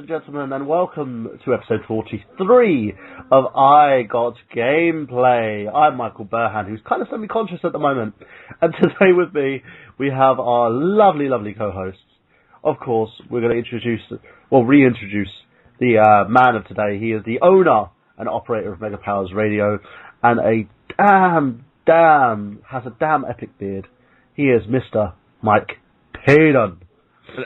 and gentlemen, and welcome to episode 43 of I Got Gameplay. I'm Michael Burhan, who's kind of semi-conscious at the moment, and today with me, we have our lovely, lovely co-hosts. Of course, we're going to reintroduce the man of today. He is the owner and operator of Mega Powers Radio, and has a damn epic beard. He is Mr. Mike Paden.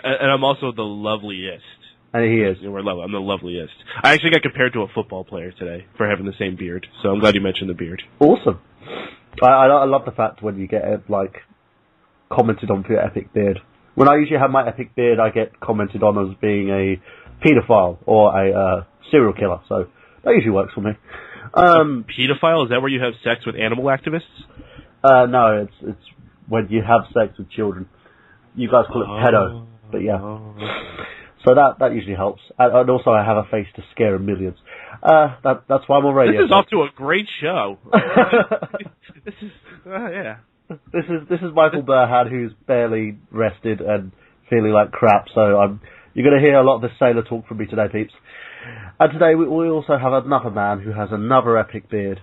And I'm also the loveliest. And he is. I'm the loveliest. I actually got compared to a football player today for having the same beard, so I'm glad you mentioned the beard. Awesome. I love the fact when you get, commented on for your epic beard. When I usually have my epic beard, I get commented on as being a paedophile or a serial killer, so that usually works for me. Pedophile? Is that where you have sex with animal activists? No, it's when you have sex with children. You guys call it pedo, but yeah. So that usually helps. And also I have a face to scare millions. That's why I'm on radio. This is off to a great show. This is Michael Burhan, who's barely rested and feeling like crap, so you're going to hear a lot of this sailor talk from me today, peeps. And today we also have another man who has another epic beard.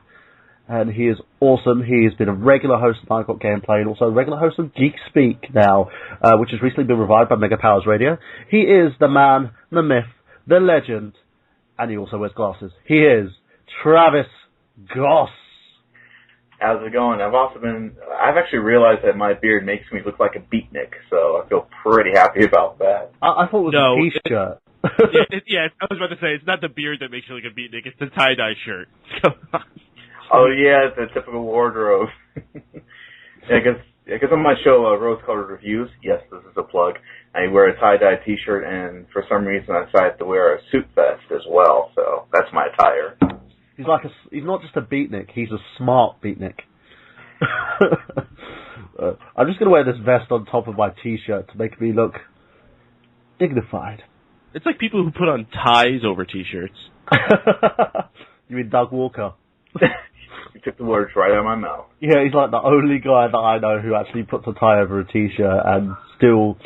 And he is awesome. He has been a regular host of I Got Gameplay and also a regular host of Geek Speak now, which has recently been revived by Mega Powers Radio. He is the man, the myth, the legend, and he also wears glasses. He is Travis Goss. How's it going? I've actually realized that my beard makes me look like a beatnik, so I feel pretty happy about that. I thought it was a t-shirt. Yeah, I was about to say, it's not the beard that makes you look like a beatnik, it's the tie-dye shirt. Oh yeah, the typical wardrobe. I guess on my show, Rose Colored Reviews, yes, this is a plug, I wear a tie-dye t-shirt, and for some reason I decided to wear a suit vest as well, so that's my attire. He's not just a beatnik, he's a smart beatnik. I'm just going to wear this vest on top of my t-shirt to make me look dignified. It's like people who put on ties over t-shirts. You mean Doug Walker? You took the words right out of my mouth. Yeah, he's like the only guy that I know who actually puts a tie over a t-shirt and still,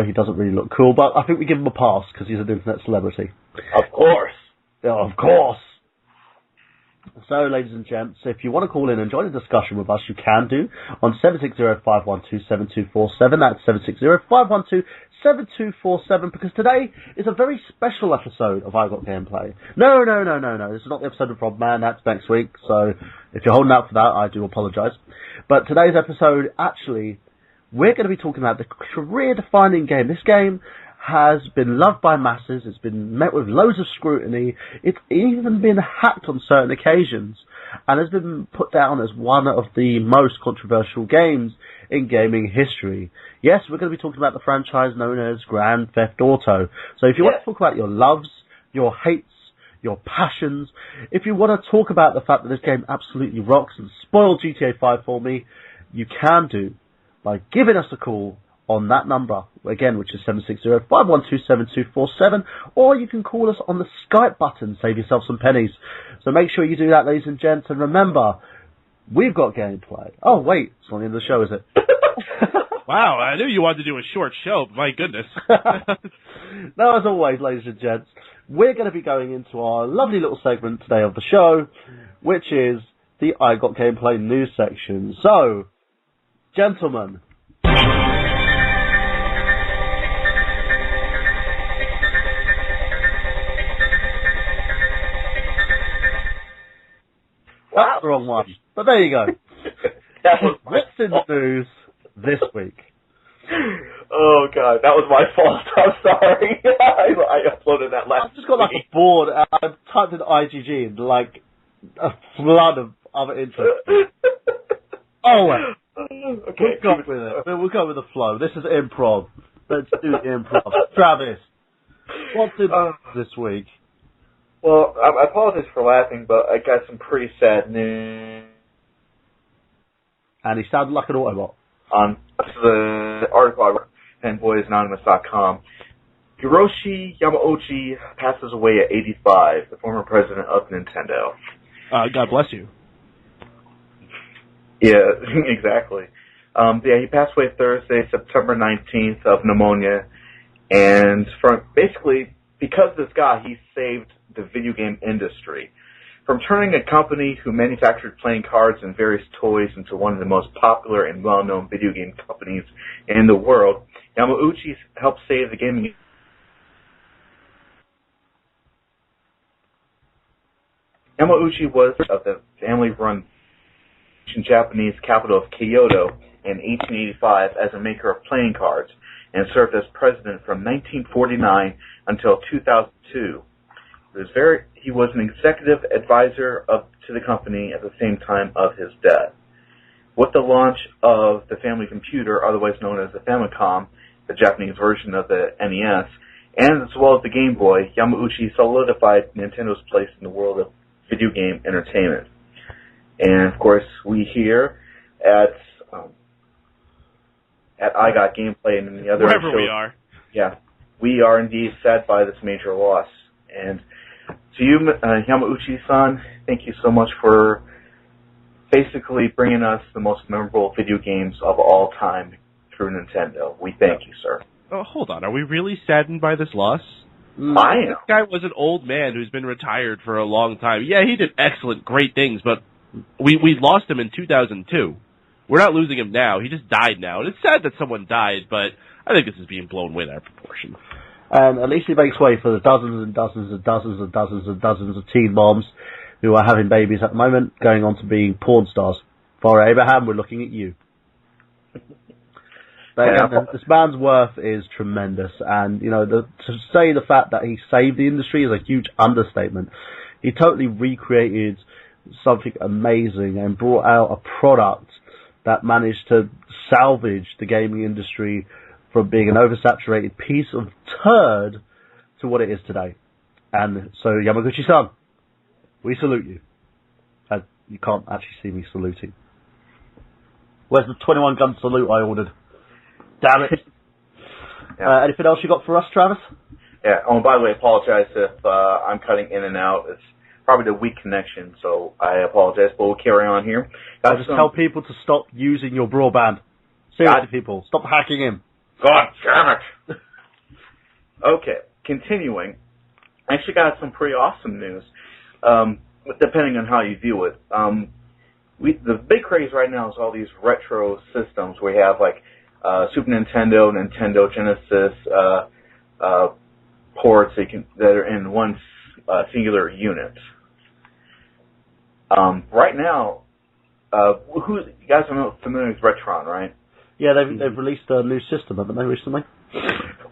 he doesn't really look cool, but I think we give him a pass because he's an internet celebrity. Of course. Yeah, of course. So, ladies and gents, if you want to call in and join the discussion with us, you can do on 760-512-7247. That's 760-512-7247, because today is a very special episode of I Got Gameplay. No. This is not the episode of Rob Man. That's next week. So, if you're holding out for that, I do apologise. But today's episode, actually, we're going to be talking about the career-defining game. This game has been loved by masses, it's been met with loads of scrutiny, it's even been hacked on certain occasions, and has been put down as one of the most controversial games in gaming history. Yes, we're going to be talking about the franchise known as Grand Theft Auto. So if you want to talk about your loves, your hates, your passions, if you want to talk about the fact that this game absolutely rocks and spoiled GTA 5 for me, you can do by giving us a call on that number, again, which is 760-512-7247, or you can call us on the Skype button, save yourself some pennies. So make sure you do that, ladies and gents, and remember, we've got gameplay. Oh, wait, it's not the end of the show, is it? Wow, I knew you wanted to do a short show, but my goodness. Now, as always, ladies and gents, we're going to be going into our lovely little segment today of the show, which is the I Got Gameplay news section. So, gentlemen, that's the wrong one. But there you go. What's in the news this week? Oh, God. That was my fault. I'm sorry. I uploaded that last I've just got like a board. I've typed in IGG and like a flood of other interest. Oh, well. Okay. We'll go with it. We'll go with the flow. This is improv. Let's do the improv. Travis, what's in this week? Well, I apologize for laughing, but I got some pretty sad news. And he sounded like an Autobot. This is an article I wrote on fanboysanonymous.com. Hiroshi Yamauchi passes away at 85, the former president of Nintendo. God bless you. Yeah, exactly. He passed away Thursday, September 19th of pneumonia. And from basically, because of this guy, he saved the video game industry. From turning a company who manufactured playing cards and various toys into one of the most popular and well-known video game companies in the world, Yamauchi helped save the gaming. Yamauchi was of the family-run Japanese capital of Kyoto in 1885 as a maker of playing cards and served as president from 1949 until 2002. He was an executive advisor to the company at the same time of his death. With the launch of the family computer, otherwise known as the Famicom, the Japanese version of the NES, and as well as the Game Boy, Yamauchi solidified Nintendo's place in the world of video game entertainment. And of course, we here at I Got Gameplay and the other wherever shows, we are, yeah, we are indeed sad by this major loss. And to you, Yamauchi-san, thank you so much for basically bringing us the most memorable video games of all time through Nintendo. We thank you, sir. Oh, hold on. Are we really saddened by this loss? I am. This guy was an old man who's been retired for a long time. Yeah, he did excellent, great things, but we lost him in 2002. We're not losing him now. He just died now. And it's sad that someone died, but I think this is being blown way out of proportion. And at least he makes way for the dozens and dozens and dozens and dozens and dozens of teen moms who are having babies at the moment, going on to being porn stars. For Abraham, we're looking at you. But again, this man's worth is tremendous, and to say the fact that he saved the industry is a huge understatement. He totally recreated something amazing and brought out a product that managed to salvage the gaming industry from being an oversaturated piece of turd to what it is today. And so, Yamaguchi-san, we salute you. You can't actually see me saluting. Where's the 21-gun salute I ordered? Damn it. Yeah. Anything else you got for us, Travis? Yeah. Oh, and by the way, I apologize if I'm cutting in and out. It's probably the weak connection, so I apologize, but we'll carry on here. I just tell people to stop using your broadband. Seriously, people, stop hacking in. God damn it! Okay, continuing. I actually got some pretty awesome news, depending on how you view it. The big craze right now is all these retro systems where you have like Super Nintendo, Nintendo Genesis ports that are in one singular unit. Right now, you guys are familiar with Retron, right? Yeah, they've released a new system, haven't they, recently?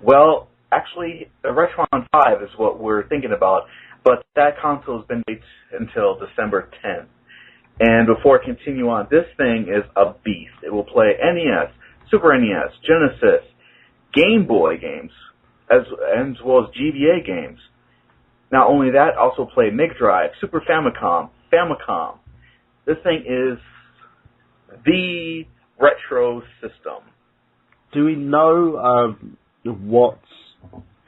Well, actually, the Retron 5 is what we're thinking about, but that console has been waiting until December 10th. And before I continue on, this thing is a beast. It will play NES, Super NES, Genesis, Game Boy games, as well as GBA games. Not only that, also play Mega Drive, Super Famicom. This thing is the retro system. Do we know what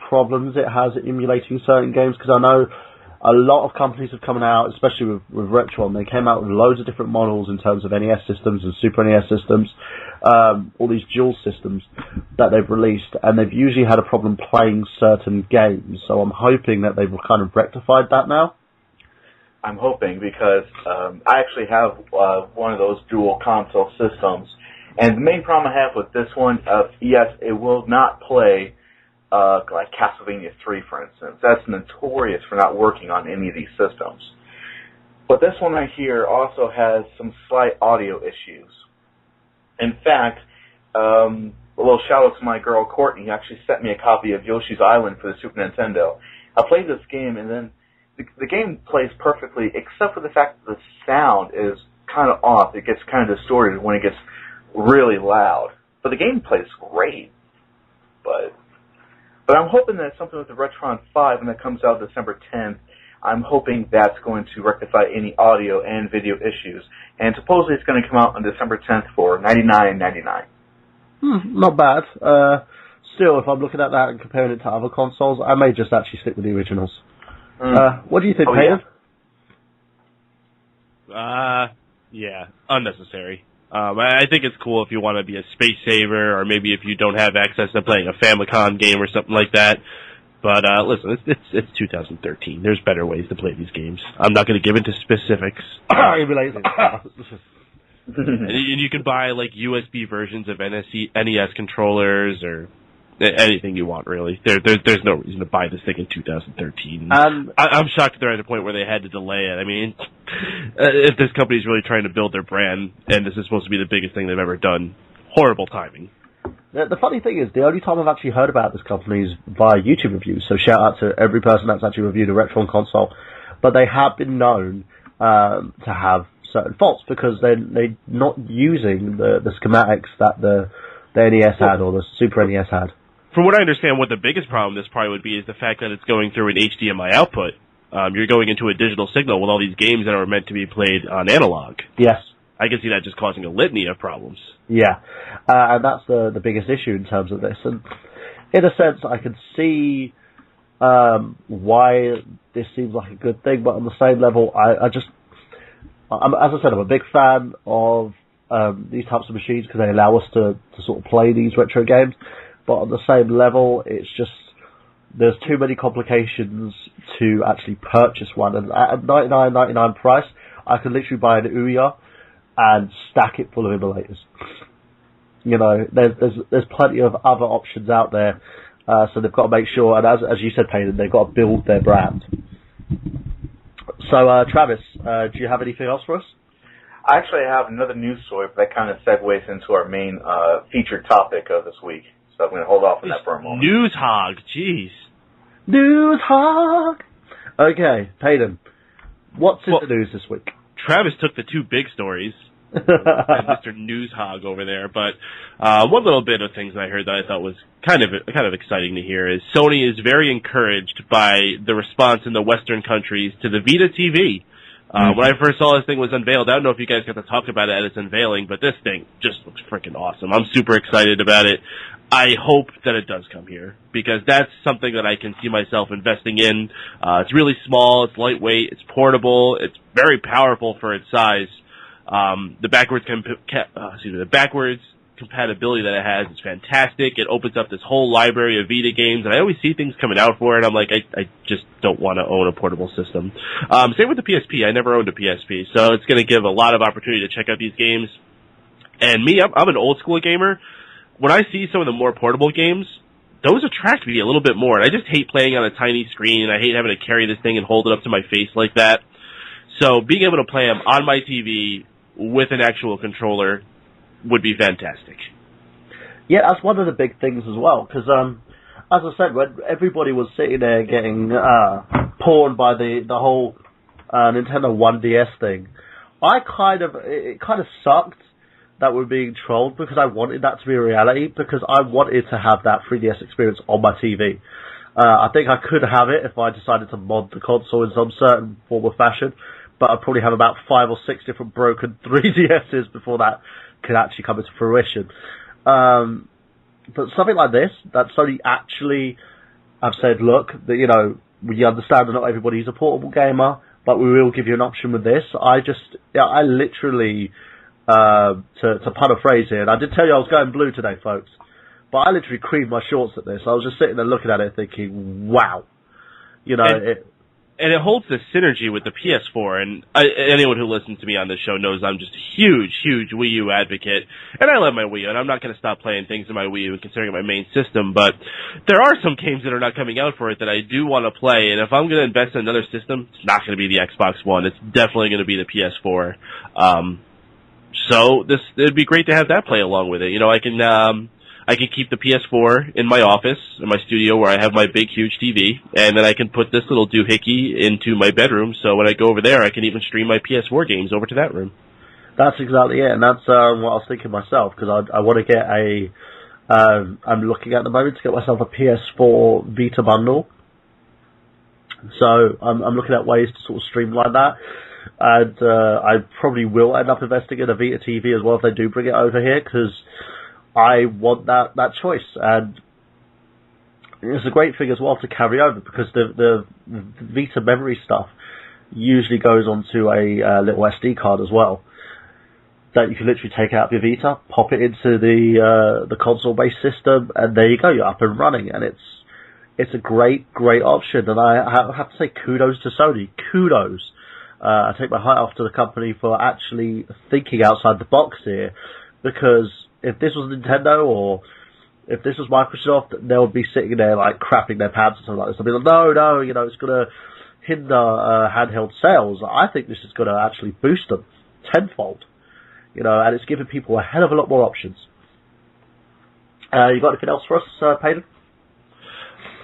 problems it has at emulating certain games? Because I know a lot of companies have come out, especially with Retron. They came out with loads of different models in terms of NES systems and Super NES systems, all these dual systems that they've released, and they've usually had a problem playing certain games. So I'm hoping that they've kind of rectified that now. I'm hoping, because I actually have one of those dual console systems, and the main problem I have with this one, yes, it will not play like Castlevania 3, for instance. That's notorious for not working on any of these systems. But this one right here also has some slight audio issues. In fact, a little shout out to my girl Courtney, who actually sent me a copy of Yoshi's Island for the Super Nintendo. I played this game, and then the game plays perfectly, except for the fact that the sound is kind of off. It gets kind of distorted when it gets really loud. But the game plays great. But I'm hoping that something with the Retron 5, when that comes out December 10th, I'm hoping that's going to rectify any audio and video issues. And supposedly it's going to come out on December 10th for $99.99. Not bad. Still, if I'm looking at that and comparing it to other consoles, I may just actually stick with the originals. What do you think, Paden? Yeah, unnecessary. I think it's cool if you want to be a space saver, or maybe if you don't have access to playing a Famicom game or something like that. But listen, it's 2013. There's better ways to play these games. I'm not going to give into specifics. And you can buy like USB versions of NES controllers or anything you want, really. There's no reason to buy this thing in 2013. I'm shocked they're at a point where they had to delay it. I mean, if this company's really trying to build their brand, and this is supposed to be the biggest thing they've ever done, horrible timing. The funny thing is, the only time I've actually heard about this company is via YouTube reviews, so shout out to every person that's actually reviewed a Retron console. But they have been known to have certain faults because they're not using the schematics that the NES had or the Super NES had. From what I understand, what the biggest problem this probably would be is the fact that it's going through an HDMI output. You're going into a digital signal with all these games that are meant to be played on analog. Yes. I can see that just causing a litany of problems. Yeah, and that's the biggest issue in terms of this. And in a sense, I can see why this seems like a good thing, but on the same level, as I said, I'm a big fan of these types of machines because they allow us to sort of play these retro games. But on the same level, it's just there's too many complications to actually purchase one. And at a $99.99 price, I could literally buy an Ouya and stack it full of emulators. You know, there's plenty of other options out there, so they've got to make sure. And as you said, Paden, they've got to build their brand. So, Travis, do you have anything else for us? I actually have another news story that kind of segues into our main featured topic of this week. So I'm going to hold off on that for a moment. News hog, jeez. News hog. Okay, Paden, what's in the news this week? Travis took the two big stories, and Mr. News Hog over there. But one little bit of things I heard that I thought was kind of exciting to hear is Sony is very encouraged by the response in the Western countries to the Vita TV. When I first saw this thing was unveiled, I don't know if you guys got to talk about it at its unveiling, but this thing just looks freaking awesome. I'm super excited about it. I hope that it does come here, because that's something that I can see myself investing in. It's really small, it's lightweight, it's portable, it's very powerful for its size. The backwards compatibility that it has is fantastic. It opens up this whole library of Vita games, and I always see things coming out for it. I'm like, I just don't want to own a portable system. Same with the PSP. I never owned a PSP, so it's going to give a lot of opportunity to check out these games. And me, I'm an old school gamer. When I see some of the more portable games, those attract me a little bit more. And I just hate playing on a tiny screen, and I hate having to carry this thing and hold it up to my face like that. So being able to play them on my TV with an actual controller would be fantastic. Yeah, that's one of the big things as well, because as I said, when everybody was sitting there getting pawned by the whole Nintendo 1DS thing, it kind of sucked that we're being trolled, because I wanted that to be a reality, because I wanted to have that 3DS experience on my TV. I think I could have it if I decided to mod the console in some certain form or fashion, but I'd probably have about 5 or 6 different broken 3DSs before that could actually come into fruition. But something like this, that Sony actually have said, look, that, you know, we understand that not everybody's a portable gamer, but we will give you an option with this. I literally, to pun a phrase here, and I did tell you I was going blue today, folks, but I literally creamed my shorts at this. I was just sitting there looking at it thinking, wow. You know, and it holds the synergy with the PS4, and anyone who listens to me on this show knows I'm just a huge, huge Wii U advocate, and I love my Wii U, and I'm not going to stop playing things in my Wii U considering it my main system, but there are some games that are not coming out for it that I do want to play, and if I'm going to invest in another system, it's not going to be the Xbox One, it's definitely going to be the PS4. So it'd be great to have that play along with it. You know, I can keep the PS4 in my office, in my studio where I have my big, huge TV, and then I can put this little doohickey into my bedroom, so when I go over there, I can even stream my PS4 games over to that room. That's exactly it, and that's what I was thinking myself, because I want to get I'm looking at the moment to get myself a PS4 Vita bundle. So I'm looking at ways to sort of streamline that. And I probably will end up investing in a Vita TV as well if they do bring it over here, because I want that choice. And it's a great thing as well to carry over, because the Vita memory stuff usually goes onto a little SD card as well, that you can literally take out of your Vita, pop it into the console-based system, and there you go, you're up and running. And it's a great option, and I have to say kudos to Sony. Kudos. I take my hat off to the company for actually thinking outside the box here, because if this was Nintendo or if this was Microsoft, they would be sitting there like crapping their pants or something like this. They'll be like, no, it's going to hinder handheld sales. I think this is going to actually boost them tenfold, and it's giving people a hell of a lot more options. You got anything else for us, Paden?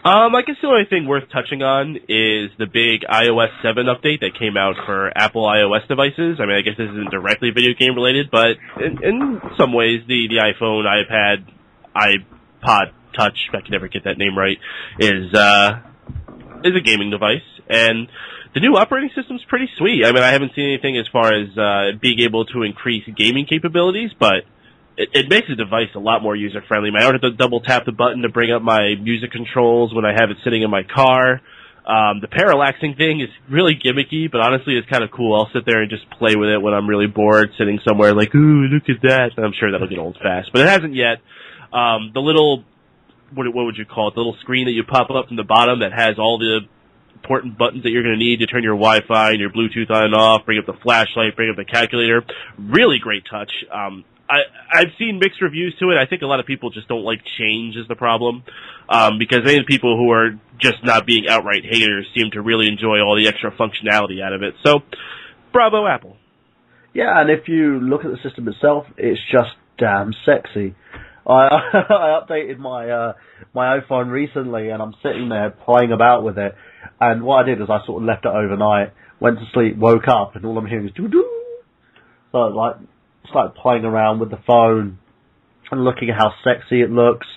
I guess the only thing worth touching on is the big iOS 7 update that came out for Apple iOS devices. I mean, I guess this isn't directly video game related, but in some ways, the iPhone, iPad, iPod Touch, I can never get that name right, is a gaming device. And the new operating system's pretty sweet. I mean, I haven't seen anything as far as being able to increase gaming capabilities, but it makes the device a lot more user-friendly. I don't have to double-tap the button to bring up my music controls when I have it sitting in my car. The parallaxing thing is really gimmicky, but honestly it's kind of cool. I'll sit there and just play with it when I'm really bored, sitting somewhere like, ooh, look at that. And I'm sure that'll get old fast. But it hasn't yet. The little, what would you call it, the little screen that you pop up from the bottom that has all the important buttons that you're going to need to turn your Wi-Fi and your Bluetooth on and off, bring up the flashlight, bring up the calculator. Really great touch. I've seen mixed reviews to it. I think a lot of people just don't like change is the problem, because many of the people who are just not being outright haters seem to really enjoy all the extra functionality out of it. So, bravo, Apple. Yeah, and if you look at the system itself, it's just damn sexy. I updated my iPhone recently, and I'm sitting there playing about with it. And what I did is I sort of left it overnight, went to sleep, woke up, and all I'm hearing is doo-doo. So it's like playing around with the phone and looking at how sexy it looks.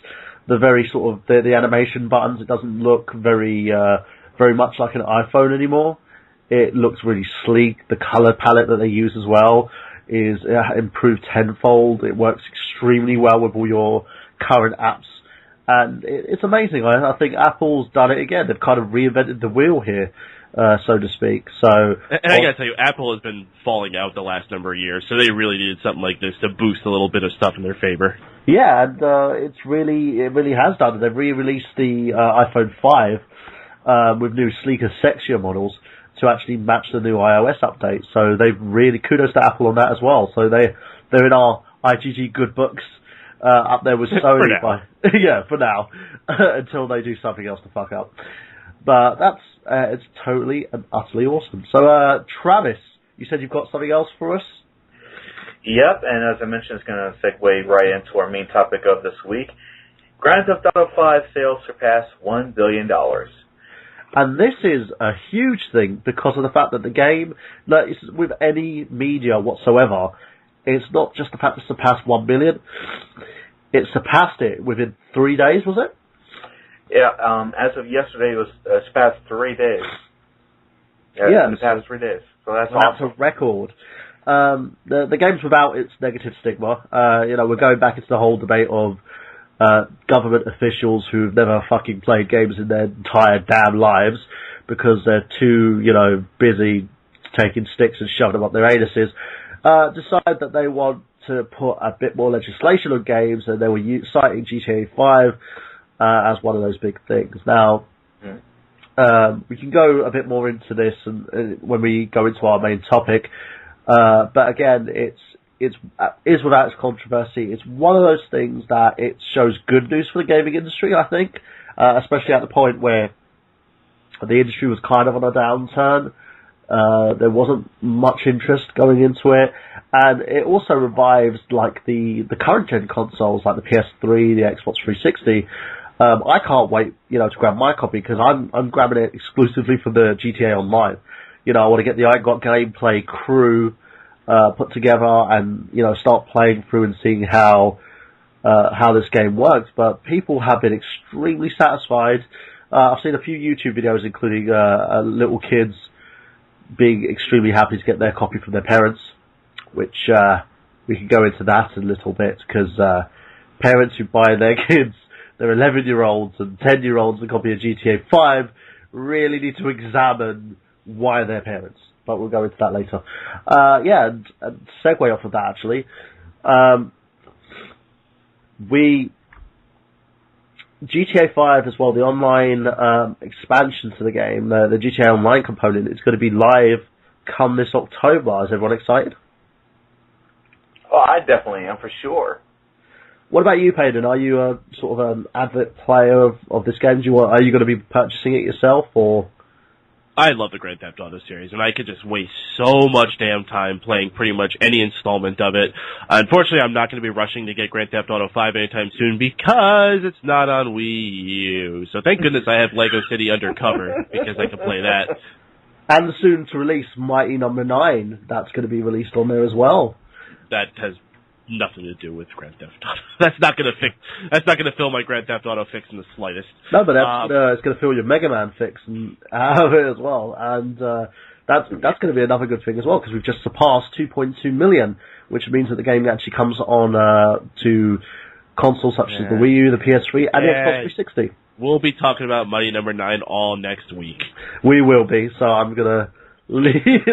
The very sort of the animation buttons, it doesn't look very much like an iPhone anymore. It looks really sleek. The color palette that they use as well is improved tenfold. It works extremely well with all your current apps, and it's amazing. I think Apple's done it again. They've kind of reinvented the wheel here, so to speak. And I gotta tell you, Apple has been falling out the last number of years, so they really needed something like this to boost a little bit of stuff in their favor. Yeah, and it really has done it. They've re-released the iPhone 5 with new, sleeker, sexier models to actually match the new iOS update. So they've really, kudos to Apple on that as well. So they're in our IGG good books, up there with Sony. For now, until they do something else to fuck up. But that's, it's totally and utterly awesome. So, Travis, you said you've got something else for us? Yep, and as I mentioned, it's going to segue right into our main topic of this week. Grand Theft Auto 5 sales surpassed $1 billion. And this is a huge thing because of the fact that the game, with any media whatsoever, it's not just the fact it surpassed 1 billion. It surpassed it within 3 days, was it? Yeah, as of yesterday, it was surpassed 3 days. Yeah, in the past 3 days. So that's a record. The game's without its negative stigma. We're going back into the whole debate of government officials who've never fucking played games in their entire damn lives because they're too, busy taking sticks and shoving them up their anuses, decide that they want to put a bit more legislation on games, and they were citing GTA 5 as one of those big things. Now, we can go a bit more into this when we go into our main topic, but again, it is without its controversy. It's one of those things that it shows good news for the gaming industry, I think, especially at the point where the industry was kind of on a downturn. There wasn't much interest going into it, and it also revives like the current gen consoles like the PS3, the Xbox 360. I can't wait, to grab my copy because I'm grabbing it exclusively for the GTA Online. I want to get the I Got Gameplay crew put together and start playing through and seeing how this game works. But people have been extremely satisfied. I've seen a few YouTube videos, including little kids being extremely happy to get their copy from their parents, which we can go into that a little bit because parents who buy their kids, their 11-year-olds and 10-year-olds, a copy of GTA 5 really need to examine why they're parents. But we'll go into that later. And segue off of that, actually. GTA 5 as well, the online expansion to the game, the GTA Online component, is going to be live come this October. Is everyone excited? Oh, I definitely am, for sure. What about you, Paden? Are you a sort of an avid player of this game? Are you going to be purchasing it yourself, or...? I love the Grand Theft Auto series, and I could just waste so much damn time playing pretty much any installment of it. Unfortunately, I'm not going to be rushing to get Grand Theft Auto 5 anytime soon because it's not on Wii U. So thank goodness I have Lego City Undercover because I can play that. And the soon-to-release Mighty Number 9, that's going to be released on there as well. That has nothing to do with Grand Theft Auto. That's not going to fill my Grand Theft Auto fix in the slightest. No, but it's going to fill your Mega Man fix out of it as well, and that's going to be another good thing as well because we've just surpassed 2.2 million, which means that the game actually comes on to consoles such as the Wii U, the PS3, and the Xbox 360. We'll be talking about Mighty Number 9 all next week. We will be, so I'm gonna leave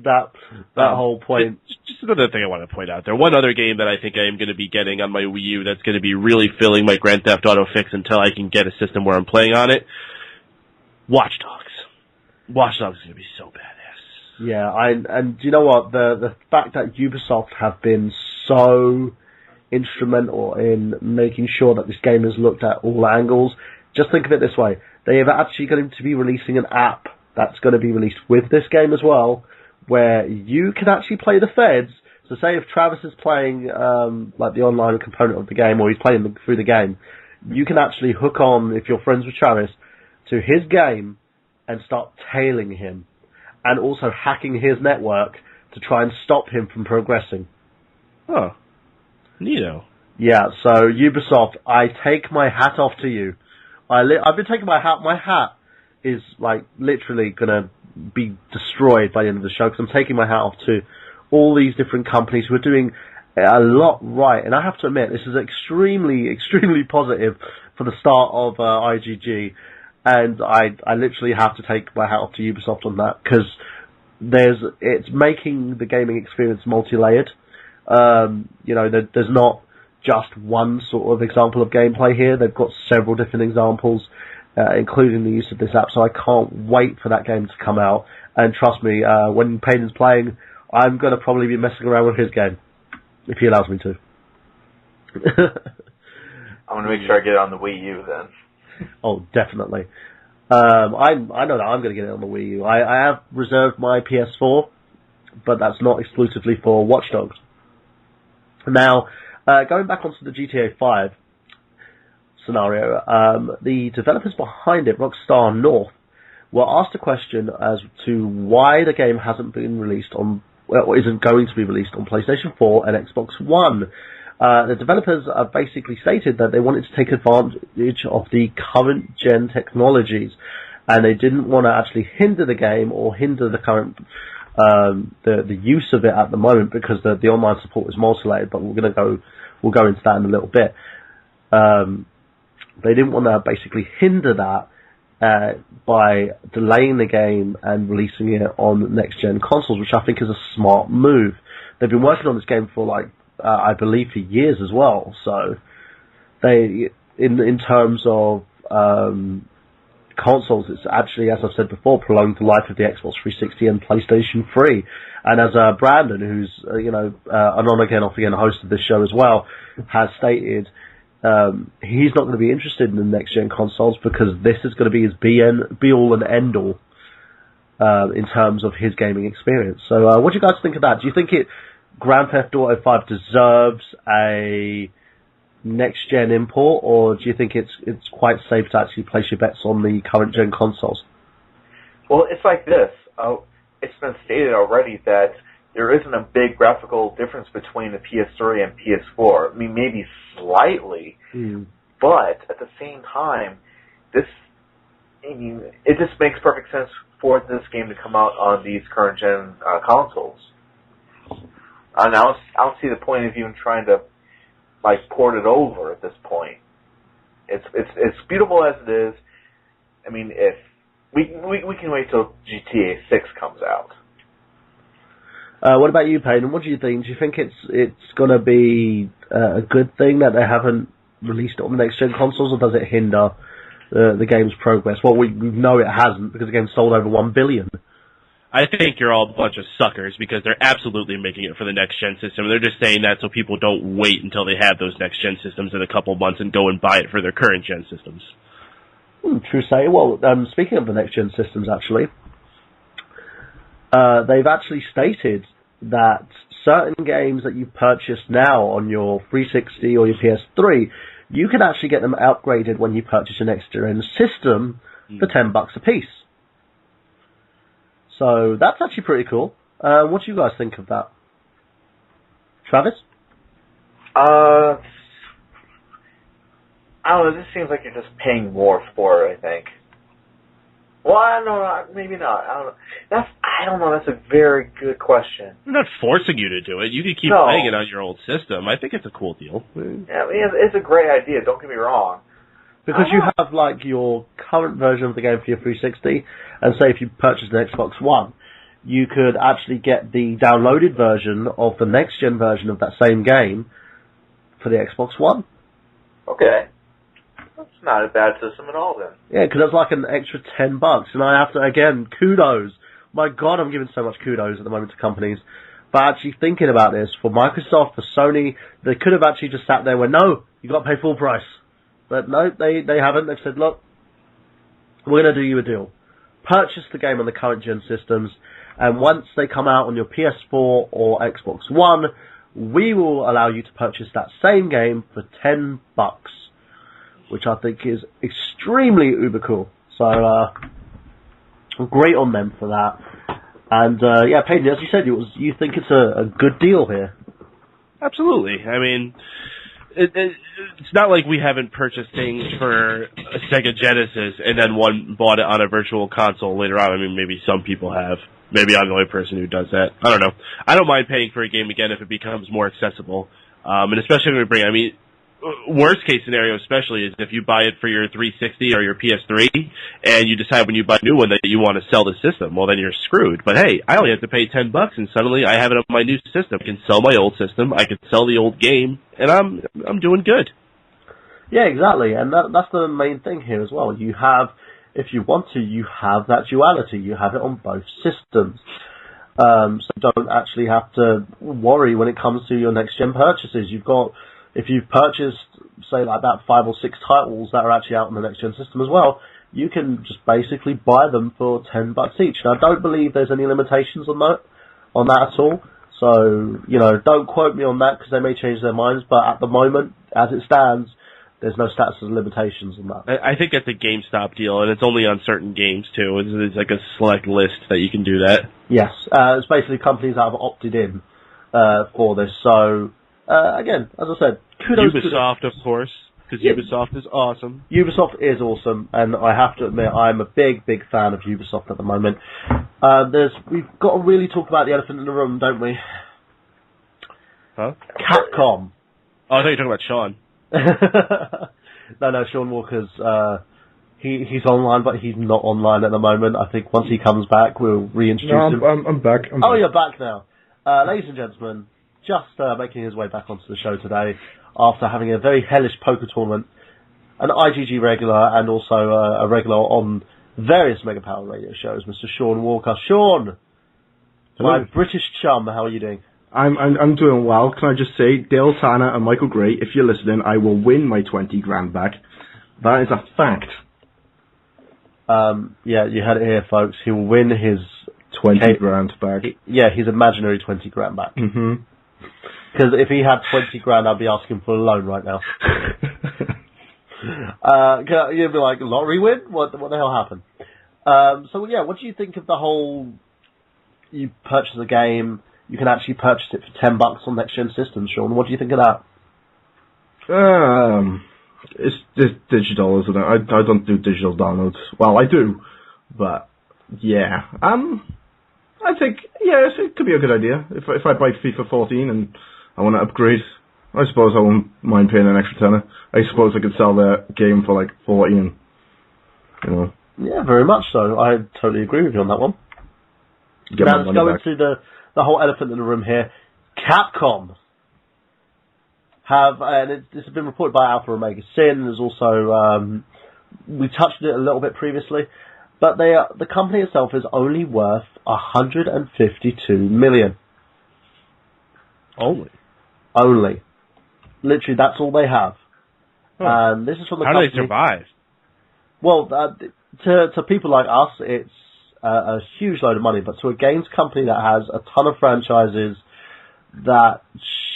that whole point. Just another thing I want to point out there. One other game that I think I am going to be getting on my Wii U that's going to be really filling my Grand Theft Auto fix until I can get a system where I'm playing on it. Watch Dogs. Watch Dogs is going to be so badass. Yeah, and you know what? The fact that Ubisoft have been so instrumental in making sure that this game is looked at all angles. Just think of it this way. They are actually going to be releasing an app that's going to be released with this game as well, where you can actually play the feds. So say if Travis is playing like the online component of the game, or he's playing through the game, you can actually hook on, if you're friends with Travis, to his game and start tailing him, and also hacking his network to try and stop him from progressing. Oh, neato. Yeah, so Ubisoft, I take my hat off to you. I've been taking my hat is like literally going to be destroyed by the end of the show because I'm taking my hat off to all these different companies who are doing a lot right. And I have to admit, this is extremely, extremely positive for the start of IGG. And I literally have to take my hat off to Ubisoft on that because it's making the gaming experience multi-layered. There's not just one sort of example of gameplay here. They've got several different examples, including the use of this app, so I can't wait for that game to come out. And trust me, when Paden's playing, I'm going to probably be messing around with his game, if he allows me to. I'm going to make sure I get it on the Wii U then. Oh, definitely. I know that I'm going to get it on the Wii U. I have reserved my PS4, but that's not exclusively for Watch Dogs. Now, going back onto the GTA 5 scenario, the developers behind it, Rockstar North, were asked a question as to why the game hasn't been released on, or isn't going to be released on PlayStation 4 and Xbox One. The developers basically stated that they wanted to take advantage of the current gen technologies, and they didn't want to actually hinder the game or hinder the current the use of it at the moment because the online support is multi-layered. But we'll go into that in a little bit. They didn't want to basically hinder that by delaying the game and releasing it on next-gen consoles, which I think is a smart move. They've been working on this game for I believe for years as well. So they, in terms of consoles, it's actually, as I've said before, prolonged the life of the Xbox 360 and PlayStation 3. And as Brandon, who's an on-again, off-again host of this show as well, has stated, he's not going to be interested in the next-gen consoles because this is going to be his be-all and end-all in terms of his gaming experience. So what do you guys think of that? Do you think Grand Theft Auto 5 deserves a next-gen import, or do you think it's quite safe to actually place your bets on the current-gen consoles? Well, it's like this. It's been stated already that there isn't a big graphical difference between the PS3 and PS4. I mean, maybe slightly, but at the same time, it just makes perfect sense for this game to come out on these current-gen consoles. And I don't see the point of even trying to port it over at this point. It's beautiful as it is. I mean, if we can wait till GTA 6 comes out. What about you, Paden? What do you think? Do you think it's going to be a good thing that they haven't released it on the next-gen consoles, or does it hinder the game's progress? Well, we know it hasn't, because the game sold over 1 billion. I think you're all a bunch of suckers, because they're absolutely making it for the next-gen system. They're just saying that so people don't wait until they have those next-gen systems in a couple months and go and buy it for their current-gen systems. True say. Well, speaking of the next-gen systems, actually, they've actually stated that certain games that you purchase now on your 360 or your PS3, you can actually get them upgraded when you purchase your next-gen system for $10 a piece. So that's actually pretty cool. What do you guys think of that? Travis? I don't know, this seems like you're just paying more for it, I think. Well, I don't know, maybe not. I don't know, that's a very good question. I'm not forcing you to do it. You can keep playing it on your old system. I think it's a cool deal. Yeah, I mean, it's a great idea, don't get me wrong. Because you have, like, your current version of the game for your 360, and say if you purchased an Xbox One, you could actually get the downloaded version of the next-gen version of that same game for the Xbox One. Okay. That's not a bad system at all, then. Yeah, because that's like an extra $10, and I have to, again, kudos. My God, I'm giving so much kudos at the moment to companies for actually thinking about this. For Microsoft, for Sony, they could have actually just sat there and went, no, you got to pay full price. But no, they haven't. They've said, look, we're going to do you a deal. Purchase the game on the current gen systems, and once they come out on your PS4 or Xbox One, we will allow you to purchase that same game for $10, which I think is extremely uber cool. So, great on them for that. And, yeah, Paden, as you said, you think it's a good deal here. Absolutely. I mean, it's not like we haven't purchased things for a Sega Genesis and then bought it on a virtual console later on. I mean, maybe some people have. Maybe I'm the only person who does that. I don't know. I don't mind paying for a game again if it becomes more accessible. And especially when worst case scenario especially is if you buy it for your 360 or your PS3 and you decide when you buy a new one that you want to sell the system, well then you're screwed. But hey, I only have to pay $10 and suddenly I have it on my new system. I can sell my old system, I can sell the old game, and I'm doing good. Yeah, exactly, and that's the main thing here as well. You have, if you want to, you have that duality. You have it on both systems. So you don't actually have to worry when it comes to your next-gen purchases. If you've purchased, say, like that 5 or 6 titles that are actually out on the next-gen system as well, you can just basically buy them for $10 each. Now, I don't believe there's any limitations on that at all. So, don't quote me on that because they may change their minds. But at the moment, as it stands, there's no status of limitations on that. I think that's a GameStop deal, and it's only on certain games, too. It's like a select list that you can do that. Yes. It's basically companies that have opted in for this. So, again, as I said, kudos Ubisoft, of course, because Ubisoft is awesome. Ubisoft is awesome, and I have to admit, I'm a big, big fan of Ubisoft at the moment. We've got to really talk about the elephant in the room, don't we? Huh? Capcom. Oh, I thought you were talking about Shaun. No, Shaun Walker's, he's online, but he's not online at the moment. I think once he comes back, we'll reintroduce him. I'm back. You're back now. Ladies and gentlemen, just making his way back onto the show today after having a very hellish poker tournament, an IGG regular and also a regular on various Mega Power radio shows, Mr. Shaun Walker. Shaun, my British chum, how are you doing? I'm doing well. Can I just say, Dale Tanner and Michael Gray, if you're listening, I will win my 20 grand back. That is a fact. Yeah, you heard it here, folks. He will win his 20 grand back. His imaginary 20 grand back. Mm-hmm. Because if he had 20 grand, I'd be asking for a loan right now. You'd be like, lottery win? What the hell happened? What do you think of the whole, you purchase a game, you can actually purchase it for $10 on next-gen systems, Shaun? What do you think of that? It's digital, isn't it? I don't do digital downloads. Well, I do, but yeah. I think, yes, it could be a good idea. If I buy FIFA 14 and I want to upgrade, I suppose I won't mind paying an extra tenner. I suppose I could sell the game for like 40 and, Yeah, very much so. I totally agree with you on that one. Now let's go into the whole elephant in the room here. Capcom. have, and this has been reported by Alpha Omega Sin. There's also we touched it a little bit previously, but the company itself is only worth $152 million. Only. Literally, that's all they have. And this is from the company. How do they survive? Well, to people like us, it's a huge load of money, but to a games company that has a ton of franchises that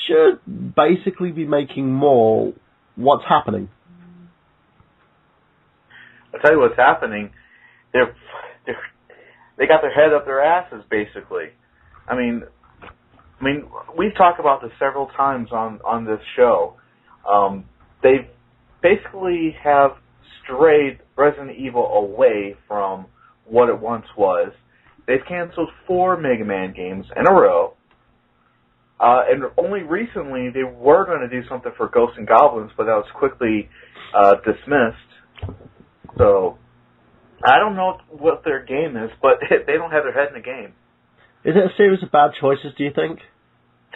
should basically be making more, what's happening? I'll tell you what's happening. They got their head up their asses, basically. I mean, we've talked about this several times on this show. They basically have strayed Resident Evil away from what it once was. They've canceled 4 Mega Man games in a row. And only recently they were going to do something for Ghosts and Goblins, but that was quickly dismissed. So, I don't know what their game is, but they don't have their head in the game. Is it a series of bad choices, do you think?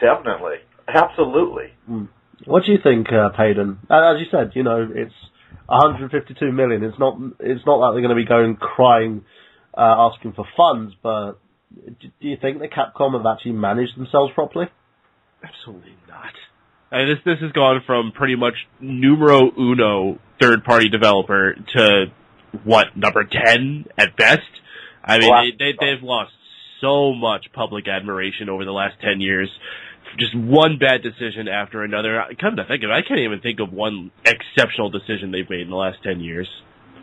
Definitely. Absolutely. What do you think, Paden? As you said, it's $152 million. It's not like they're going to be going crying, asking for funds, but do you think that Capcom have actually managed themselves properly? Absolutely not. This has gone from pretty much numero uno third-party developer to, number 10 at best? I mean, they've lost so much public admiration over the last 10 years. Just one bad decision after another. Come to think of it, I can't even think of one exceptional decision they've made in the last 10 years.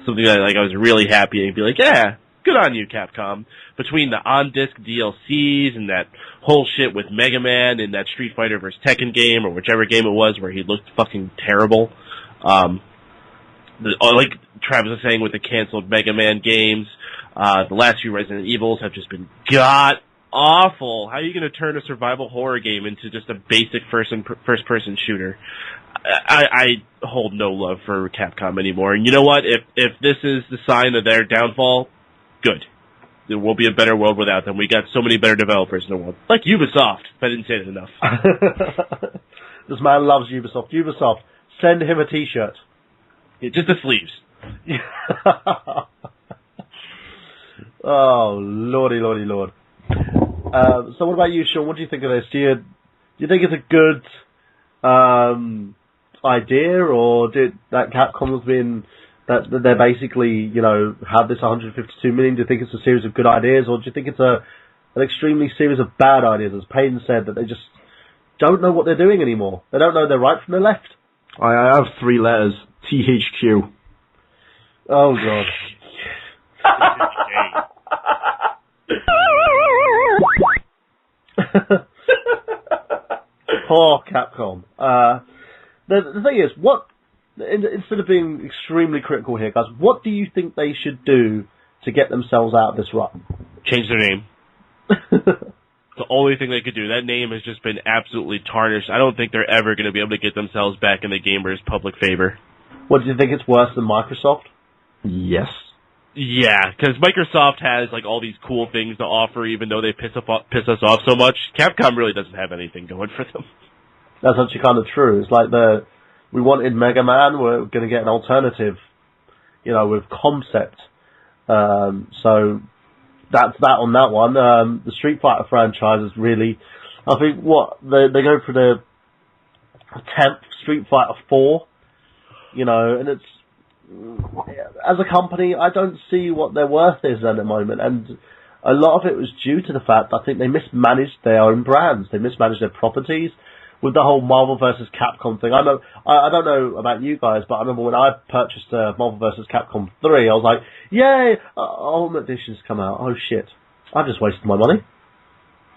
Something that I was really happy and be like, yeah, good on you, Capcom. Between the on-disc DLCs and that whole shit with Mega Man and that Street Fighter vs. Tekken game, or whichever game it was where he looked fucking terrible. Like Travis was saying with the canceled Mega Man games, the last few Resident Evils have just been god-awful. How are you going to turn a survival horror game into just a basic first-person shooter? I hold no love for Capcom anymore. And you know what? If this is the sign of their downfall, good. There will be a better world without them. We got so many better developers in the world. Like Ubisoft. I didn't say it enough. This man loves Ubisoft. Ubisoft, send him a t-shirt. Yeah, just the sleeves. Oh, lordy, lordy, lord. So what about you, Shaun? What do you think of this? Do you think it's a good idea, or did that Capcom has been... that they're basically, have this 152 million? Do you think it's a series of good ideas, or do you think it's an extremely series of bad ideas? As Paden said, that they just don't know what they're doing anymore. They don't know their right from their left. I have 3 letters. THQ. Oh, God. Poor Capcom. The thing is, instead of being extremely critical here, guys, what do you think they should do to get themselves out of this rut? Change their name. The only thing they could do. That name has just been absolutely tarnished. I don't think they're ever going to be able to get themselves back in the gamers' public favor. What, do you think it's worse than Microsoft? Yes. Yeah, because Microsoft has all these cool things to offer, even though they piss us off so much. Capcom really doesn't have anything going for them. That's actually kind of true. It's like we wanted Mega Man, we're going to get an alternative, with concept. So that's that on that one. The Street Fighter franchise is really, I think, they go for the 10th Street Fighter 4, and it's, as a company, I don't see what their worth is at the moment, and a lot of it was due to the fact I think they mismanaged their own brands. They mismanaged their properties with the whole Marvel vs. Capcom thing. I don't know about you guys, but I remember when I purchased Marvel vs. Capcom 3, I was like, yay, Ultimate Edition's come out. Oh shit, I've just wasted my money.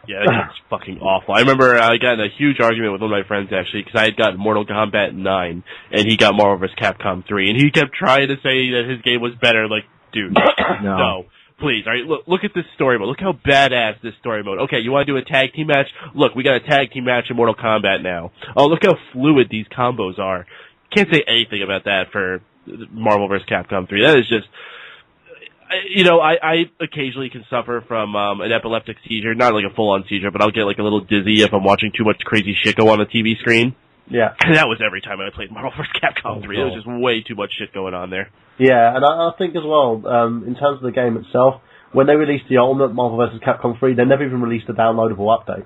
Yeah, that's fucking awful. I remember I got in a huge argument with one of my friends, actually, because I had gotten Mortal Kombat 9, and he got Marvel vs. Capcom 3, and he kept trying to say that his game was better. Like, dude, no. Please, all right, look at this story mode. Look how badass this story mode. Okay, you want to do a tag team match? Look, we got a tag team match in Mortal Kombat now. Oh, look how fluid these combos are. Can't say anything about that for Marvel vs. Capcom 3. That is just... I occasionally can suffer from an epileptic seizure, not like a full-on seizure, but I'll get a little dizzy if I'm watching too much crazy shit go on the TV screen. Yeah. And that was every time I played Marvel vs. Capcom 3. There was just way too much shit going on there. Yeah, and I think as well, in terms of the game itself, when they released the Ultimate Marvel vs. Capcom 3, they never even released a downloadable update.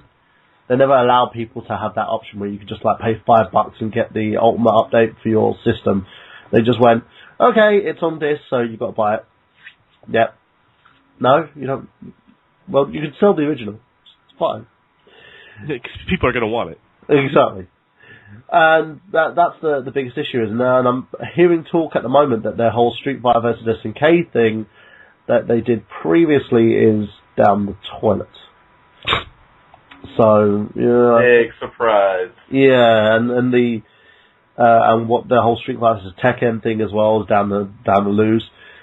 They never allowed people to have that option where you could just like pay $5 and get the Ultimate update for your system. They just went, okay, it's on disc, so you've got to buy it. Yep. No, you don't. Well, you can sell the original. It's fine. People are going to want it. Exactly. And that's the biggest issue, isn't it? And I'm hearing talk at the moment that their whole Street Fighter versus SNK thing that they did previously is down the toilet. So, yeah. Big surprise. Yeah, and the and what the whole Street Fighter versus Tekken thing as well is down the loo.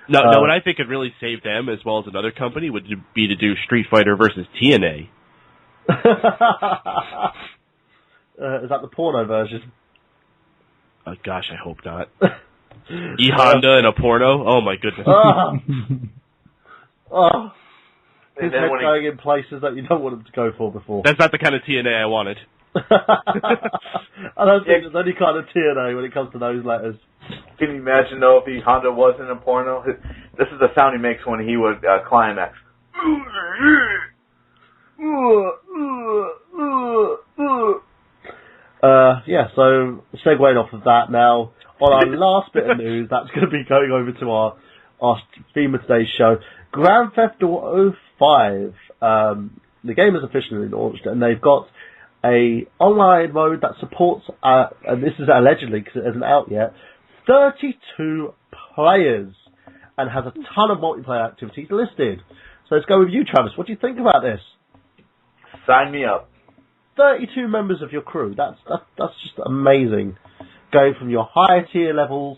No, what I think could really save them as well as another company would be to do Street Fighter versus TNA. Is that the porno version? Oh, gosh, I hope not. E-Honda and a porno? Oh, my goodness. His head going in places that you don't want him to go for before. That's not the kind of TNA I wanted. I don't think there's any kind of TNA when it comes to those letters. Can you imagine, though, if Honda wasn't a porno? This is the sound he makes when he would climax. Yeah, so segueing off of that now, on our last bit of news, that's going to be going over to our theme of today's show, Grand Theft Auto 5. The game is officially launched, and they've got a online mode that supports, and this is allegedly because it isn't out yet, 32 players, and has a ton of multiplayer activities listed. So let's go with you, Travis. What do you think about this? Sign me up. 32 members of your crew. That's just amazing. Going from your higher tier levels,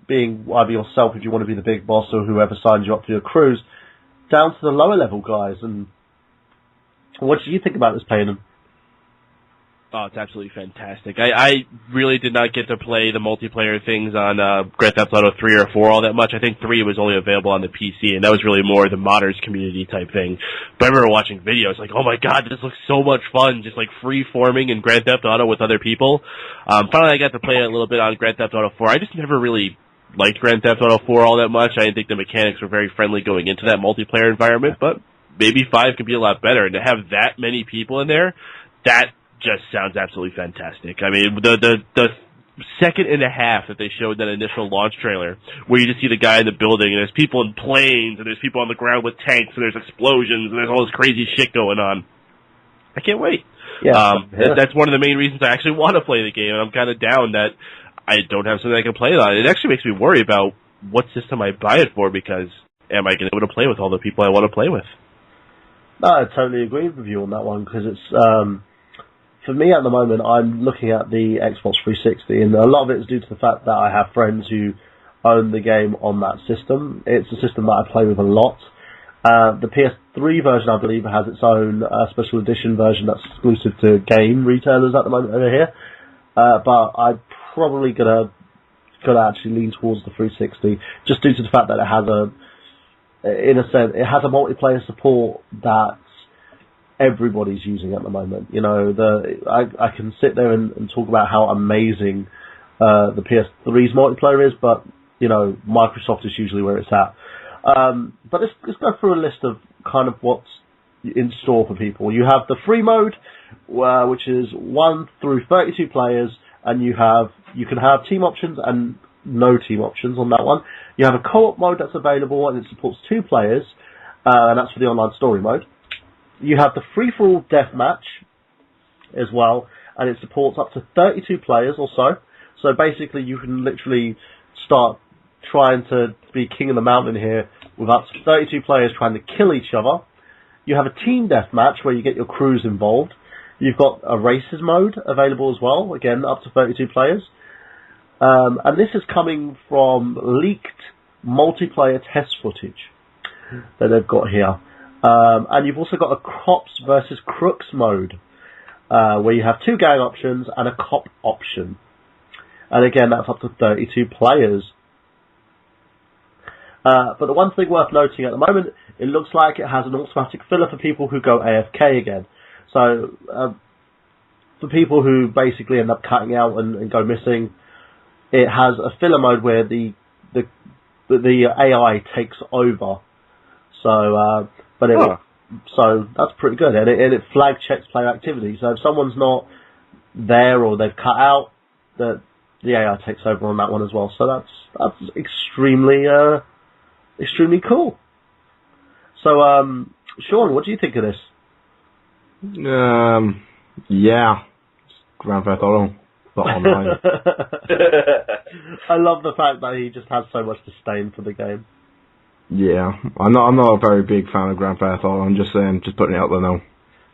being either yourself if you want to be the big boss or whoever signs you up for your crews, down to the lower level guys. And what do you think about this, Paden? Oh, it's absolutely fantastic. I really did not get to play the multiplayer things on Grand Theft Auto 3 or 4 all that much. I think 3 was only available on the PC, and that was really more the modders community type thing. But I remember watching videos like, oh my god, this looks so much fun, just like free-forming in Grand Theft Auto with other people. Finally, I got to play it a little bit on Grand Theft Auto 4. I just never really liked Grand Theft Auto 4 all that much. I didn't think the mechanics were very friendly going into that multiplayer environment, but maybe 5 could be a lot better. And to have that many people in there, that just sounds absolutely fantastic. I mean, the second and a half that they showed that initial launch trailer, where you just see the guy in the building, and there's people in planes, and there's people on the ground with tanks, and there's explosions, and there's all this crazy shit going on. I can't wait. Yeah. That's one of the main reasons I actually want to play the game, and I'm kind of down that I don't have something I can play it on. It actually makes me worry about what system I buy it for, because am I going to be able to play with all the people I want to play with? No, I totally agree with you on that one, because it's... for me at the moment, I'm looking at the Xbox 360, and a lot of it is due to the fact that I have friends who own the game on that system. It's a system that I play with a lot. The PS3 version, I believe, has its own special edition version that's exclusive to game retailers at the moment over here. But I'm probably gonna actually lean towards the 360, just due to the fact that it has a multiplayer support that everybody's using at the moment. You know, I can sit there and talk about how amazing the PS3's multiplayer is, but you know, Microsoft is usually where it's at. But let's go through a list of kind of what's in store for people. You have the free mode, which is 1 through 32 players, and you can have team options and no team options on that one. You have a co-op mode that's available, and it supports 2 players, and that's for the online story mode. You have the free-for-all deathmatch as well, and it supports up to 32 players or so. So basically, you can literally start trying to be king of the mountain here with up to 32 players trying to kill each other. You have a team deathmatch where you get your crews involved. You've got a races mode available as well, again, up to 32 players. And this is coming from leaked multiplayer test footage that they've got here. And you've also got a cops versus crooks mode, where you have 2 gang options and a cop option. And again, that's up to 32 players. But the one thing worth noting at the moment, it looks like it has an automatic filler for people who go AFK again. So, for people who basically end up cutting out and go missing, it has a filler mode where the AI takes over. So, so that's pretty good, and it flag checks player activity. So if someone's not there or they've cut out, the AI takes over on that one as well. So that's extremely cool. So, Shaun, what do you think of this? Yeah, Grand Theft Auto, but online. I love the fact that he just has so much disdain for the game. Yeah, I'm not a very big fan of Grand Theft Auto. I'm just saying, just putting it out there now.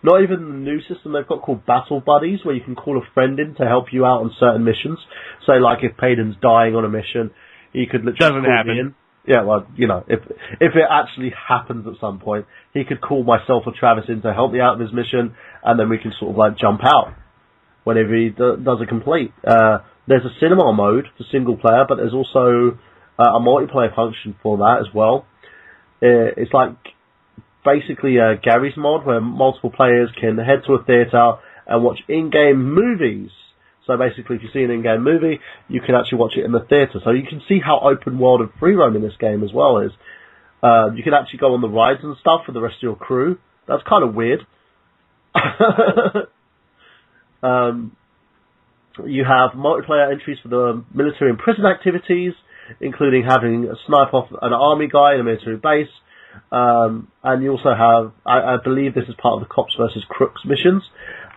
Not even the new system they've got called Battle Buddies, where you can call a friend in to help you out on certain missions. So, like, if Paden's dying on a mission, he could literally call me in. Yeah, well, you know, if it actually happens at some point, he could call myself or Travis in to help me out in his mission, and then we can sort of like jump out whenever he does a complete. There's a cinema mode for single player, but there's also a multiplayer function for that as well. It's like basically a Gary's mod where multiple players can head to a theatre and watch in-game movies. So basically, if you see an in-game movie, you can actually watch it in the theatre. So you can see how open world and free roam in this game as well is. You can actually go on the rides and stuff with the rest of your crew. That's kind of weird. You have multiplayer entries for the military and prison activities, including having a snipe off an army guy in a military base. And you also have, I believe this is part of the Cops versus Crooks missions.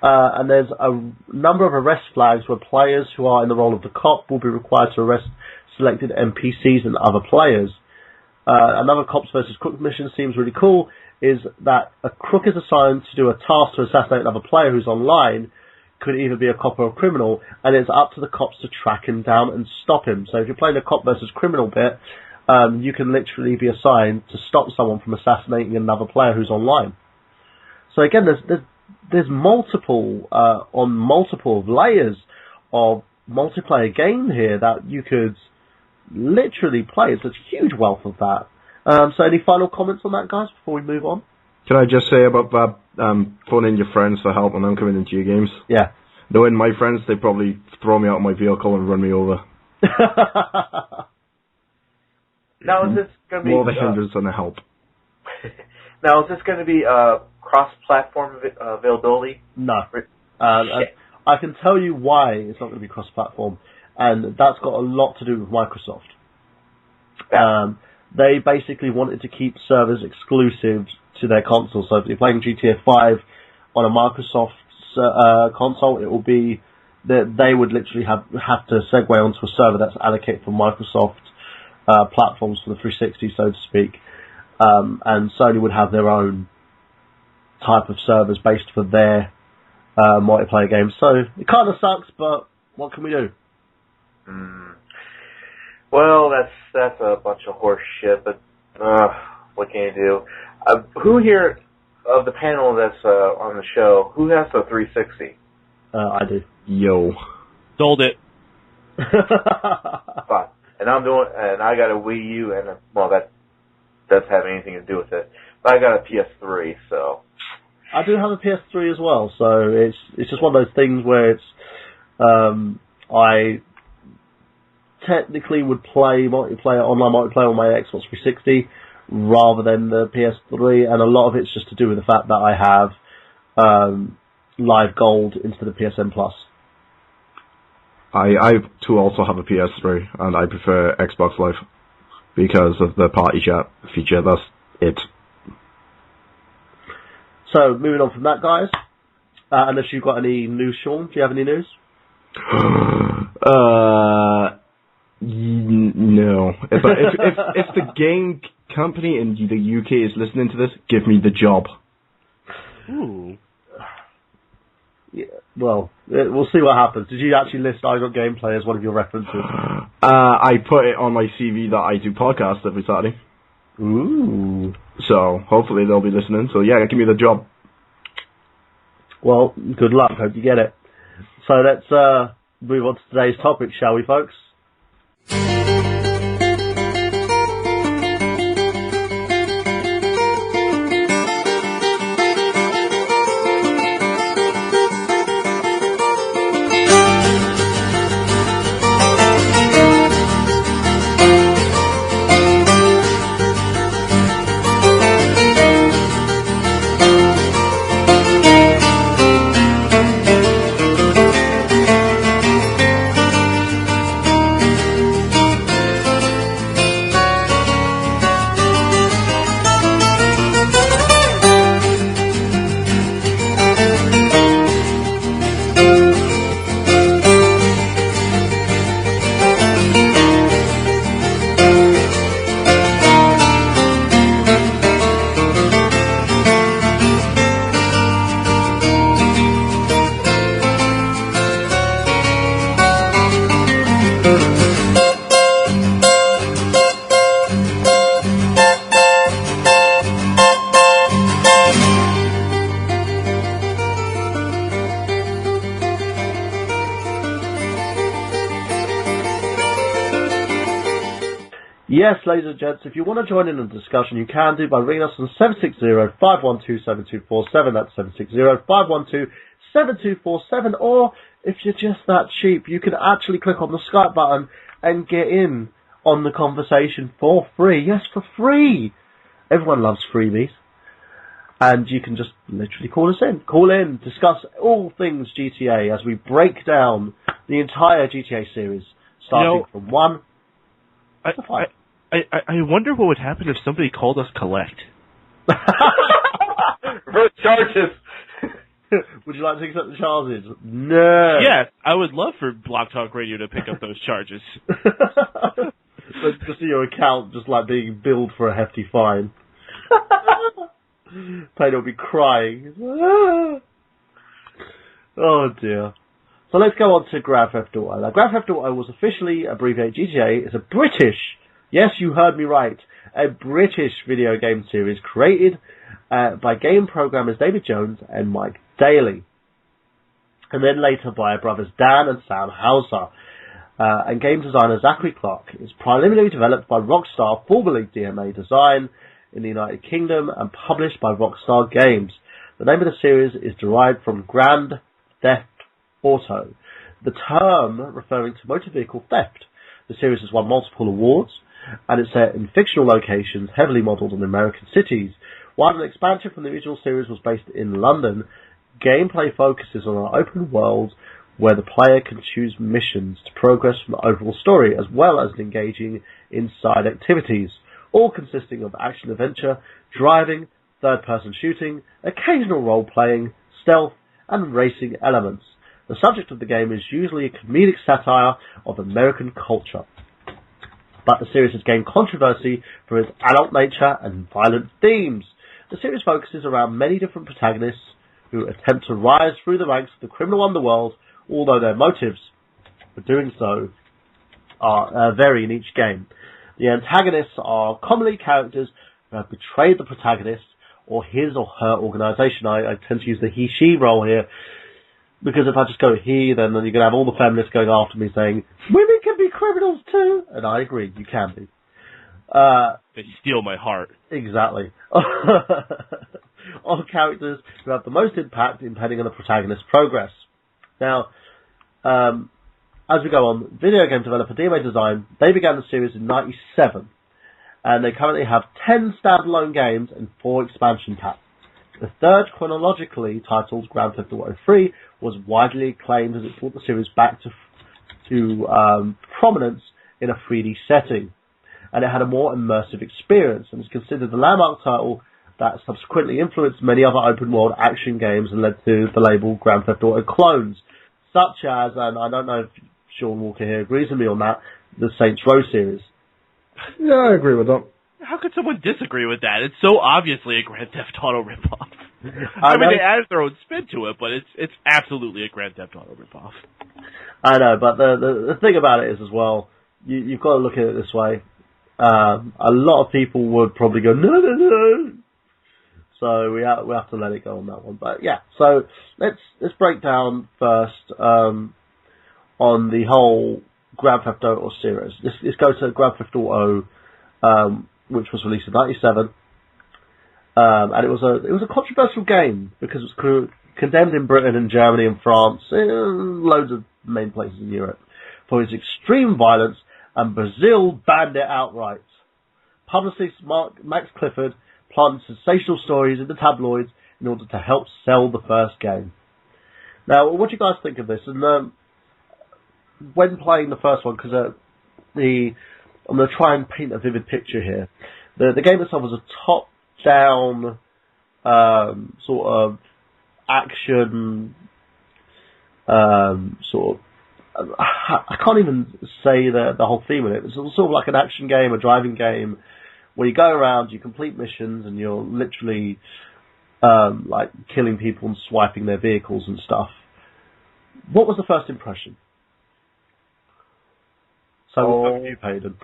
And there's a number of arrest flags where players who are in the role of the cop will be required to arrest selected NPCs and other players. Another Cops versus Crooks mission seems really cool, is that a crook is assigned to do a task to assassinate another player who's online, could either be a cop or a criminal, and it's up to the cops to track him down and stop him. So if you're playing a cop versus criminal bit, you can literally be assigned to stop someone from assassinating another player who's online. So again, there's multiple layers of multiplayer game here that you could literally play. It's a huge wealth of that. So any final comments on that, guys, before we move on? Can I just say about that, phoning your friends for help when I'm coming into your games? Yeah. Knowing my friends, they probably throw me out of my vehicle and run me over. Now, is this going to be... More the hindrance than the help. Now, is this going to be cross-platform availability? No. I can tell you why it's not going to be cross-platform, and that's got a lot to do with Microsoft. Yeah. They basically wanted to keep servers exclusive to their console, so if you're playing GTA 5 on a Microsoft console, it will be that they would literally have to segue onto a server that's allocated for Microsoft platforms for the 360, so to speak, and Sony would have their own type of servers based for their multiplayer games. So it kind of sucks, but what can we do? Well, that's a bunch of horse shit, but what can you do? Who here of the panel that's on the show, who has a 360? I do. Yo. Sold it. Fine. And I got a Wii U, and that doesn't have anything to do with it. But I got a PS3, so. I do have a PS3 as well, so it's just one of those things where it's I technically would play online multiplayer on my Xbox 360 rather than the PS3, and a lot of it's just to do with the fact that I have Live Gold instead of PSN Plus. I too also have a PS3, and I prefer Xbox Live because of the party chat feature. That's it. So, moving on from that, guys. Unless you've got any news, Shaun, do you have any news? No. If the game company in the UK is listening to this, give me the job. Ooh. Yeah, well, we'll see what happens. Did you actually list I Got Gameplay as one of your references? I put it on my CV that I do podcasts every Saturday. Ooh. So, hopefully they'll be listening. So, yeah, give me the job. Well, good luck. Hope you get it. So, let's move on to today's topic, shall we, folks? Yes, ladies and gents, if you want to join in the discussion, you can do by ringing us on 760-512-7247. That's 760-512-7247. Or, if you're just that cheap, you can actually click on the Skype button and get in on the conversation for free. Yes, for free. Everyone loves freebies. And you can just literally call us in. Call in, discuss all things GTA as we break down the entire GTA series, starting from 1 to 5. I wonder what would happen if somebody called us collect. Reverse charges. Would you like to accept the charges? No. Yes, I would love for Block Talk Radio to pick up those charges. So just see your account just like being billed for a hefty fine. Paden will be crying. Oh dear. So let's go on to Grand Theft Auto. Now, Grand Theft Auto was officially abbreviated GTA. It's a British, yes, you heard me right, a British video game series created by game programmers David Jones and Mike Daly. And then later by brothers Dan and Sam Hauser. And game designer Zachary Clark. It's preliminarily developed by Rockstar, formerly DMA Design, in the United Kingdom, and published by Rockstar Games. The name of the series is derived from Grand Theft Auto, the term referring to motor vehicle theft. The series has won multiple awards, and it's set in fictional locations heavily modelled on American cities. While an expansion from the original series was based in London, gameplay focuses on an open world where the player can choose missions to progress from the overall story, as well as engaging in side activities, all consisting of action-adventure, driving, third-person shooting, occasional role-playing, stealth, and racing elements. The subject of the game is usually a comedic satire of American culture, but the series has gained controversy for its adult nature and violent themes. The series focuses around many different protagonists who attempt to rise through the ranks of the criminal underworld, although their motives for doing so are vary in each game. The antagonists are commonly characters who have betrayed the protagonist or his or her organisation. I tend to use the he-she role here, because if I just go he, then you're going to have all the feminists going after me saying, women can be criminals too! And I agree, you can be. They steal my heart. Exactly. Of characters who have the most impact impeding on the protagonist's progress. Now, as we go on, video game developer DMA Design, they began the series in 1997, and they currently have 10 standalone games and 4 expansion packs. The third, chronologically titled Grand Theft Auto 3, was widely acclaimed as it brought the series back to prominence in a 3D setting, and it had a more immersive experience, and is considered the landmark title that subsequently influenced many other open-world action games and led to the label Grand Theft Auto clones, such as, and I don't know if Shaun Walker here agrees with me on that, the Saints Row series. Yeah, I agree with that. How could someone disagree with that? It's so obviously a Grand Theft Auto ripoff. I mean, they added their own spin to it, but it's absolutely a Grand Theft Auto ripoff. I know, but the thing about it is as well, you've got to look at it this way. A lot of people would probably go, no. So we have to let it go on that one. But yeah, so let's break down first on the whole Grand Theft Auto series. Let's go to Grand Theft Auto, which was released in 1997, and it was a controversial game because it was condemned in Britain and Germany and France, loads of main places in Europe, for its extreme violence, and Brazil banned it outright. Publicist Max Clifford planted sensational stories in the tabloids in order to help sell the first game. Now, what do you guys think of this? And when playing the first one, because I'm going to try and paint a vivid picture here. The game itself was a top-down sort of action sort of. I can't even say the whole theme of it. It's sort of like an action game, a driving game, where you go around, you complete missions, and you're literally like killing people and swiping their vehicles and stuff. What was the first impression? So we'll go with you, Paden.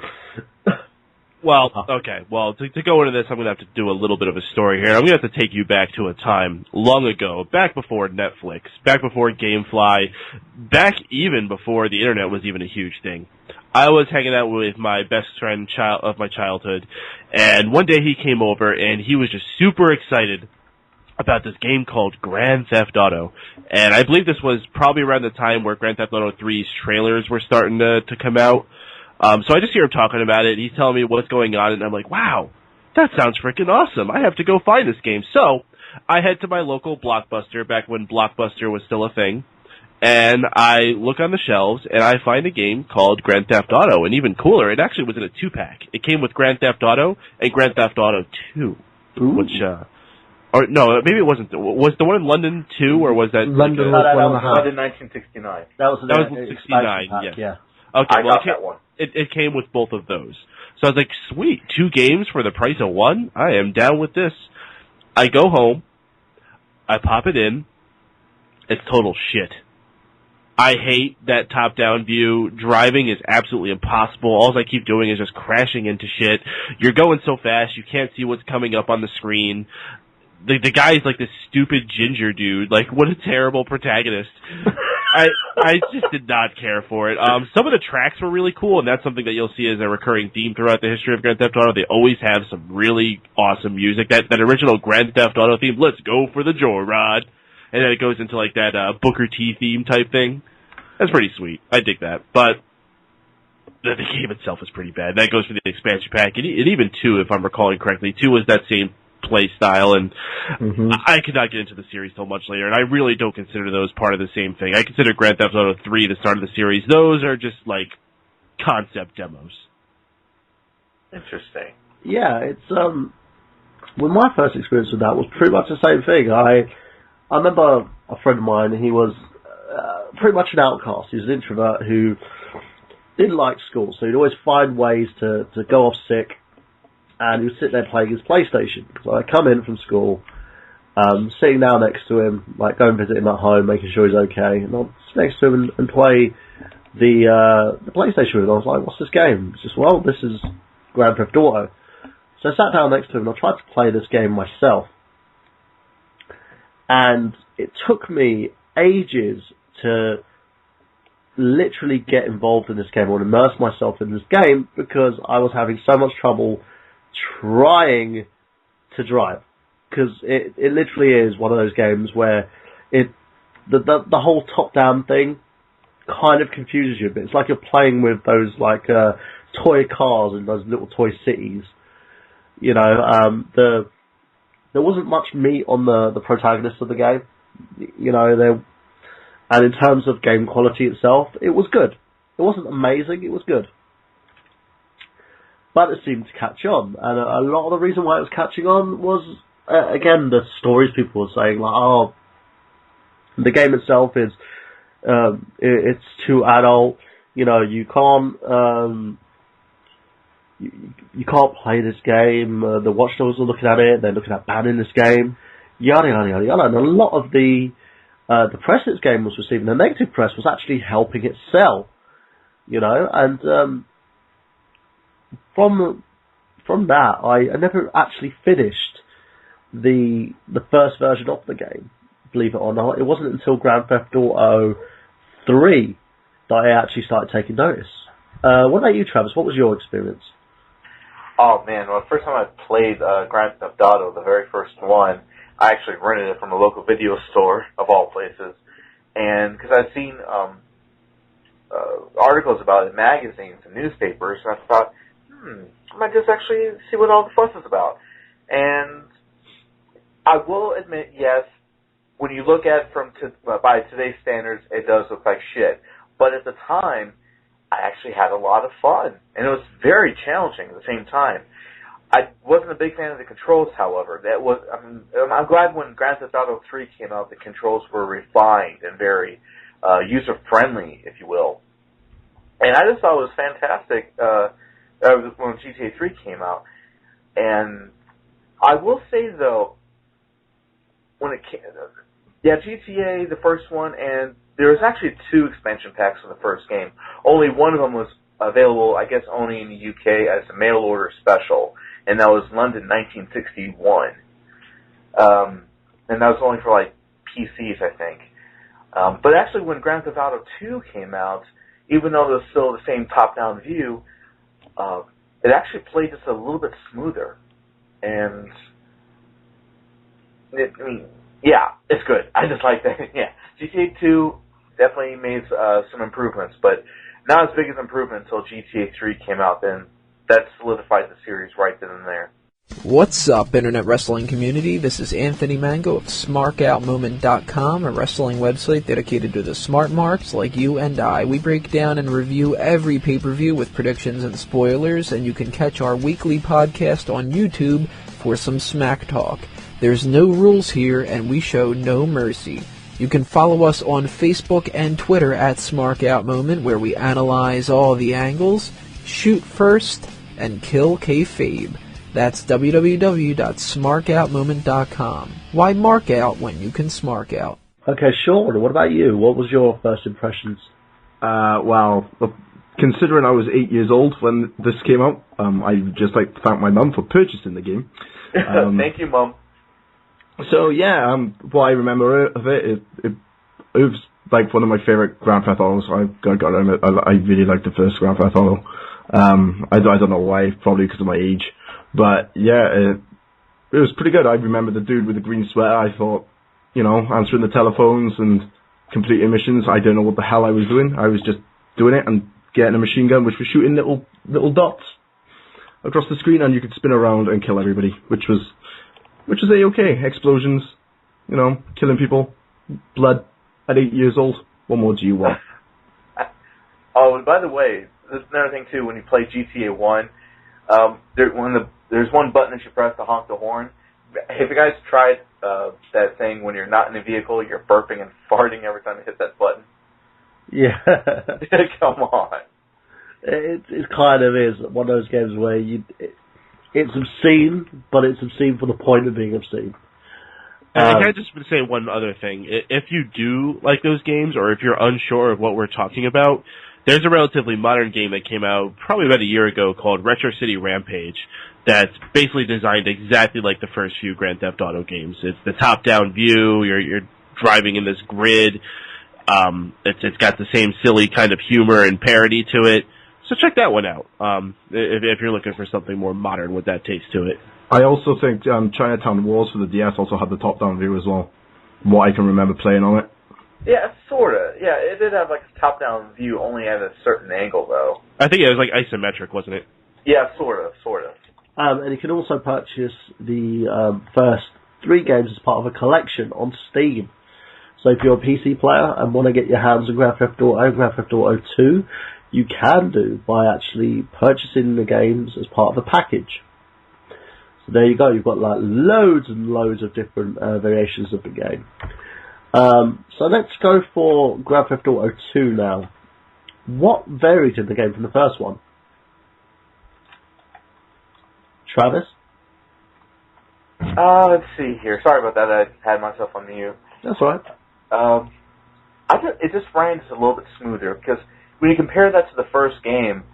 Well, okay. Well, to go into this, I'm going to have to do a little bit of a story here. I'm going to have to take you back to a time long ago, back before Netflix, back before GameFly, back even before the internet was even a huge thing. I was hanging out with my best friend of my childhood, and one day he came over, and he was just super excited about this game called Grand Theft Auto. And I believe this was probably around the time where Grand Theft Auto 3's trailers were starting to come out. So I just hear him talking about it, and he's telling me what's going on, and I'm like, wow, that sounds freaking awesome. I have to go find this game. So I head to my local Blockbuster, back when Blockbuster was still a thing, and I look on the shelves, and I find a game called Grand Theft Auto. And even cooler, it actually was in a 2-pack. It came with Grand Theft Auto and Grand Theft Auto 2, which... Or no, maybe it wasn't. Was the one in London 2, or was that... London was London 1969. That was 69, yeah. Okay, I got that one. It came with both of those. So I was like, sweet, 2 games for the price of 1? I am down with this. I go home, I pop it in, it's total shit. I hate that top-down view. Driving is absolutely impossible. All I keep doing is just crashing into shit. You're going so fast, you can't see what's coming up on the screen. The guy's like this stupid ginger dude. Like, what a terrible protagonist. I just did not care for it. Some of the tracks were really cool, and that's something that you'll see as a recurring theme throughout the history of Grand Theft Auto. They always have some really awesome music. That original Grand Theft Auto theme, let's go for the joyride. And then it goes into like that Booker T theme type thing. That's pretty sweet. I dig that. But the game itself is pretty bad. That goes for the expansion pack. And even 2, if I'm recalling correctly. 2 was that same play style, and I could not get into the series till much later, and I really don't consider those part of the same thing. I consider Grand Theft Auto 3 the start of the series. Those are just like concept demos. Interesting. Yeah, it's well, my first experience with that was pretty much the same thing. I remember a friend of mine, he was pretty much an outcast. He was an introvert who didn't like school, so he'd always find ways to go off sick, and he would sit there playing his PlayStation. So I come in from school, sitting down next to him, like go and visit him at home, making sure he's okay, and I'll sit next to him and play the PlayStation with him. I was like, what's this game? He says, well, this is Grand Theft Auto. So I sat down next to him and I tried to play this game myself. And it took me ages to literally get involved in this game or immerse myself in this game because I was having so much trouble trying to drive. Because it literally is one of those games where the whole top-down thing kind of confuses you a bit. It's like you're playing with those like toy cars in those little toy cities. You know, there wasn't much meat on the protagonist of the game. You know, and in terms of game quality itself, it was good. It wasn't amazing, it was good. But it seemed to catch on, and a lot of the reason why it was catching on was, again, the stories people were saying, like, oh, the game itself is, it's too adult, you know, you can't play this game, the watchdogs are looking at it, they're looking at banning this game, yada, yada, yada, yada, and a lot of the press this game was receiving, the negative press was actually helping it sell, you know, and, from that, I never actually finished the first version of the game, believe it or not. It wasn't until Grand Theft Auto 3 that I actually started taking notice. What about you, Travis? What was your experience? Oh man, well, the first time I played Grand Theft Auto, the very first one, I actually rented it from a local video store, of all places. And because I'd seen articles about it in magazines and newspapers, and I thought, I might just actually see what all the fuss is about. And I will admit, yes, when you look at it by today's standards, it does look like shit. But at the time, I actually had a lot of fun. And it was very challenging at the same time. I wasn't a big fan of the controls, however. I'm glad when Grand Theft Auto 3 came out, the controls were refined and very user-friendly, if you will. And I just thought it was fantastic when GTA 3 came out. And I will say, though, when it came... Yeah, GTA, the first one, and there was actually 2 expansion packs for the first game. Only one of them was available, I guess, only in the UK as a mail-order special, and that was London 1961. And that was only for, like, PCs, I think. But actually, when Grand Theft Auto 2 came out, even though it was still the same top-down view, it actually played just a little bit smoother. And, it's good. I just like that. Yeah, GTA 2 definitely made some improvements, but not as big as improvement until GTA 3 came out. Then that solidified the series right then and there. What's up, Internet Wrestling community? This is Anthony Mango of SmarkOutMoment.com, a wrestling website dedicated to the smart marks like you and I. We break down and review every pay-per-view with predictions and spoilers, and you can catch our weekly podcast on YouTube for some smack talk. There's no rules here, and we show no mercy. You can follow us on Facebook and Twitter at SmarkOutMoment, where we analyze all the angles, shoot first, and kill kayfabe. That's www.smarkoutmoment.com. Why mark out when you can smark out? Okay, Shaun, what about you? What was your first impressions? Well, considering I was 8 years old when this came out, I'd just like to thank my mum for purchasing the game. Thank you, Mum. So, yeah, what I remember of it was like one of my favorite Grand Theft Autos. I really like the first Grand Theft Auto. I don't know why, probably because of my age. But, yeah, it was pretty good. I remember the dude with the green sweater. I thought, answering the telephones and completing missions. I don't know what the hell I was doing. I was just doing it and getting a machine gun, which was shooting little dots across the screen, and you could spin around and kill everybody, which was A-okay. Explosions, killing people, blood at 8 years old. What more do you want? Oh, and by the way, there's another thing, too, when you play GTA 1, there's one button that you press to honk the horn. Have you guys tried that thing when you're not in a vehicle, you're burping and farting every time you hit that button? Yeah. Come on. It kind of is one of those games where it's obscene, but it's obscene for the point of being obscene. And can I just say one other thing? If you do like those games, or if you're unsure of what we're talking about, there's a relatively modern game that came out probably about a year ago called Retro City Rampage that's basically designed exactly like the first few Grand Theft Auto games. It's the top-down view, you're driving in this grid, it's got the same silly kind of humor and parody to it. So check that one out, if you're looking for something more modern with that taste to it. I also think Chinatown Wars for the DS also had the top-down view as well, what I can remember playing on it. Yeah, sort of. Yeah, it did have like a top-down view, only at a certain angle, though. I think it was like isometric, wasn't it? Yeah, sort of. And you can also purchase the first 3 games as part of a collection on Steam. So if you're a PC player and want to get your hands on Grand Theft Auto 2, you can do by actually purchasing the games as part of the package. So there you go, you've got like loads and loads of different variations of the game. So let's go for Grand Theft Auto 2 now. What varied in the game from the first one? Travis? Let's see here. Sorry about that. I had myself on mute. That's right. It just ran just a little bit smoother, because when you compare that to the first game,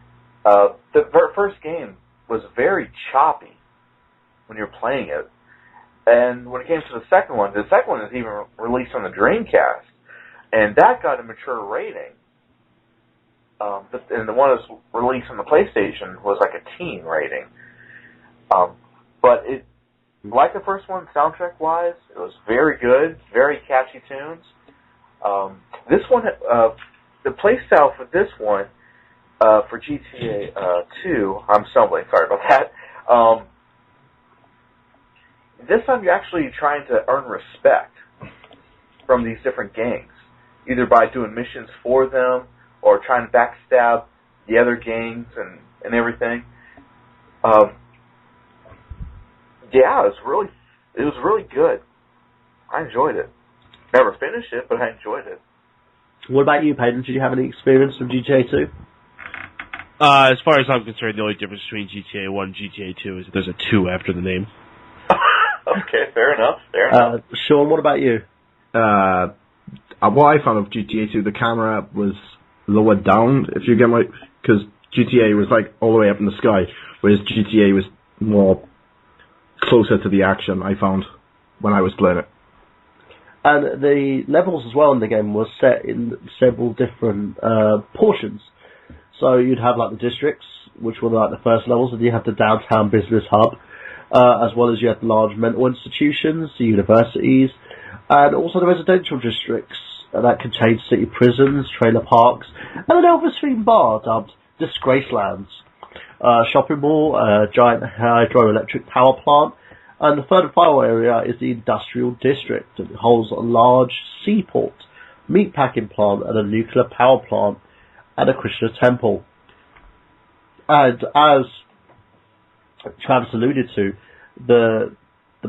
first game was very choppy when you're playing it. And when it came to the second one is even released on the Dreamcast, and that got a mature rating. And the one that was released on the PlayStation was like a teen rating. But it, like the first one, soundtrack-wise, it was very good, very catchy tunes. This one, the playstyle for this one, for GTA 2, I'm stumbling, sorry about that. This time you're actually trying to earn respect from these different gangs, either by doing missions for them or trying to backstab the other gangs and everything. Yeah, it was really good. I enjoyed it. Never finished it, but I enjoyed it. What about you, Paden? Did you have any experience with GTA 2? As far as I'm concerned, the only difference between GTA 1 and GTA 2 is that there's a 2 after the name. Okay, fair enough. Shaun, what about you? What I found of GTA 2, the camera was lowered down, if you get my... Because GTA was like all the way up in the sky, whereas GTA was more closer to the action, I found, when I was playing it. And the levels as well in the game were set in several different portions. So you'd have like the districts, which were like the first levels, and you had the downtown business hub, as well as you had large mental institutions, the universities, and also the residential districts that contained city prisons, trailer parks, and an Elvis-themed bar dubbed Disgracelands. Shopping mall, a giant hydroelectric power plant, and the third and final area is the industrial district. It holds a large seaport, meatpacking plant, and a nuclear power plant, and a Krishna temple. And as Travis alluded to, the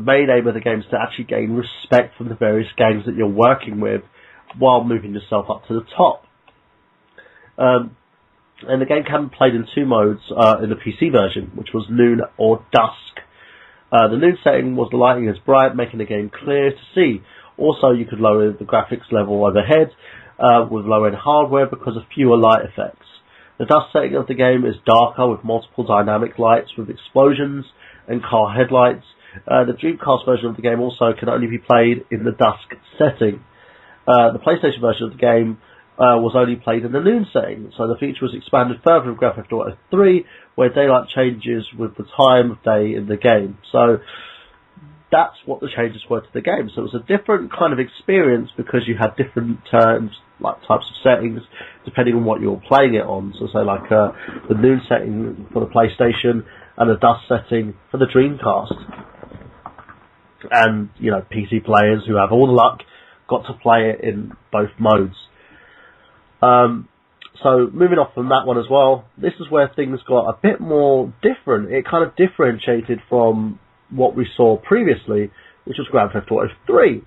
main aim of the game is to actually gain respect from the various gangs that you're working with while moving yourself up to the top. And the game can be played in two modes in the PC version, which was noon or dusk. The noon setting was the lighting is bright, making the game clear to see. Also, you could lower the graphics level overhead with lower-end hardware because of fewer light effects. The dusk setting of the game is darker with multiple dynamic lights with explosions and car headlights. The Dreamcast version of the game also can only be played in the dusk setting. The PlayStation version of the game was only played in the noon setting, so the feature was expanded further in Grand Theft Auto 3, where daylight changes with the time of day in the game. So that's what the changes were to the game. So it was a different kind of experience because you had different types of settings depending on what you were playing it on. So say like the noon setting for the PlayStation and the dusk setting for the Dreamcast. And, you know, PC players who have all the luck got to play it in both modes. So moving off from that one as well, this is where things got a bit more different. It kind of differentiated from what we saw previously, which was Grand Theft Auto 3.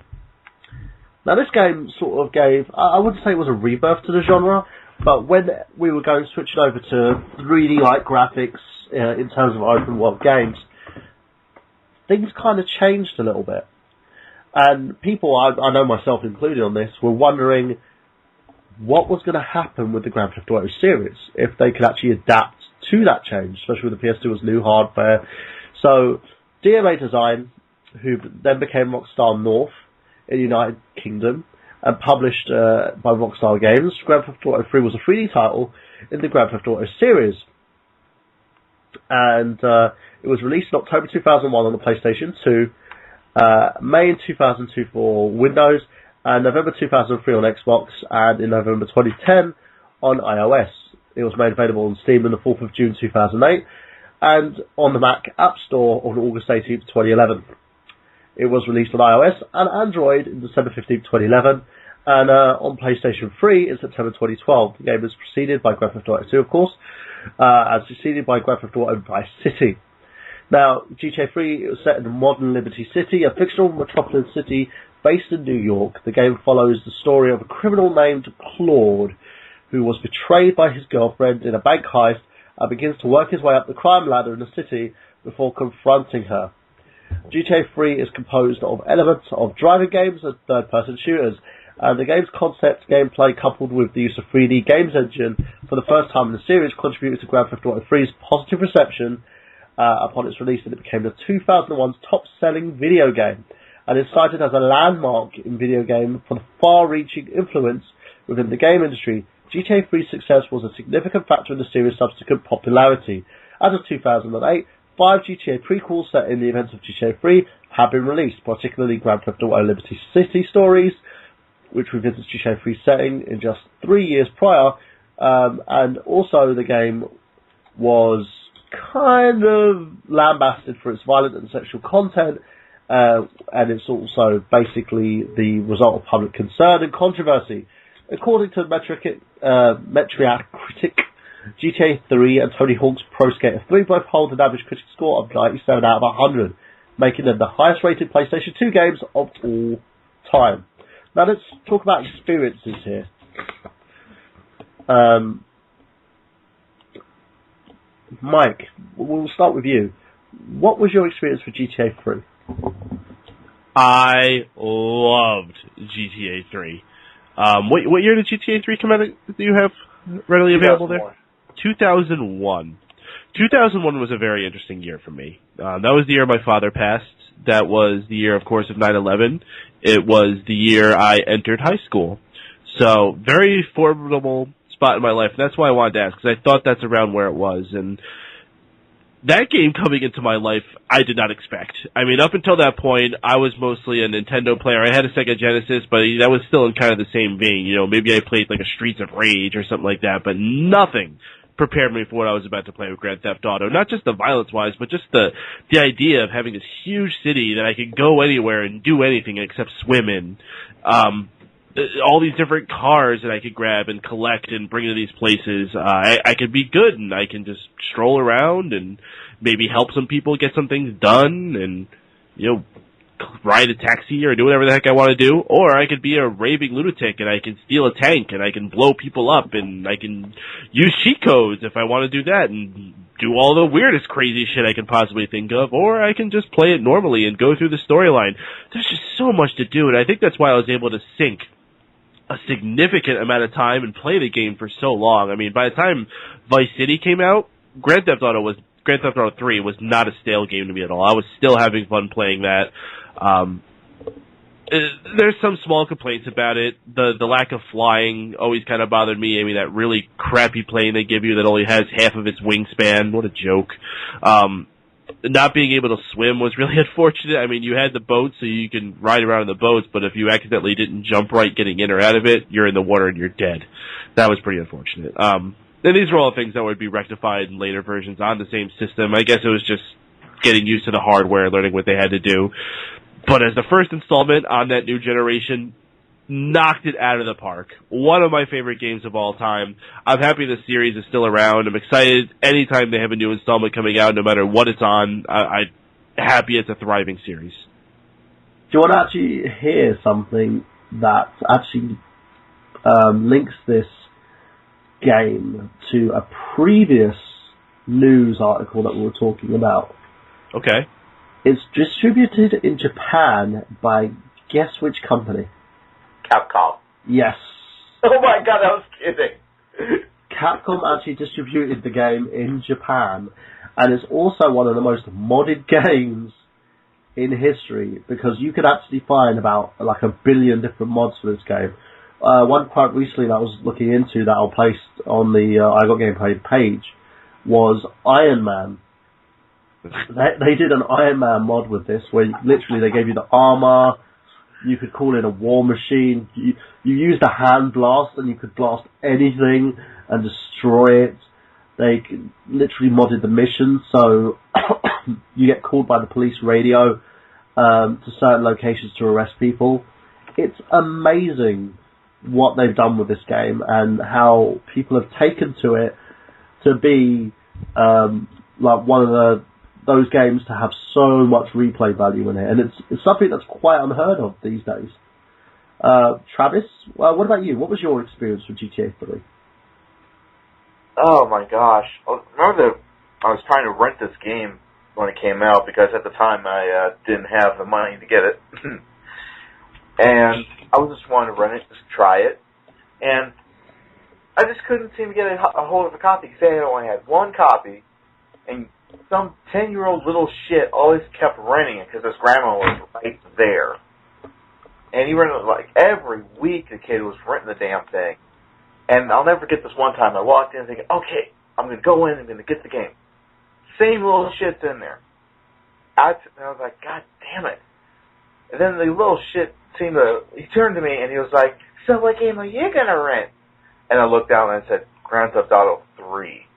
Now this game sort of gave, I wouldn't say it was a rebirth to the genre, but when we were going switching over to 3D-like graphics in terms of open world games, things kind of changed a little bit. And people, I know myself included on this, were wondering what was going to happen with the Grand Theft Auto series if they could actually adapt to that change, especially with the PS2 was new hardware. So DMA Design, who then became Rockstar North in the United Kingdom and published by Rockstar Games, Grand Theft Auto 3 was a 3D title in the Grand Theft Auto series. And it was released in October 2001 on the PlayStation 2, May in 2002 for Windows, and November 2003 on Xbox, and in November 2010 on iOS. It was made available on Steam on the 4th of June 2008, and on the Mac App Store on August 18th, 2011. It was released on iOS and Android in December 15th, 2011, and on PlayStation 3 in September 2012. The game was preceded by Grand Theft Auto 2, of course, as preceded by Grand Theft Auto Vice City. Now, GTA 3 was set in modern Liberty City, a fictional metropolitan city based in New York. The game follows the story of a criminal named Claude, who was betrayed by his girlfriend in a bank heist and begins to work his way up the crime ladder in the city before confronting her. GTA 3 is composed of elements of driving games and third-person shooters, and the game's concept, gameplay, coupled with the use of 3D games engine for the first time in the series, contributed to Grand Theft Auto 3's positive reception upon its release, and it became the 2001's top-selling video game, and is cited as a landmark in video game for the far-reaching influence within the game industry. GTA 3's success was a significant factor in the series' subsequent popularity. As of 2008, 5 GTA prequels set in the events of GTA 3 have been released, particularly Grand Theft Auto Liberty City Stories, which revisits GTA 3's setting in just 3 years prior, and also the game was kind of lambasted for its violent and sexual content, and it's also basically the result of public concern and controversy. According to Metacritic, GTA 3 and Tony Hawk's Pro Skater 3 both hold an average critic score of 97 out of 100, making them the highest rated PlayStation 2 games of all time. Now let's talk about experiences here. Mike, we'll start with you. What was your experience with GTA 3? I loved GTA 3. What year did GTA 3 come out that you have readily available there? 2001. 2001 was a very interesting year for me. That was the year my father passed. That was the year, of course, of 9/11. It was the year I entered high school. So, very formidable spot in my life. And that's why I wanted to ask, because I thought that's around where it was. And that game coming into my life, I did not expect. I mean, up until that point, I was mostly a Nintendo player. I had a Sega Genesis, but that was still in kind of the same vein. You know, maybe I played like a Streets of Rage or something like that, but nothing prepared me for what I was about to play with Grand Theft Auto. Not just the violence-wise, but just the idea of having this huge city that I could go anywhere and do anything except swim in. All these different cars that I could grab and collect and bring to these places. I could be good, and I can just stroll around and maybe help some people get some things done and, you know, ride a taxi or do whatever the heck I want to do. Or I could be a raving lunatic and I can steal a tank and I can blow people up and I can use cheat codes if I want to do that and do all the weirdest crazy shit I can possibly think of. Or I can just play it normally and go through the storyline. There's just so much to do, and I think that's why I was able to sink a significant amount of time and play the game for so long. I mean, by the time Vice City came out, Grand Theft Auto 3 was not a stale game to me at all. I was still having fun playing that. There's some small complaints about it. The lack of flying always kind of bothered me. I mean, that really crappy plane they give you that only has half of its wingspan. What a joke. Not being able to swim was really unfortunate. I mean, you had the boats, so you can ride around in the boats, but if you accidentally didn't jump right getting in or out of it, you're in the water and you're dead. That was pretty unfortunate. And these were all things that would be rectified in later versions on the same system. I guess it was just getting used to the hardware, learning what they had to do. But as the first installment on that new generation, knocked it out of the park. One of my favorite games of all time. I'm happy the series is still around. I'm excited anytime they have a new installment coming out, no matter what it's on. I'm happy it's a thriving series. Do you want to actually hear something that actually links this game to a previous news article that we were talking about? Okay. It's distributed in Japan by guess which company? Capcom. Yes. Oh my god, I was kidding. Capcom actually distributed the game in Japan, and it's also one of the most modded games in history, because you could actually find about like 1 billion different mods for this game. One quite recently that I was looking into that I'll post on the I Got Gameplay page was Iron Man. They did an Iron Man mod with this, where literally they gave you the armor. You could call in a war machine. You used a hand blast, and you could blast anything and destroy it. They literally modded the mission, so you get called by the police radio to certain locations to arrest people. It's amazing what they've done with this game and how people have taken to it to be like one of those games to have so much replay value in it, and it's something that's quite unheard of these days. Travis, what about you? What was your experience with GTA 3? Oh my gosh. I remember I was trying to rent this game when it came out, because at the time I didn't have the money to get it. And I was just wanting to rent it, just try it. And I just couldn't seem to get a hold of a copy, because I only had one copy, and some 10-year-old little shit always kept renting it because his grandma was right there. And he rented it like every week. The kid was renting the damn thing. And I'll never forget this one time. I walked in thinking, okay, I'm going to go in, I'm going to get the game. Same little shit's in there. I was like, God damn it. And then the little shit he turned to me and he was like, so what game are you going to rent? And I looked down and I said, Grand Theft Auto 3.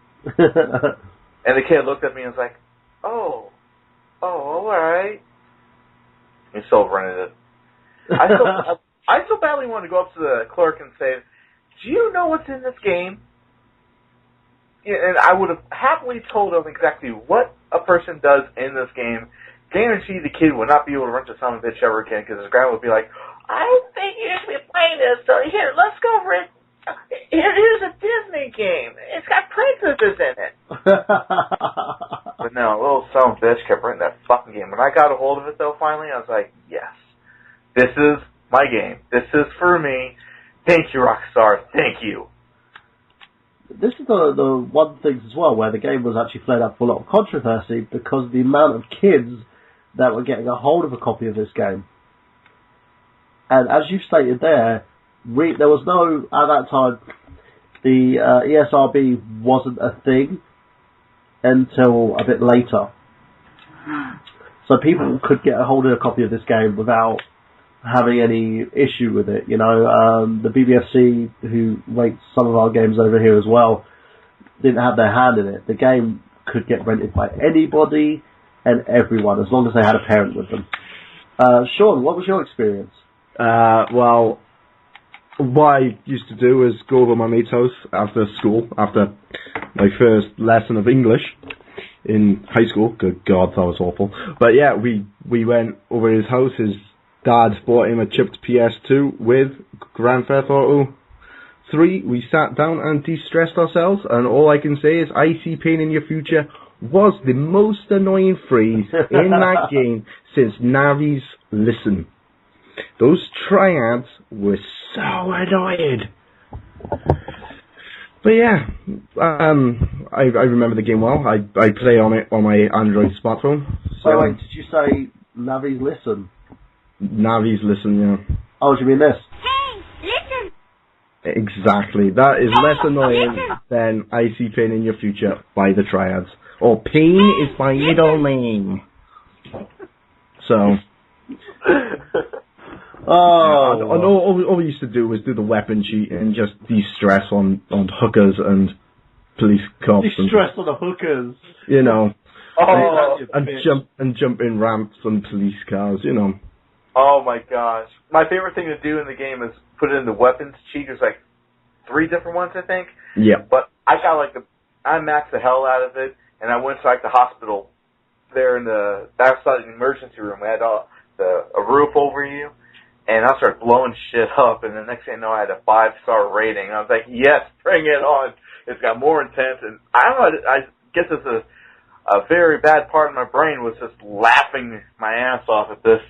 And the kid looked at me and was like, oh, alright. He still rented it. I so badly wanted to go up to the clerk and say, do you know what's in this game? And I would have happily told him exactly what a person does in this game. Guarantee the kid would not be able to rent the son of a bitch ever again, because his grandma would be like, I don't think you should be playing this, so here, let's go rent. Here's a Disney game. It's got princesses in it. But no, little son of a bitch kept renting that fucking game. When I got a hold of it, though, finally, I was like, yes. This is my game. This is for me. Thank you, Rockstar. Thank you. this is the one thing as well where the game was actually flared up for a lot of controversy because of the amount of kids that were getting a hold of a copy of this game. And as you stated there, there was no, at that time, the ESRB wasn't a thing until a bit later. So people could get a hold of a copy of this game without having any issue with it. The BBFC, who rates some of our games over here as well, didn't have their hand in it. The game could get rented by anybody and everyone, as long as they had a parent with them. Shaun, what was your experience? Well, what I used to do was go over my mate's house after school, after my first lesson of English in high school. Good God, that was awful. But yeah, we went over his house. His dad bought him a chipped PS2 with Grand Theft Auto 3. We sat down and de-stressed ourselves, and all I can say is, I see pain in your future was the most annoying phrase in that game since Navi's Listen. Those triads were so annoying. But yeah, I remember the game well. I play on it on my Android smartphone. So wait, did you say Navi's Listen? Navi's Listen, yeah. Oh, do you mean this? Hey, listen! Exactly. That is less annoying than I See Pain in Your Future by the Triads. Or Pain is my middle name. So... all we used to do was do the weapon cheat and just de-stress on hookers and police cops. De-stress on the hookers. And jump in ramps on police cars, Oh my gosh. My favorite thing to do in the game is put in the weapons cheat. There's like 3 different ones, I think. Yeah. But I maxed the hell out of it, and I went to like the hospital there in the outside the emergency room. We had a roof over you. And I started blowing shit up, and the next thing I know, I had a 5-star rating. I was like, yes, bring it on. It's got more intense. And I don't know, I guess it's a very bad part of my brain was just laughing my ass off at this.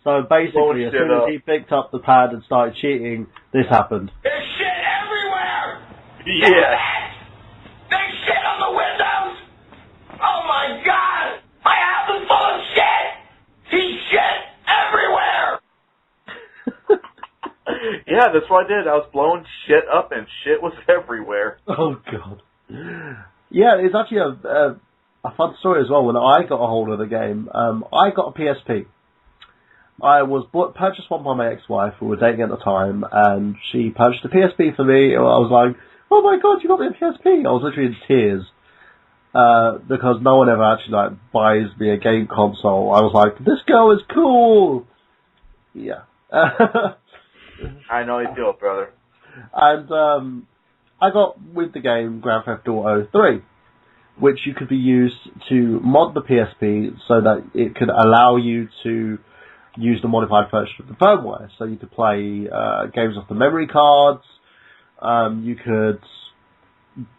So basically, as soon as he picked up the pad and started cheating, this happened. There's shit everywhere! Yeah. There's shit on the windows! Oh my god! My house is full of shit! He's shit everywhere! Yeah, that's what I did. I was blowing shit up, and shit was everywhere. Oh, God. Yeah, it's actually a fun story as well. When I got a hold of the game, I got a PSP. I was purchased one by my ex-wife, who we were dating at the time, and she purchased a PSP for me. I was like, oh my God, you got me a PSP! I was literally in tears. Because no one ever actually buys me a game console. I was like, this girl is cool! Yeah. I know you feel it, brother. And I got with the game Grand Theft Auto 3, which you could be used to mod the PSP so that it could allow you to use the modified version of the firmware. So you could play games off the memory cards, you could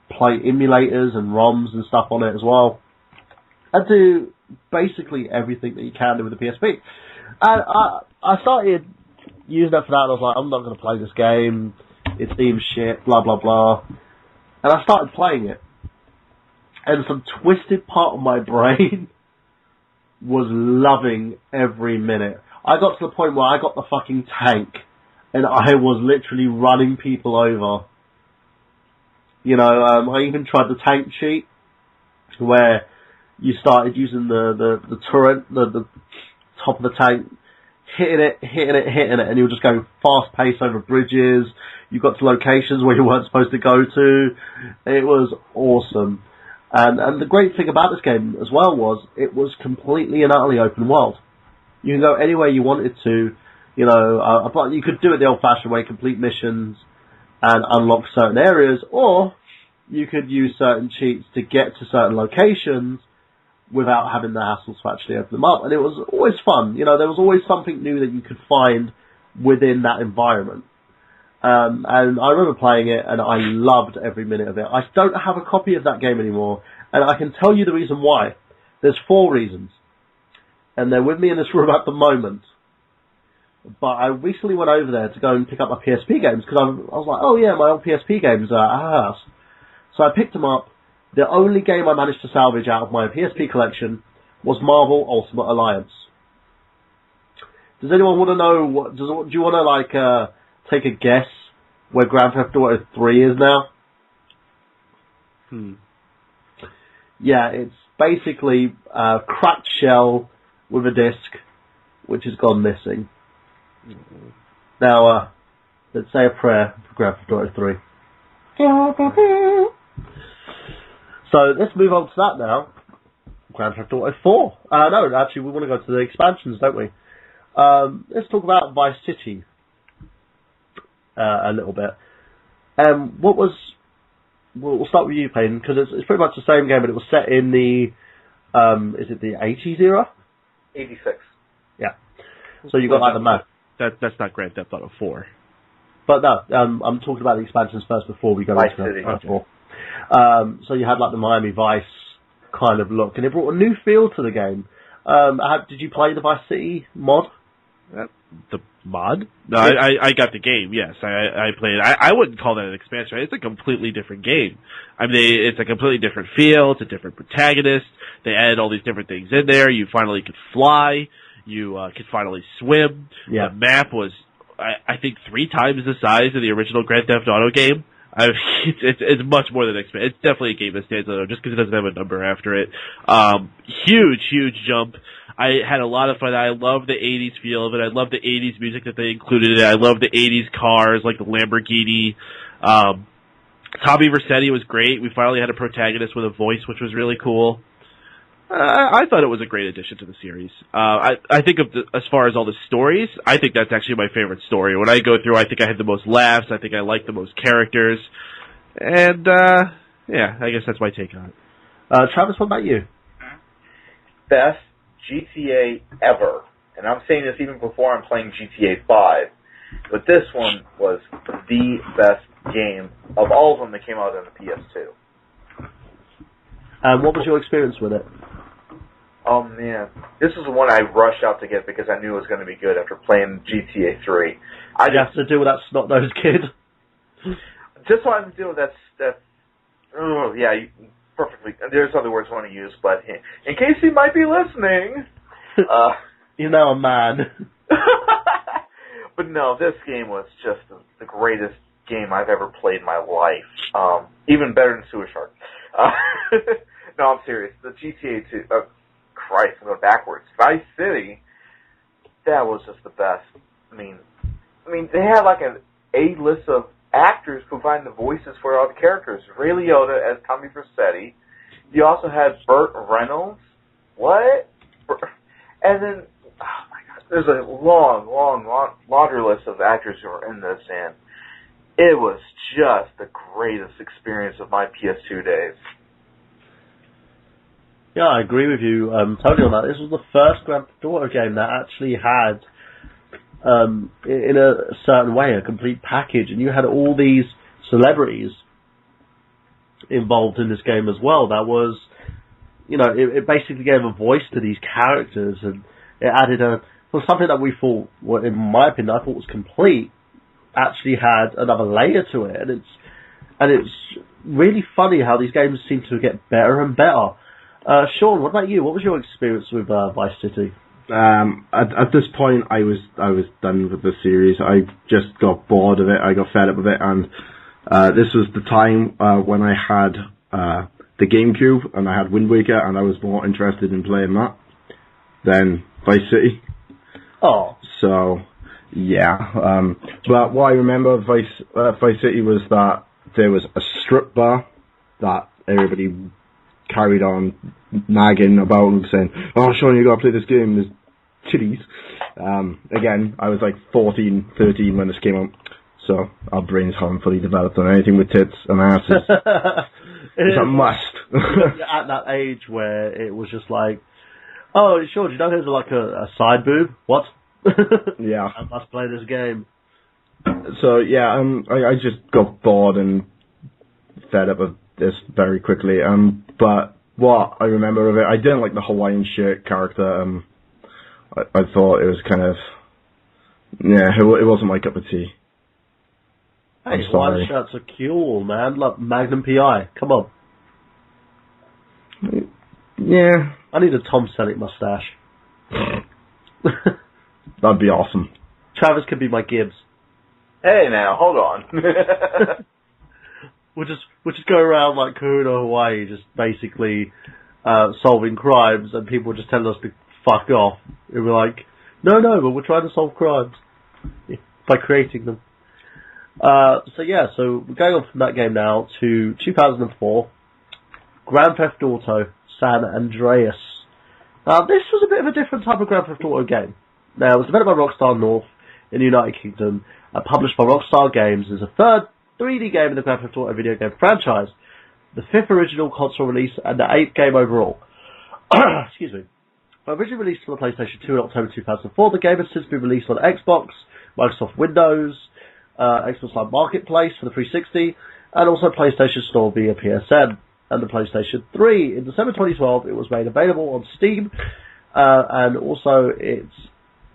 play emulators and ROMs and stuff on it as well, and do basically everything that you can do with the PSP. And I started using it for that, and I was like, I'm not going to play this game, it seems shit, blah blah blah. And I started playing it, and some twisted part of my brain was loving every minute. I got to the point where I got the fucking tank, and I was literally running people over. I even tried the tank cheat, where you started using the turret, the top of the tank, hitting it, and you were just going fast pace over bridges. You got to locations where you weren't supposed to go to. It was awesome. And the great thing about this game as well was it was completely and utterly open world. You can go anywhere you wanted to. But you could do it the old-fashioned way, complete missions and unlock certain areas, or you could use certain cheats to get to certain locations without having the hassles to actually open them up. And it was always fun. There was always something new that you could find within that environment. And I remember playing it, and I loved every minute of it. I don't have a copy of that game anymore, and I can tell you the reason why. There's 4 reasons. And they're with me in this room at the moment. But I recently went over there to go and pick up my PSP games, because I was like, oh yeah, my old PSP games are at our house. So I picked them up. The only game I managed to salvage out of my PSP collection was Marvel Ultimate Alliance. Does anyone want to know what? Do you want to take a guess where Grand Theft Auto 3 is now? Yeah, it's basically a cracked shell with a disc, which has gone missing. Now, let's say a prayer for Grand Theft Auto 3. So let's move on to that now. Grand Theft Auto 4. No, actually, we want to go to the expansions, don't we? Let's talk about Vice City a little bit. We'll start with you, Paden, because it's pretty much the same game, but it was set in the, is it the 80s era? 86. Yeah. So you got like the map. That's not Grand Theft Auto 4. But no, I'm talking about the expansions first before we go Vice into City. Grand Theft 4. So you had like the Miami Vice kind of look, and it brought a new feel to the game. Did you play the Vice City mod? The mod? No, I got the game, yes. I played it. I wouldn't call that an expansion. It's a completely different game. I mean, it's a completely different feel. It's a different protagonist. They added all these different things in there. You finally could fly. You could finally swim. Yeah. The map was, I think, 3 times the size of the original Grand Theft Auto game. It's much more than expansion. It's definitely a game that stands out just because it doesn't have a number after it. Huge jump. I had a lot of fun. I love the 80s feel of it. I love the 80s music that they included in it. I love the 80s cars, like the Lamborghini. Tommy Vercetti was great. We finally had a protagonist with a voice, which was really cool. I thought it was a great addition to the series. I think as far as all the stories, I think that's actually my favorite story. When I go through, I think I had the most laughs. I think I like the most characters. And, yeah, I guess that's my take on it. Travis, what about you? Best GTA ever. And I'm saying this even before I'm playing GTA 5. But this one was the best game of all of them that came out on the PS2. What was your experience with it? Oh man, this is the one I rushed out to get because I knew it was going to be good after playing GTA 3. You have to do with that snot-nosed kid. Just what I'm doing, oh yeah, perfectly. There's other words I want to use, but in case he might be listening, you're now a man. But no, this game was just the greatest game I've ever played in my life. Even better than Sewer Shark. No, I'm serious. The GTA 2, Christ, I'm going backwards. Vice City, that was just the best. I mean, they had like an A-list of actors providing the voices for all the characters. Ray Liotta as Tommy Vercetti. You also had Burt Reynolds. What? And then, oh my God, there's a laundry list of actors who are in this, and it was just the greatest experience of my PS2 days. Yeah, I agree with you totally on that. This was the first Grand Theft Auto game that actually had, in a certain way, a complete package, and you had all these celebrities involved in this game as well. That was, it basically gave a voice to these characters, and it added something that we thought, well, in my opinion, I thought was complete, actually had another layer to it, and it's really funny how these games seem to get better and better. Shaun, what about you? What was your experience with Vice City? At this point, I was done with the series. I just got bored of it. I got fed up with it, and this was the time when I had the GameCube and I had Wind Waker, and I was more interested in playing that than Vice City. Oh, so yeah. But what I remember of Vice City was that there was a strip bar that everybody carried on nagging about and saying, "Oh, Shaun, you gotta play this game, there's titties." Again, I was like 14, 13 when this came out, so our brains haven't fully developed on anything with tits and asses. It's a must. At that age where it was just like, oh, sure, do you know there's like a side boob? What? Yeah. I must play this game. So, yeah, I just got bored and fed up with this very quickly. But what I remember of it, I didn't like the Hawaiian shirt character. I thought it was kind of, yeah, it wasn't my cup of tea. Hey, I'm Hawaiian sorry. shirts are cool, man. Like Magnum PI. Come on. Yeah, I need a Tom Selleck mustache. that'd be awesome. Travis could be my Gibbs. Hey, now, hold on. We'll just go around like Kahuna, Hawaii, just basically solving crimes, and people just telling us to fuck off. And we're like, no, but we're trying to solve crimes by creating them. So we're going on from that game now to 2004, Grand Theft Auto San Andreas. Now, this was a bit of a different type of Grand Theft Auto game. Now, it was developed by Rockstar North in the United Kingdom and published by Rockstar Games as a third 3D game in the Grand Theft Auto video game franchise, the fifth original console release and the eighth game overall. Excuse me. Originally released for the PlayStation 2 in October 2004, the game has since been released on Xbox, Microsoft Windows, Xbox Live Marketplace for the 360, and also PlayStation Store via PSN, and the PlayStation 3. In December 2012, it was made available on Steam, and also it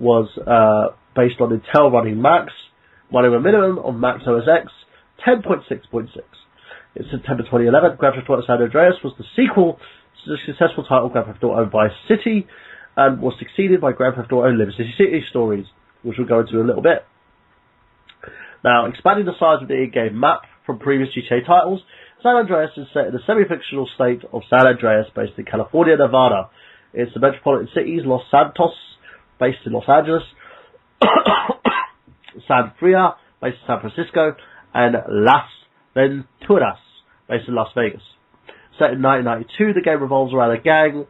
was based on Intel running Macs, running a minimum on Mac OS X 10.6.6. In September 2011, Grand Theft Auto San Andreas was the sequel to the successful title Grand Theft Auto Vice City, and was succeeded by Grand Theft Auto Liberty City Stories, which we'll go into in a little bit. Now, expanding the size of the in-game map from previous GTA titles, San Andreas is set in the semi-fictional state of San Andreas, based in California, Nevada. It's the metropolitan cities Los Santos, based in Los Angeles, San Fria, based in San Francisco, and Las Venturas, based in Las Vegas. Set in 1992, the game revolves around a gang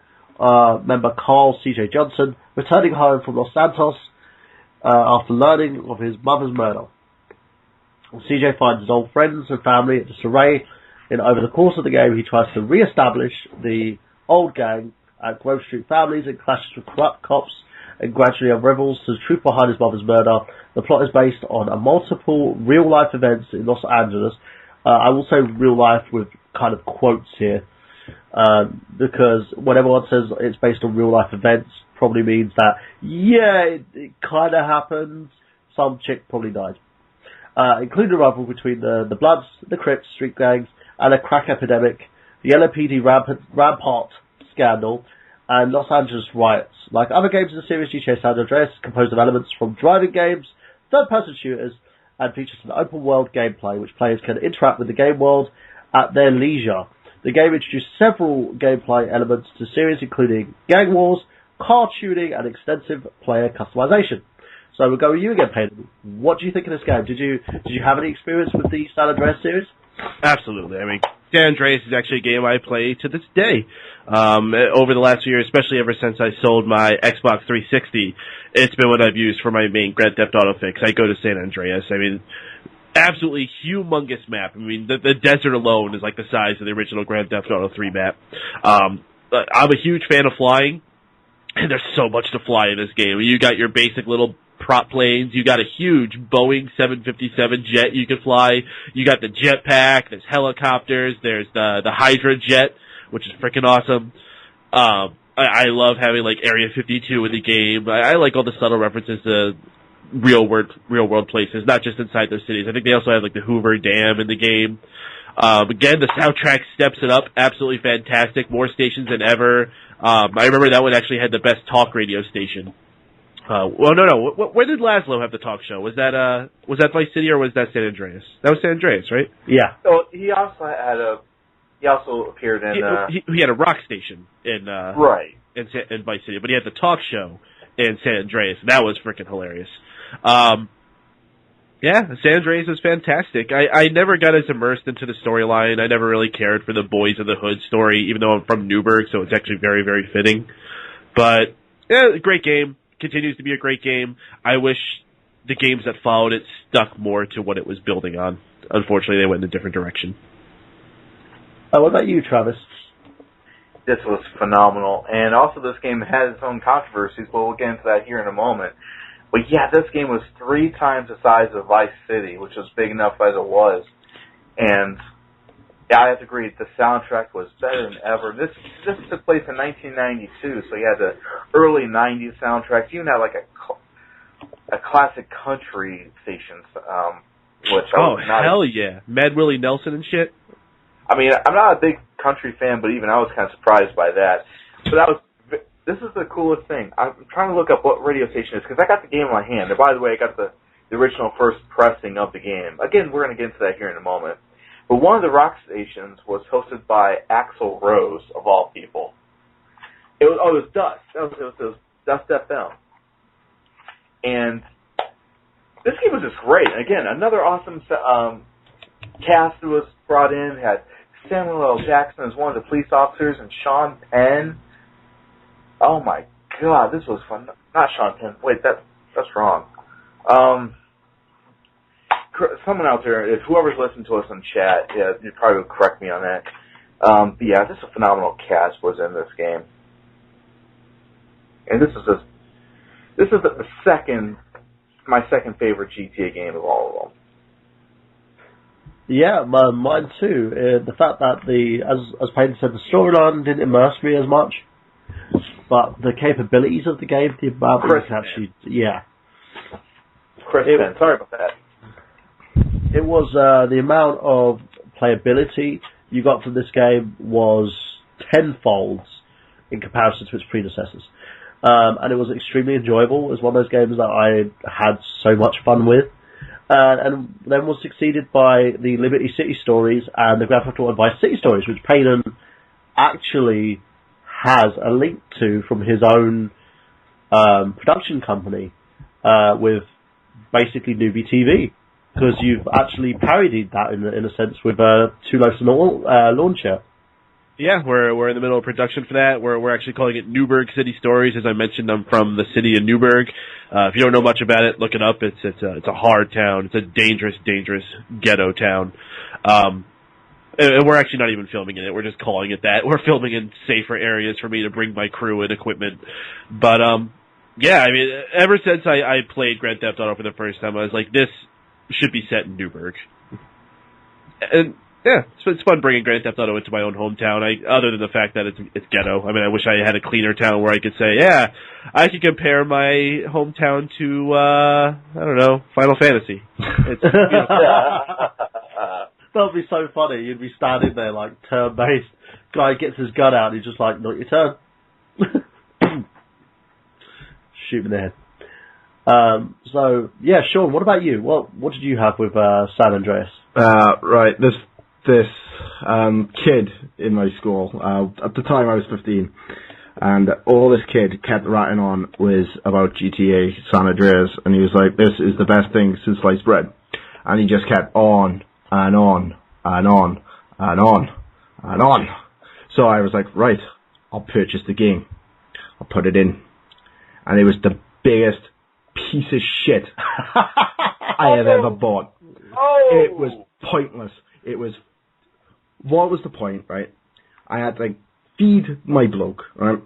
member Carl C.J. Johnson returning home from Los Santos after learning of his mother's murder. CJ finds his old friends and family at disarray, and over the course of the game he tries to re-establish the old gang at Grove Street families and clashes with corrupt cops and gradually unravels to the truth behind his mother's murder. The plot is based on a multiple real-life events in Los Angeles. I will say real life with kind of quotes here, because when everyone says it's based on real-life events, probably means that, yeah, it kind of happened. Some chick probably died. Including a rivalry between the Bloods, the Crips, street gangs, and a crack epidemic, the LAPD rampart scandal, and Los Angeles riots. Like other games in the series, GTA San Andreas is composed of elements from driving games, third-person shooters, and features an open-world gameplay, which players can interact with the game world at their leisure. The game introduced several gameplay elements to the series, including gang wars, car tuning, and extensive player customization. So we'll go with you again, Paden. What do you think of this game? Did you have any experience with the San Andreas series? Absolutely. I mean, San Andreas is actually a game I play to this day. Over the last few years, especially ever since I sold my Xbox 360, it's been what I've used for my main Grand Theft Auto fix. I go to San Andreas. I mean, absolutely humongous map. I mean, the desert alone is like the size of the original Grand Theft Auto 3 map. I'm a huge fan of flying, and there's so much to fly in this game. You got your basic little prop planes. You got a huge Boeing 757 jet you can fly. You got the jetpack. There's helicopters. There's the Hydra jet, which is freaking awesome. I love having like Area 52 in the game. I like all the subtle references to real world places, not just inside those cities. I think they also have like the Hoover Dam in the game. Again, the soundtrack steps it up. Absolutely fantastic. More stations than ever. I remember that one actually had the best talk radio station. Well, no. Where did Laszlo have the talk show? Was that Vice City or was that San Andreas? That was San Andreas, right? Yeah. So he also appeared in. He had a rock station in right in Vice City, but he had the talk show in San Andreas. And that was freaking hilarious. Yeah, San Andreas is fantastic. I never got as immersed into the storyline. I never really cared for the Boys of the Hood story, even though I'm from Newburgh, so it's actually very, very fitting. But yeah, great game. Continues to be a great game. I wish the games that followed it stuck more to what it was building on. Unfortunately, they went in a different direction. What about you, Travis? This was phenomenal. And also this game has its own controversies, but we'll get into that here in a moment. But yeah, this game was 3 times the size of Vice City, which was big enough as it was. And yeah, I have to agree, the soundtrack was better than ever. This took place in 1992, so you had the early 90s soundtracks. You even had like a classic country stations. which I Oh, was not. hell yeah. Mad Willie Nelson and shit. I mean, I'm not a big country fan, but even I was kind of surprised by that. So this is the coolest thing. I'm trying to look up what radio station it is, because I got the game in my hand. And by the way, I got the original first pressing of the game. Again, we're going to get into that here in a moment. But one of the rock stations was hosted by Axl Rose, of all people. It was Dust. It was Dust FM. And this game was just great. And again, another awesome cast that was brought in. Had Samuel L. Jackson as one of the police officers, and Sean Penn. Oh my God, this was fun. Not Sean Penn. Wait, that's wrong. Someone out there, if whoever's listening to us on chat, yeah, you probably would correct me on that. But yeah, this is a phenomenal cast was in this game, and this is my second favorite GTA game of all of them. Yeah, mine too. The fact that as Paden said, the storyline didn't immerse me as much, but the capabilities of the game, the amount that you can actually, yeah. Chris Penn, sorry about that. It was the amount of playability you got from this game was tenfold in comparison to its predecessors, and it was extremely enjoyable. It was one of those games that I had so much fun with. And then was succeeded by the Liberty City stories and the Grand Theft Auto Vice City stories, which Paden actually has a link to from his own production company with basically Newbie TV, because you've actually parodied that in a sense with Two Loafs and Launcher. Yeah, we're in the middle of production for that. We're actually calling it Newburgh City Stories. As I mentioned, I'm from the city of Newburgh. If you don't know much about it, look it up. It's a hard town. It's a dangerous ghetto town. And we're actually not even filming in it. We're just calling it that. We're filming in safer areas for me to bring my crew and equipment. But yeah, I mean, ever since I played Grand Theft Auto for the first time, I was like, this should be set in Newburgh. And yeah, it's fun bringing Grand Theft Auto into my own hometown. Other than the fact that it's ghetto. I mean, I wish I had a cleaner town where I could say, yeah, I could compare my hometown to I don't know, Final Fantasy. It's, That'd be so funny. You'd be standing there like turn-based. Guy gets his gun out and he's just like, not your turn. Shoot me in the head. So yeah, Sean, what about you? What did you have with San Andreas? Right, this kid in my school, at the time I was 15, and all this kid kept writing on was about GTA San Andreas, and he was like, this is the best thing since sliced bread. And he just kept on and on and on and on and on. So I was like, right, I'll purchase the game. I'll put it in. And it was the biggest piece of shit I have ever bought. Oh. It was pointless. What was the point, right? I had to feed my bloke, right?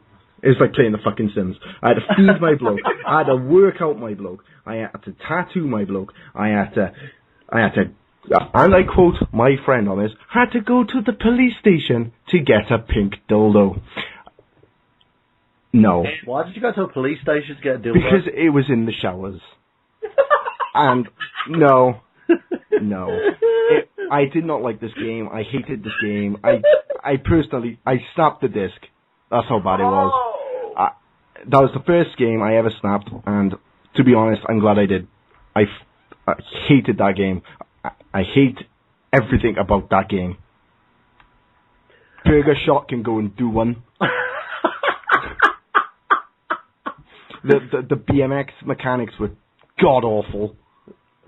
It was like playing the fucking Sims. I had to feed my bloke. I had to work out my bloke. I had to tattoo my bloke. I had to, and I quote my friend on this, had to go to the police station to get a pink dildo. No. Why did you go to a police station to get a dildo? Because it was in the showers. And no. I did not like this game. I hated this game. I personally snapped the disc. That's how bad it was. That was the first game I ever snapped, and to be honest, I'm glad I did. I hated that game. I hate everything about that game. Burger Shot can go and do one. The BMX mechanics were god awful.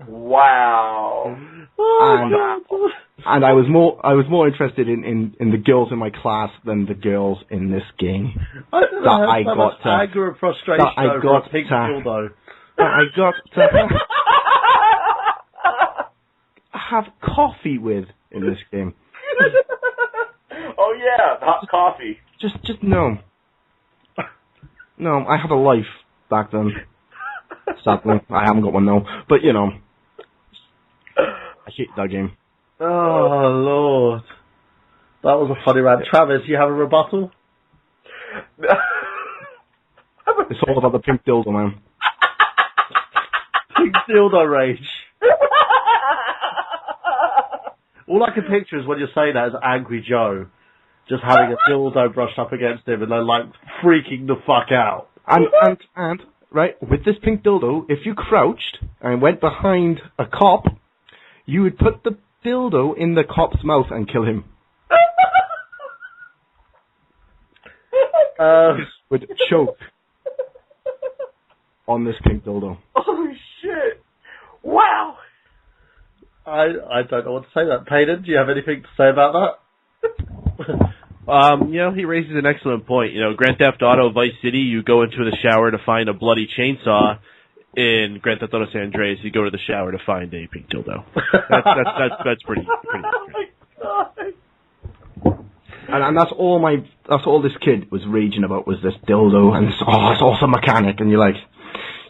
Wow. And I was more interested in the girls in my class than the girls in this game. I got anger and frustration over a pink dildo. I got to have coffee with in this game. Oh yeah, hot coffee. Just no. No, I had a life back then. Sadly, I haven't got one now. But you know, I hate that game. Oh Lord, that was a funny rant. Travis, you have a rebuttal? It's all about the pink dildo, man. Pink dildo rage. All I can picture is when you're saying that is Angry Joe just having a dildo brushed up against him and then, like, freaking the fuck out. And, right, with this pink dildo, if you crouched and went behind a cop, you would put the dildo in the cop's mouth and kill him. Would choke on this pink dildo. Oh, shit. Wow. I don't know what to say to that. Paden, do you have anything to say about that? He raises an excellent point. Grand Theft Auto Vice City, you go into the shower to find a bloody chainsaw. In Grand Theft Auto San Andreas, you go to the shower to find a pink dildo. That's pretty accurate. Oh, my God. And that's all this kid was raging about was this dildo, and it's awesome mechanic, and you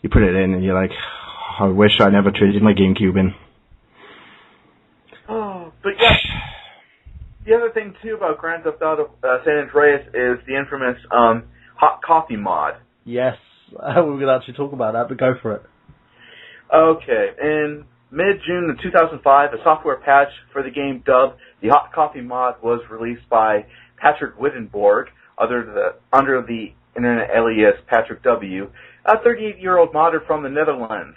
put it in, and you're like, I wish I never traded my GameCube in. Oh, but yeah, the other thing too about Grand Theft Auto San Andreas is the infamous hot coffee mod. Yes, we're going to actually talk about that, but go for it. Okay, in mid-June of 2005, a software patch for the game dubbed the Hot Coffee mod was released by Patrick Wittenborg, under the internet alias Patrick W., a 38-year-old modder from the Netherlands.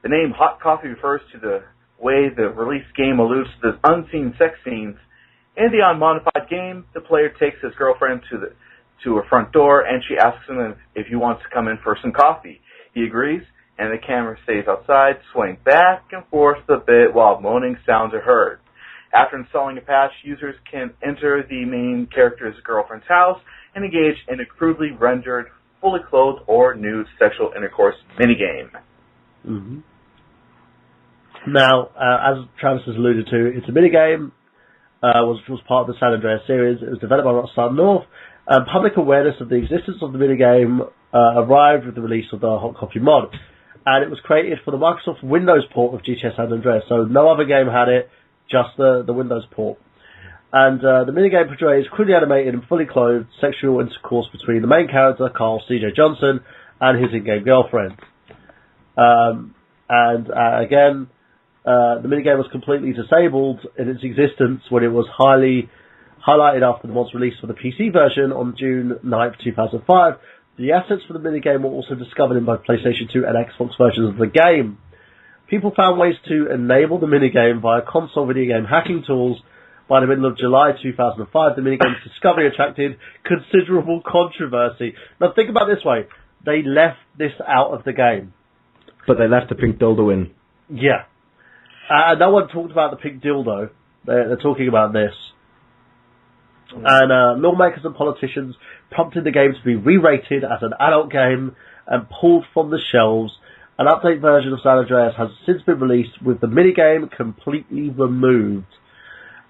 The name Hot Coffee refers to the way the released game alludes to the unseen sex scenes. In the unmodified game, the player takes his girlfriend to her front door, and she asks him if he wants to come in for some coffee. He agrees, and the camera stays outside, swaying back and forth a bit while moaning sounds are heard. After installing a patch, users can enter the main character's girlfriend's house and engage in a crudely rendered, fully clothed or nude sexual intercourse minigame. Mm-hmm. Now, as Travis has alluded to, it's a minigame, was part of the San Andreas series. It was developed by Rockstar North. Public awareness of the existence of the minigame arrived with the release of the Hot Coffee mod, and it was created for the Microsoft Windows port of GTA San Andreas, so no other game had it, just the Windows port. And the minigame portrays crudely animated and fully clothed sexual intercourse between the main character, Carl C.J. Johnson, and his in-game girlfriend. Again, the minigame was completely disabled in its existence when it was highly highlighted after the mod's release for the PC version on June 9th, 2005. The assets for the minigame were also discovered in both PlayStation 2 and Xbox versions of the game. People found ways to enable the minigame via console video game hacking tools. By the middle of July 2005, the minigame's discovery attracted considerable controversy. Now think about it this way. They left this out of the game. But they left the pink dildo in. Yeah. No one talked about the pink dildo. They're talking about this. And lawmakers and politicians prompted the game to be re-rated as an adult game and pulled from the shelves. An update version of San Andreas has since been released with the minigame completely removed,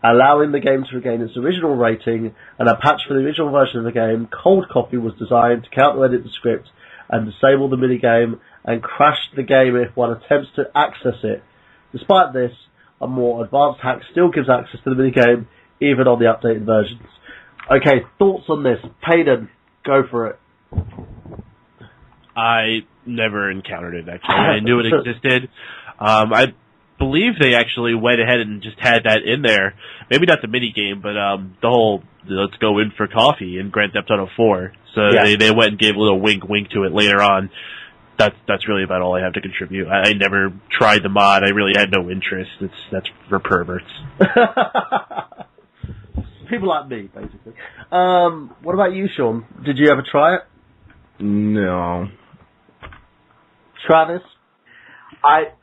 allowing the game to regain its original rating, and a patch for the original version of the game, Cold Coffee, was designed to counter-edit the script and disable the minigame and crash the game if one attempts to access it. Despite this, a more advanced hack still gives access to the minigame, even on the updated versions. Okay, thoughts on this? Paden, go for it. I never encountered it, actually. I knew it existed. I believe they actually went ahead and just had that in there. Maybe not the minigame, but the whole let's go in for coffee in Grand Theft Auto 4. So yeah. they went and gave a little wink to it later on. That's really about all I have to contribute. I never tried the mod. I really had no interest. That's for perverts. People like me, basically. What about you, Shaun? Did you ever try it? No. Travis?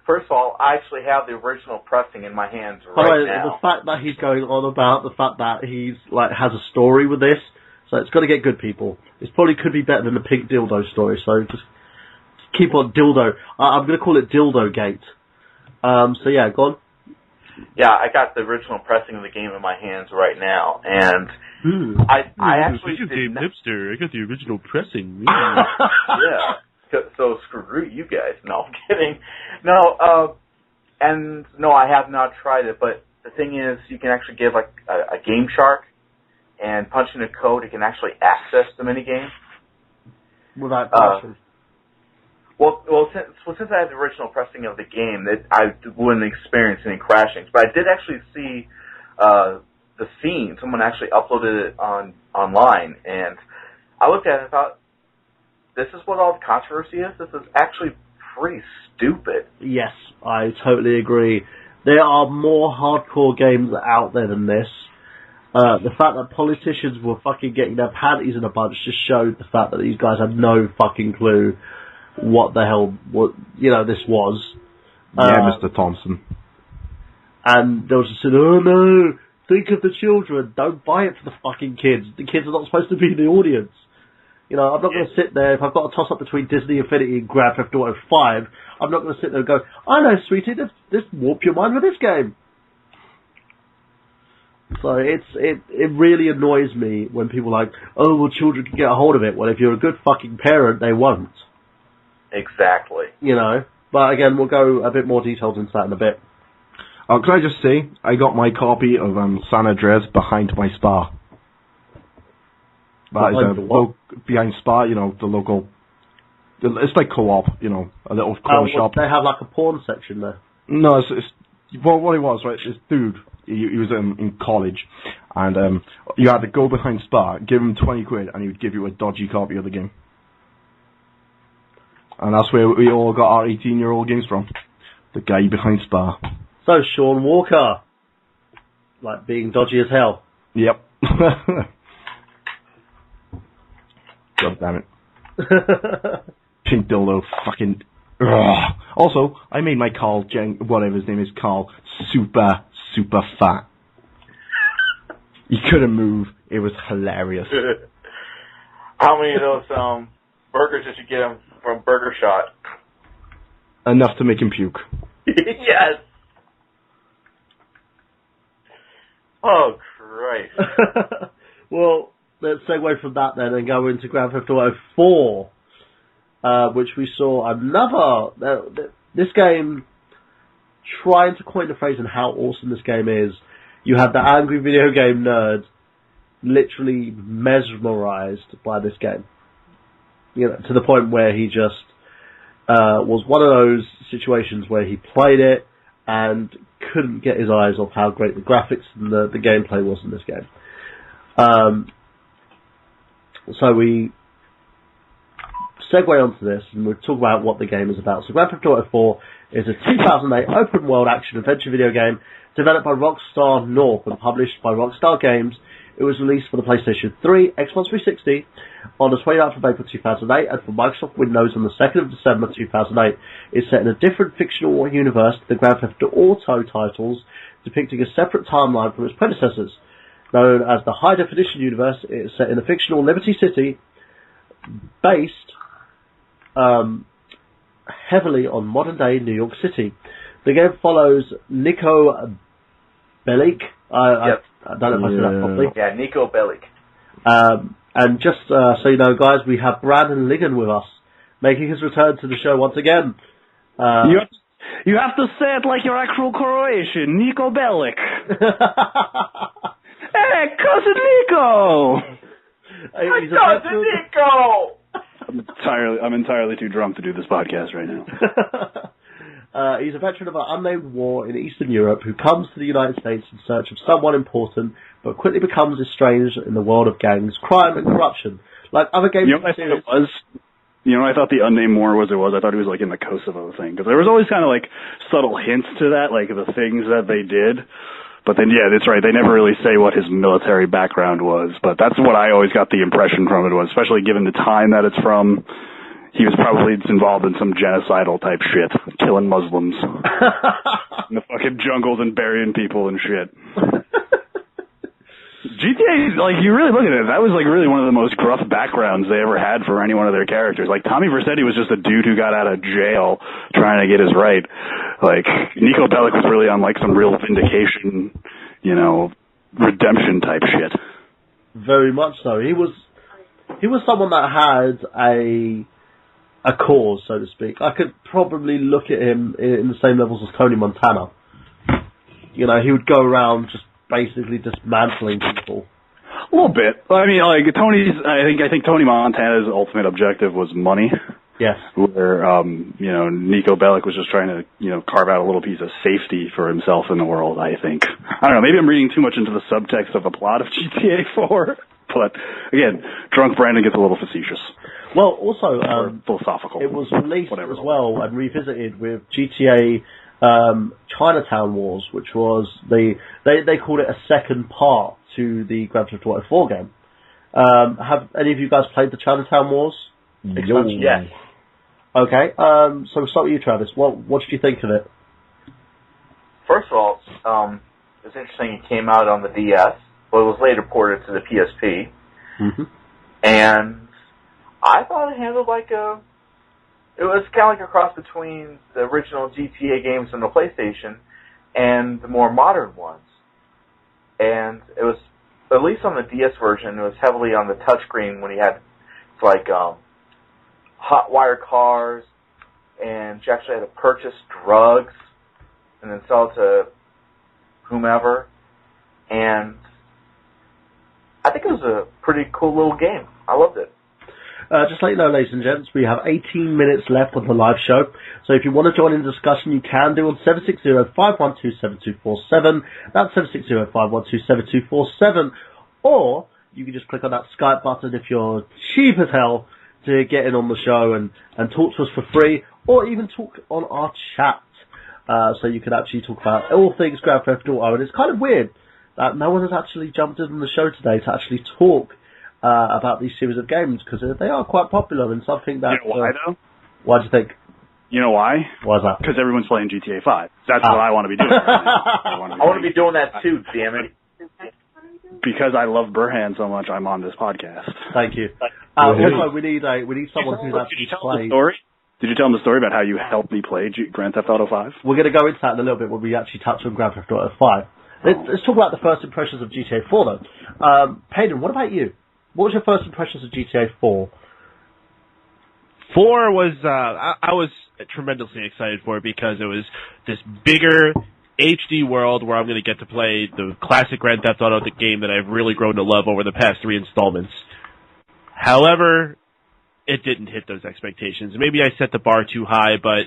First of all, I actually have the original pressing in my hands now. The fact that he's going on about the fact that he's has a story with this, so it's got to get good, people. It probably could be better than the pink dildo story, so just keep on dildo. I'm going to call it Dildo Gate. So yeah, go on. Yeah, I got the original pressing of the game in my hands right now, and I actually game hipster. I got the original pressing. Yeah. So screw you guys. No, I'm kidding. No, I have not tried it, but the thing is, you can actually give a Game Shark and punch in a code. You can actually access the minigame. Without crashing. Well, since I had the original pressing of the game, I wouldn't experience any crashings. But I did actually see the scene. Someone actually uploaded it online, and I looked at it and thought, this is what all the controversy is? This is actually pretty stupid. Yes, I totally agree. There are more hardcore games out there than this. The fact that politicians were fucking getting their panties in a bunch just showed the fact that these guys had no fucking clue what the hell this was. Yeah, Mr. Thompson. And they were just saying, oh no, think of the children, don't buy it for the fucking kids. The kids are not supposed to be the audience. I'm not going to sit there, if I've got a toss-up between Disney Infinity and Grand Theft Auto 5, I'm not going to sit there and go, I know, sweetie, just warp your mind with this game. So it really annoys me when people are like, oh, well, children can get a hold of it. Well, if you're a good fucking parent, they won't. Exactly. But again, we'll go a bit more detailed into that in a bit. Oh, can I just say, I got my copy of San Andreas behind my spa. That is behind Spa, the local. It's like co-op, a little corner shop. They have like a porn section there. No, what it was, right? This dude, he was in college, and you had to go behind Spa, give him 20 quid, and he would give you a dodgy copy of the game. And that's where we all got our 18-year-old games from. The guy behind Spa. So, Shaun Walker. Like being dodgy as hell. Yep. God damn it. Pink dildo, fucking... Ugh. Also, I made my Carl, whatever his name is, Carl, super fat. He couldn't move. It was hilarious. How many of those burgers did you get him from Burger Shot? Enough to make him puke. Yes! Oh, Christ. Well, let's segue from that then and go into Grand Theft Auto 4, which we saw another... This game, trying to coin the phrase on how awesome this game is, you had the angry video game nerd literally mesmerized by this game. To the point where he just was one of those situations where he played it and couldn't get his eyes off how great the graphics and the gameplay was in this game. So we segue onto this and we'll talk about what the game is about. So Grand Theft Auto 4 is a 2008 open-world action-adventure video game developed by Rockstar North and published by Rockstar Games. It was released for the PlayStation 3, Xbox 360 on the 29th of April 2008 and for Microsoft Windows on the 2nd of December 2008. It's set in a different fictional universe to the Grand Theft Auto titles, depicting a separate timeline from its predecessors. Known as the High Definition Universe, it is set in a fictional Liberty City based heavily on modern-day New York City. The game follows Nico Bellic. I don't know if I said that properly. Yeah, Nico Bellic. And just so you know, guys, we have Brandon Liggan with us, making his return to the show once again. You have to say it like your actual Croatian, Nico Bellic. Hey, cousin Nico! Hey, cousin Nico! I'm entirely too drunk to do this podcast right now. He's a veteran of an unnamed war in Eastern Europe who comes to the United States in search of someone important, but quickly becomes estranged in the world of gangs, crime, and corruption. Like other games, I thought it was. I thought the unnamed war was. I thought it was like in the Kosovo thing because there was always kind of like subtle hints to that, like the things that they did. But then, yeah, that's right. They never really say what his military background was, but that's what I always got the impression from it was, especially given the time that it's from. He was probably involved in some genocidal type shit, killing Muslims in the fucking jungles and burying people and shit. GTA, like, you really look at it, that was, like, really one of the most gruff backgrounds they ever had for any one of their characters. Like, Tommy Vercetti was just a dude who got out of jail trying to get his right. Like, Nico Bellic was really on, like, some real vindication, redemption type shit. Very much so. He was someone that had a cause, so to speak. I could probably look at him in the same levels as Tony Montana. He would go around just basically dismantling people. A little bit. I mean, like I think Tony Montana's ultimate objective was money, Yes. Where, Nico Bellic was just trying to, carve out a little piece of safety for himself in the world, I think. I don't know, maybe I'm reading too much into the subtext of the plot of GTA 4, but, again, Drunk Brandon gets a little facetious. Well, also, philosophical. it was released as well and revisited with GTA Chinatown Wars, which was they called it a second part to the Grand Theft Auto 4 game. Have any of you guys played the Chinatown Wars expansion? Yes. Okay, so we'll start with you, Travis. What did you think of it? First of all, it's interesting it came out on the DS, but it was later ported to the PSP. Mm-hmm. And I thought it handled it was kind of like a cross between the original GTA games on the PlayStation and the more modern ones. And it was, at least on the DS version, it was heavily on the touchscreen when you had, hot wire cars, and you actually had to purchase drugs and then sell it to whomever. And I think it was a pretty cool little game. I loved it. Just to let you know, ladies and gents, we have 18 minutes left on the live show. So if you want to join in the discussion, you can do on 760-512-7247. That's 760-512-7247. Or you can just click on that Skype button if you're cheap as hell to get in on the show and talk to us for free, or even talk on our chat. So you can actually talk about all things Grand Theft Auto. And it's kind of weird that no one has actually jumped in on the show today to actually talk about these series of games, because they are quite popular and something that... You know why, though? Why do you think? You know why? Why is that? Because everyone's playing GTA 5. That's what I want to be doing. I want to be doing that too, damn it. Because I love Burhan so much, I'm on this podcast. Thank you. Also, we need someone who's actually played... Did you tell him the story about how you helped me play Grand Theft Auto 5? We're going to go into that in a little bit when we actually touch on Grand Theft Auto 5. Let's talk about the first impressions of GTA 4, though. Paden, what about you? What was your first impressions of GTA 4? 4 was, I was tremendously excited for it because it was this bigger HD world where I'm going to get to play the classic Grand Theft Auto game that I've really grown to love over the past 3 installments. However, it didn't hit those expectations. Maybe I set the bar too high, but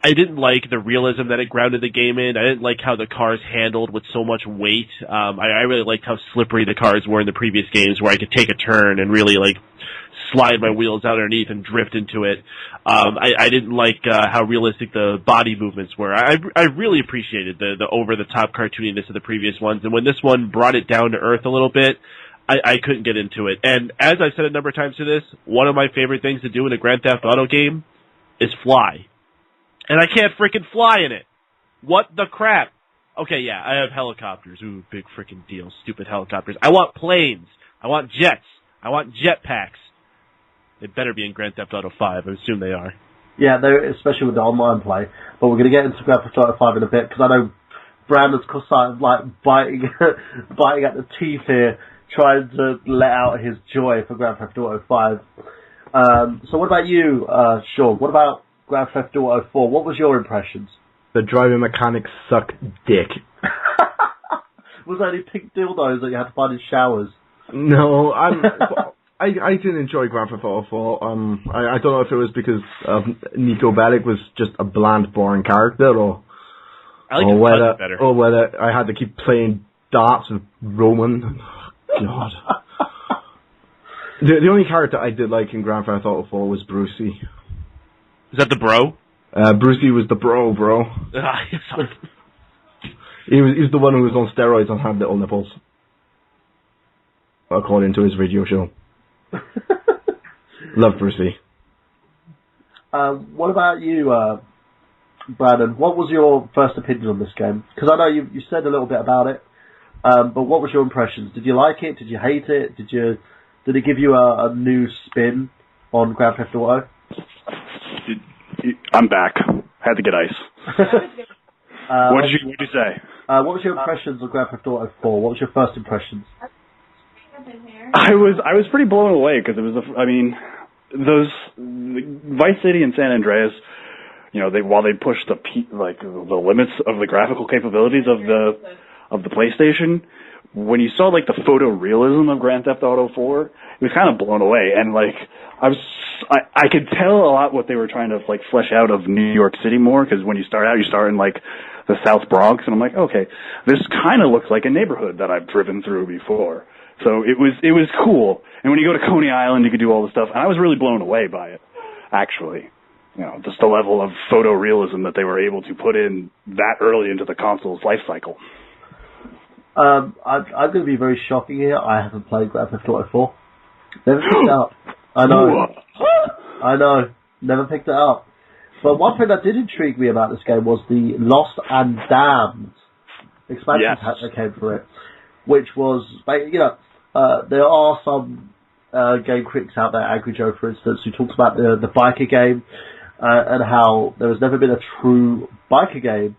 I didn't like the realism that it grounded the game in. I didn't like how the cars handled with so much weight. I really liked how slippery the cars were in the previous games, where I could take a turn and really slide my wheels out underneath and drift into it. I didn't like how realistic the body movements were. I really appreciated the over-the-top cartooniness of the previous ones, and when this one brought it down to earth a little bit, I couldn't get into it. And as I've said a number of times to this, one of my favorite things to do in a Grand Theft Auto game is fly. And I can't freaking fly in it. What the crap? Okay, yeah, I have helicopters. Ooh, big freaking deal. Stupid helicopters. I want planes. I want jets. I want jetpacks. They better be in Grand Theft Auto 5. I assume they are. Yeah, especially with the online play. But we're going to get into Grand Theft Auto 5 in a bit, because I know Brandon's biting at the teeth here, trying to let out his joy for Grand Theft Auto 5. So what about you, Shaun? What about Grand Theft Auto 4? What was your impressions? The driving mechanics suck dick. Was there any pink dildos that you had to find in showers? No, I didn't enjoy Grand Theft Auto 4. I don't know if it was because Nico Bellic was just a bland, boring character, or whether I had to keep playing darts with Roman. God. The only character I did like in Grand Theft Auto 4 was Brucey. Is that the bro? Brucey was the bro. He was the one who was on steroids and had little nipples, according to his radio show. Love Brucey. What about you, Brandon? What was your first opinion on this game? Because I know you said a little bit about it. But what was your impressions? Did you like it? Did you hate it? Did it give you a new spin on Grand Theft Auto? I'm back. Had to get ice. What did you say? What was your impressions of Grand Theft Auto 4? What was your first impressions? I was pretty blown away because it was those Vice City and San Andreas. While they pushed the limits of the graphical capabilities of the PlayStation, when you saw like the photorealism of Grand Theft Auto 4, it was kind of blown away. And like I could tell a lot what they were trying to like flesh out of New York City more, because when you start out, you start in like the South Bronx, and I'm like, okay, this kind of looks like a neighborhood that I've driven through before. So it was cool. And when you go to Coney Island, you could do all the stuff, and I was really blown away by it, actually. You know, just the level of photorealism that they were able to put in that early into the console's life cycle. I'm going to be very shocking here. I haven't played Grand Theft Auto 4. Never picked it up. I know. Never picked it up. But one thing that did intrigue me about this game was the Lost and Damned expansion pack that came for it, which was, you know, there are some game critics out there, Angry Joe for instance, who talks about the biker game and how there has never been a true biker game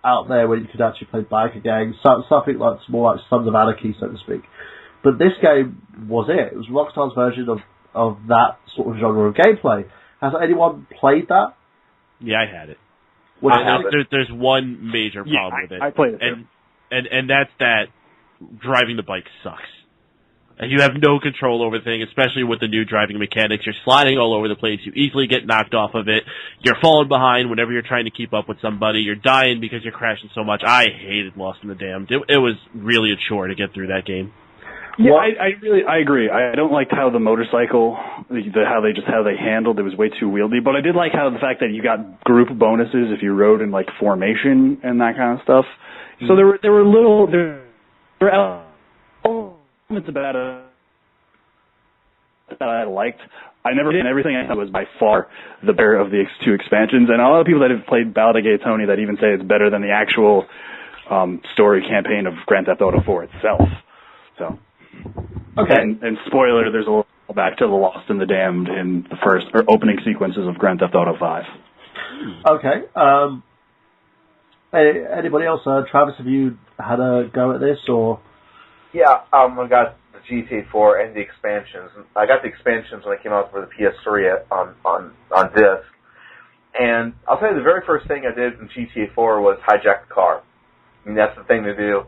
out there where you could actually play biker games, something like more like Sons of Anarchy, so to speak. But this game was it. It was Rockstar's version of that sort of genre of gameplay. Has anyone played that? Yeah, I had it. There's one major problem with it. I played it and that's that driving the bike sucks. And you have no control over the thing, especially with the new driving mechanics. You're sliding all over the place. You easily get knocked off of it. You're falling behind whenever you're trying to keep up with somebody. You're dying because you're crashing so much. I hated Lost in the Damned. It was really a chore to get through that game. Yeah, I agree. I don't like how the motorcycle, how they handled it was way too wieldy. But I did like how the fact that you got group bonuses if you rode in like formation and that kind of stuff. So there were elements about it that I liked. I never did, and everything I thought was by far the better of the two expansions. And a lot of people that have played Ballad of Gay Tony that even say it's better than the actual story campaign of Grand Theft Auto 4 itself. So. Okay. And spoiler, there's a little back to the Lost and the Damned in the first opening sequences of Grand Theft Auto 5. Okay. Anybody else? Travis, have you had a go at this or? Yeah, I got the GTA 4 and the expansions. I got the expansions when they came out for the PS3 on disc. And I'll tell you, the very first thing I did in GTA 4 was hijack the car. I mean, that's the thing to do.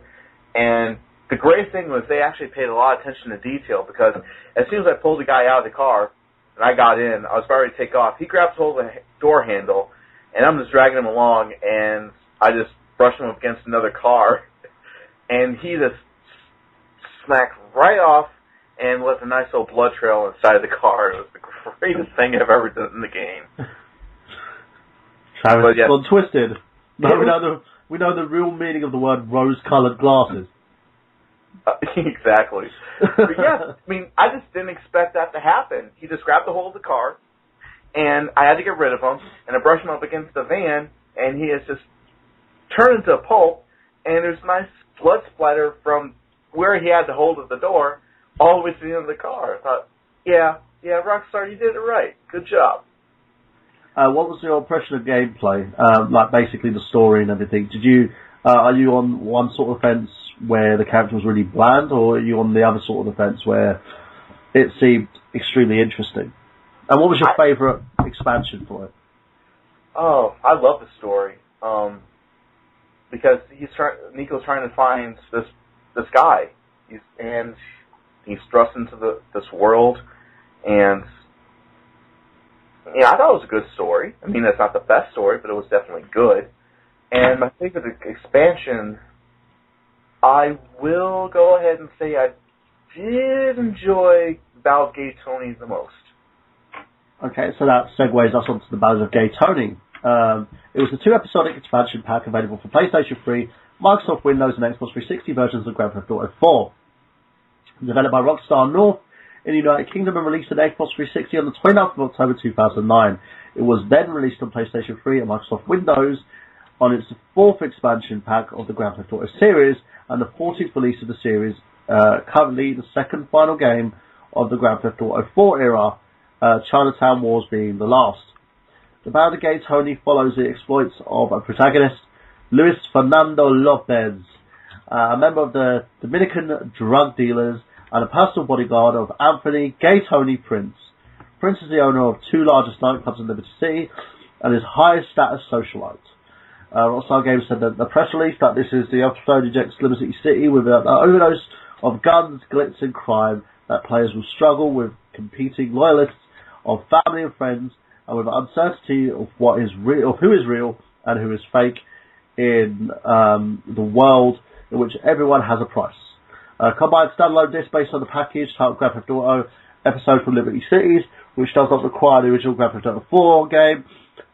And the great thing was they actually paid a lot of attention to detail, because as soon as I pulled the guy out of the car and I got in, I was about ready to take off. He grabs hold of the door handle, and I'm just dragging him along, and I just brushed him up against another car, and he just smacked right off and left a nice little blood trail inside of the car. It was the greatest thing I've ever done in the game. Travis, gone twisted. No, we know the real meaning of the word rose-colored glasses. Exactly. But yeah, I mean, I just didn't expect that to happen. He just grabbed the hold of the car, and I had to get rid of him, and I brushed him up against the van, and he has just turned into a pulp, and there's nice blood splatter from where he had the hold of the door all the way to the end of the car. I thought, yeah, Rockstar, you did it right. Good job. What was your impression of gameplay? Like basically the story and everything. Are you on one sort of fence where the character was really bland, or are you on the other sort of the fence where it seemed extremely interesting? And what was your favourite expansion for it? Oh, I love the story. Because Nico's trying to find this guy. He's thrust into this world, and I thought it was a good story. I mean, it's not the best story, but it was definitely good. And my favorite expansion, I will go ahead and say I did enjoy Ballad of Gay Tony the most. Okay, so that segues us onto the Ballad of Gay Tony. It was the 2-episodic expansion pack available for PlayStation 3, Microsoft Windows and Xbox 360 versions of Grand Theft Auto 4. Developed by Rockstar North in the United Kingdom and released on Xbox 360 on the 29th of October 2009. It was then released on PlayStation 3 and Microsoft Windows on its 4th expansion pack of the Grand Theft Auto series and the 14th release of the series, currently the second final game of the Grand Theft Auto 4 era, Chinatown Wars being the last. The Ballad of Gay Tony follows the exploits of a protagonist, Luis Fernando Lopez, a member of the Dominican drug dealers and a personal bodyguard of Anthony Gay Tony Prince. Prince is the owner of 2 largest nightclubs in Liberty City and his highest status socialite. Rockstar Games said that the press release that this is the episode injects Liberty City with an overdose of guns, glitz, and crime, that players will struggle with competing loyalists of family and friends, and with uncertainty of what is real, who is real and who is fake in the world in which everyone has a price. Combined standalone disc based on the package titled Grand Theft Auto episode from Liberty Cities, which does not require the original Grand Theft Auto 4 game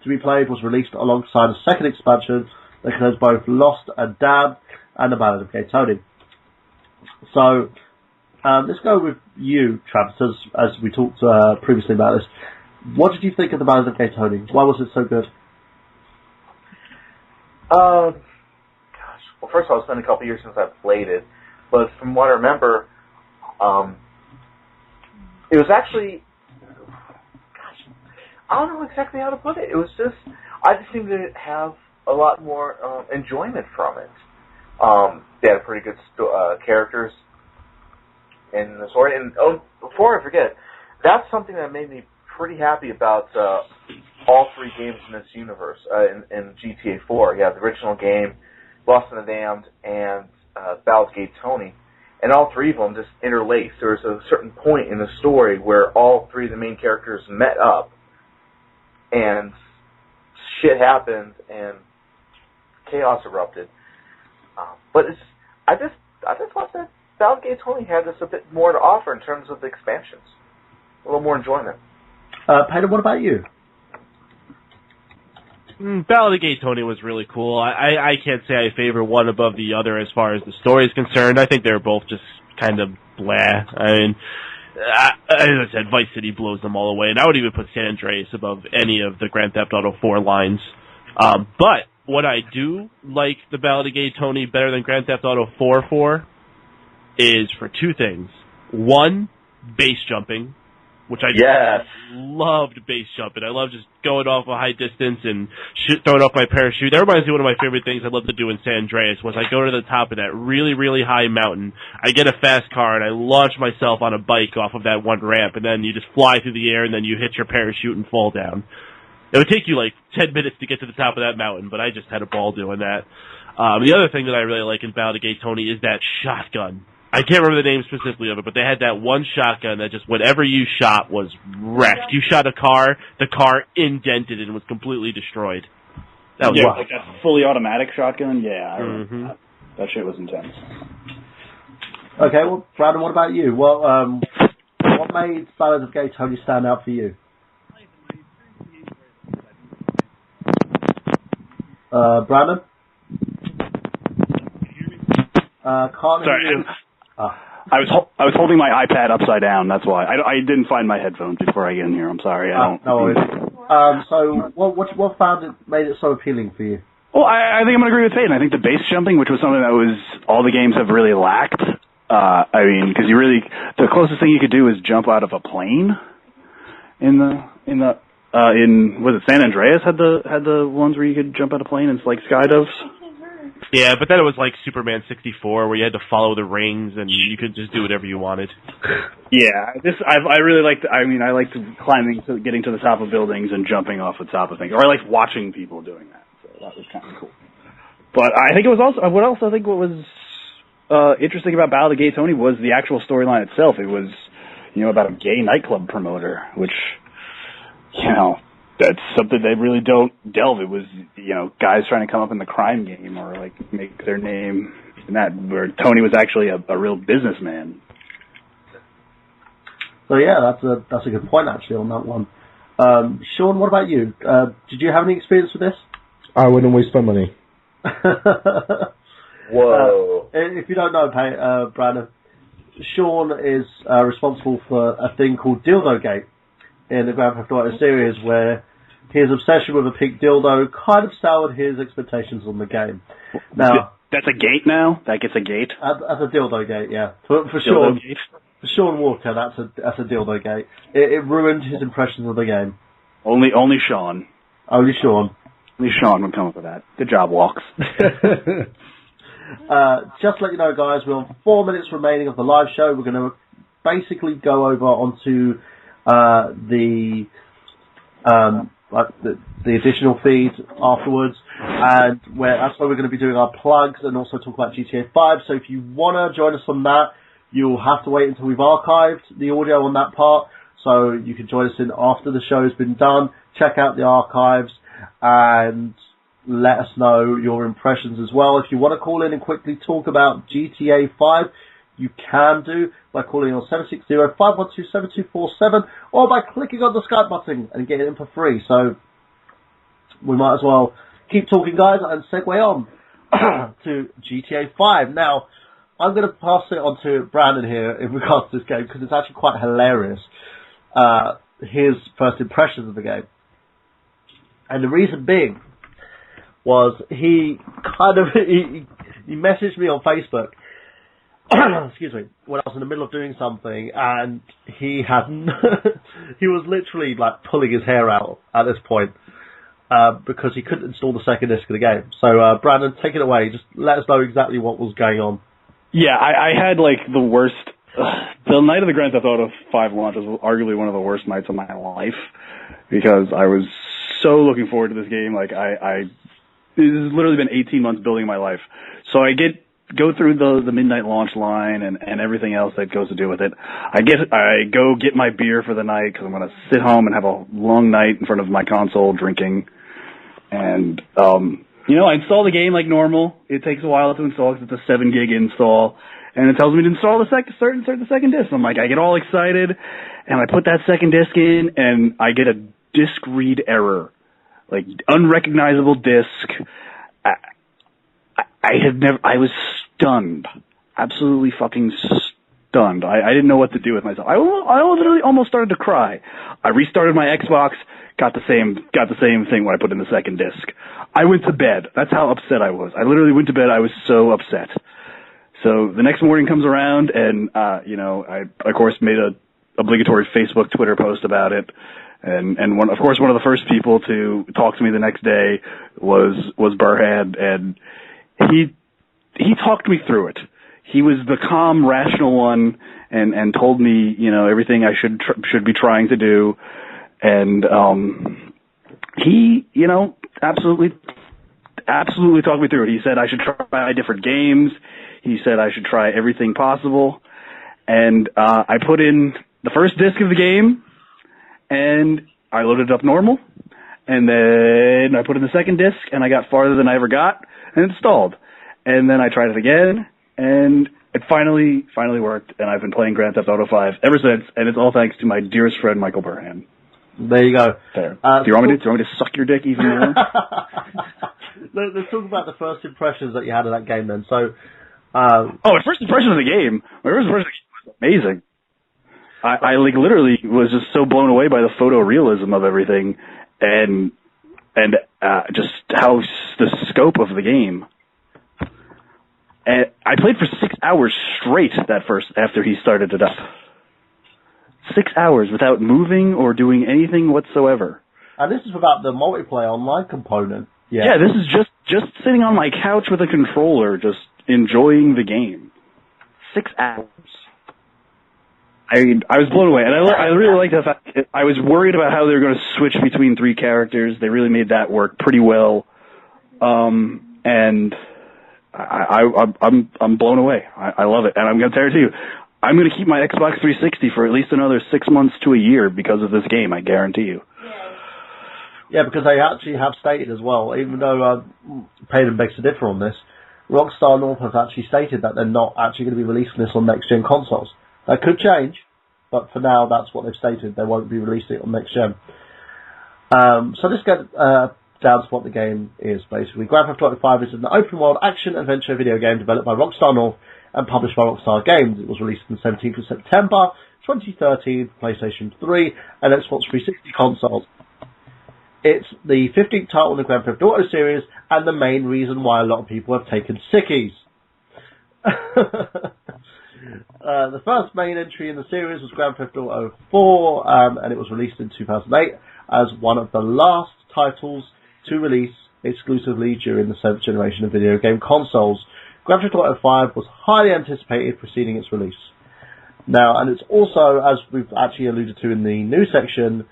to be played, was released alongside a second expansion that contains both Lost and Damned and the Ballad of Gay Tony. So, let's go with you, Travis, as we talked previously about this. What did you think of the Ballad of Gay Tony? Why was it so good? Well, first of all, it's been a couple years since I've played it, but from what I remember, it was actually, I don't know exactly how to put it. It was just, I just seemed to have a lot more enjoyment from it. They had pretty good characters in the story. And before I forget, that's something that made me pretty happy about all three games in this universe, in GTA 4. You have the original game, Lost and the Damned, and Ballad of Gay Tony. And all three of them just interlaced. There was a certain point in the story where all three of the main characters met up, and shit happened, and chaos erupted. But I just thought that Ballad of Gay Tony had just a bit more to offer in terms of the expansions. A little more enjoyment. Paden, what about you? Ballad of Gay Tony was really cool. I can't say I favor one above the other as far as the story is concerned. I think they're both just kind of blah. I mean, as I said, Vice City blows them all away, and I would even put San Andreas above any of the Grand Theft Auto 4 lines. But what I do like the Ballad of Gay Tony better than Grand Theft Auto 4 for is for two things. One, base jumping, which I loved base jumping. I love just going off a high distance and throwing off my parachute. That reminds me of one of my favorite things I love to do in San Andreas was I go to the top of that really, really high mountain. I get a fast car and I launch myself on a bike off of that one ramp, and then you just fly through the air and then you hit your parachute and fall down. It would take you like 10 minutes to get to the top of that mountain, but I just had a ball doing that. The other thing that I really like in Ballad of Gay Tony is that shotgun. I can't remember the name specifically of it, but they had that one shotgun that just whatever you shot was wrecked. You shot a car, the car indented and was completely destroyed. That was like that fully automatic shotgun. Yeah, that shit was intense. Okay, well, Brandon, what about you? Well, what made Ballad of Gay Tony stand out for you? Brandon? Sorry. I was holding my iPad upside down. That's why I didn't find my headphones before I get in here. I'm sorry. No worries. So what made it so appealing for you? Well, I think I'm going to agree with Paden. I think the base jumping, which was something that was all the games have really lacked. I mean, because the closest thing you could do is jump out of a plane. Was it San Andreas had the ones where you could jump out of a plane and it's like skydives? Yeah, but then it was like Superman 64 where you had to follow the rings and you could just do whatever you wanted. Yeah, I really liked. I mean, I liked climbing, getting to the top of buildings and jumping off the top of things, or I liked watching people doing that. So that was kind of cool. But I think it was also what was interesting about Ballad of Gay Tony was the actual storyline itself. It was about a gay nightclub promoter, which that's something they really don't delve. It was, guys trying to come up in the crime game or like make their name in that, where Tony was actually a real businessman. So yeah, that's a good point actually on that one. Shaun, what about you? Did you have any experience with this? I wouldn't waste my money. Whoa. If you don't know, Brandon, Shaun is responsible for a thing called Dildo Gate in the Grand Theft Auto series, where his obsession with a pink dildo kind of soured his expectations on the game. Now, that's a gate now? That gets a gate? That's a dildo gate, yeah. For Shaun, for Shaun Walker, that's a dildo gate. It ruined his impressions of the game. Only Shaun. Only Shaun. Only Shaun would come up with that. Good job, Walks. Just to let you know, guys, we have 4 minutes remaining of the live show. We're going to basically go over onto like the additional feed afterwards, and that's where we're going to be doing our plugs and also talk about GTA 5. So if you want to join us on that, you'll have to wait until we've archived the audio on that part, so you can join us in after the show's been done. Check out the archives and let us know your impressions as well. If you want to call in and quickly talk about GTA 5, you can do by calling on 760-512-7247 or by clicking on the Skype button and getting it in for free. So we might as well keep talking, guys, and segue on to GTA 5. Now, I'm going to pass it on to Brandon here in regards to this game because it's actually quite hilarious. His first impressions of the game. And the reason being was he messaged me on Facebook excuse me, when I was in the middle of doing something, and he was literally like pulling his hair out at this point because he couldn't install the second disc of the game. So Brandon, take it away. Just let us know exactly what was going on. Yeah, I had like the worst. The night of the Grand Theft Auto 5 launch was arguably one of the worst nights of my life because I was so looking forward to this game. Like it has literally been 18 months building my life. So I go through the midnight launch line and everything else that goes to do with it. I go get my beer for the night because I'm going to sit home and have a long night in front of my console drinking. And, I install the game like normal. It takes a while to install because it's a 7 gig install. And it tells me to install the second disc. I'm like, I get all excited and I put that second disc in and I get a disc read error. Like, unrecognizable disc. I was stunned. Absolutely fucking stunned. I didn't know what to do with myself. I literally almost started to cry. I restarted my Xbox, got the same thing when I put in the second disc. I went to bed. That's how upset I was. I literally went to bed. I was so upset. So the next morning comes around and, I of course made a obligatory Facebook, Twitter post about it. And one of the first people to talk to me the next day was Burhan, and he talked me through it. He was the calm, rational one, and told me, everything I should be trying to do, and he, absolutely talked me through it. He said I should try different games. He said I should try everything possible, and I put in the first disc of the game, and I loaded it up normal, and then I put in the second disc, and I got farther than I ever got, and installed. And then I tried it again, and it finally worked, and I've been playing Grand Theft Auto 5 ever since, and it's all thanks to my dearest friend, Michael Burhan. There you go. There. Do you want me to suck your dick even more? Let's talk about the first impressions that you had of that game then. So, my first impression of the game was amazing. I literally was just so blown away by the photorealism of everything, and just how the scope of the game. And I played for 6 hours straight after he started it up. 6 hours without moving or doing anything whatsoever. And this is without the multiplayer online component. Yeah, this is just sitting on my couch with a controller, just enjoying the game. 6 hours. I was blown away, and I really liked the fact I was worried about how they were going to switch between 3 characters. They really made that work pretty well, and I'm blown away. I love it, and I'm going to tell you, I'm going to keep my Xbox 360 for at least another 6 months to a year because of this game. I guarantee you. Yeah, because they actually have stated as well, even though Paden begs to differ on this, Rockstar North has actually stated that they're not actually going to be releasing this on next-gen consoles. That could change, but for now, that's what they've stated. They won't be releasing it on next-gen. So let's get down to what the game is, basically. Grand Theft Auto 5 is an open-world action-adventure video game developed by Rockstar North and published by Rockstar Games. It was released on the 17th of September 2013, PlayStation 3 and Xbox 360 consoles. It's the 15th title in the Grand Theft Auto series, and the main reason why a lot of people have taken sickies. The first main entry in the series was Grand Theft Auto 4, and it was released in 2008 as one of the last titles to release exclusively during the 7th generation of video game consoles. Grand Theft Auto 5 was highly anticipated preceding its release. Now, and it's also, as we've actually alluded to in the news section,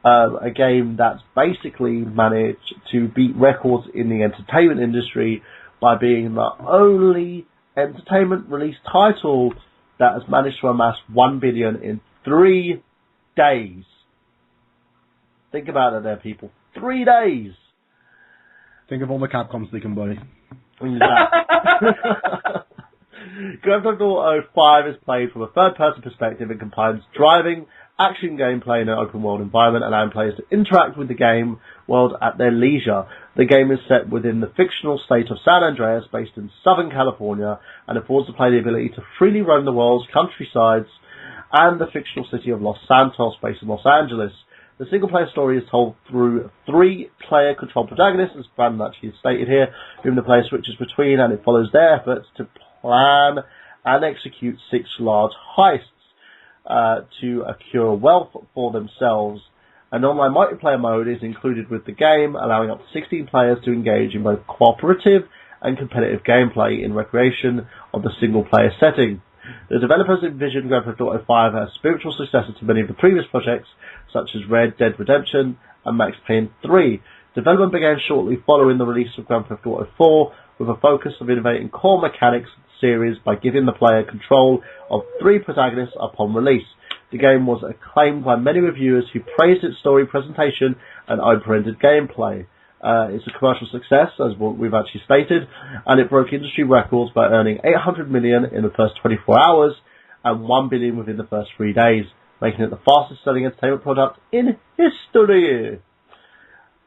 a game that's basically managed to beat records in the entertainment industry by being the only entertainment release title that has managed to amass 1 billion in 3 days. Think about that there, people. 3 days! Think of all the Capcoms they can buy. Grand Theft Auto 5 is played from a third-person perspective and combines driving, action gameplay in an open-world environment, allowing players to interact with the game world at their leisure. The game is set within the fictional state of San Andreas, based in Southern California, and affords the player the ability to freely roam the world's countrysides and the fictional city of Los Santos, based in Los Angeles. The single-player story is told through 3 player-controlled protagonists, as Brandon actually stated here, whom the player switches between, and it follows their efforts to plan and execute 6 large heists to accrue wealth for themselves. An online multiplayer mode is included with the game, allowing up to 16 players to engage in both cooperative and competitive gameplay in recreation of the single-player setting. The developers envisioned Grand Theft Auto 5 as a spiritual successor to many of the previous projects, such as Red Dead Redemption and Max Payne 3. Development began shortly following the release of Grand Theft Auto 4, with a focus of innovating core mechanics of the series by giving the player control of 3 protagonists upon release. The game was acclaimed by many reviewers who praised its story, presentation, and open-ended gameplay. It's a commercial success, as we've actually stated, and it broke industry records by earning $800 million in the first 24 hours and $1 billion within the first 3 days, making it the fastest-selling entertainment product in history.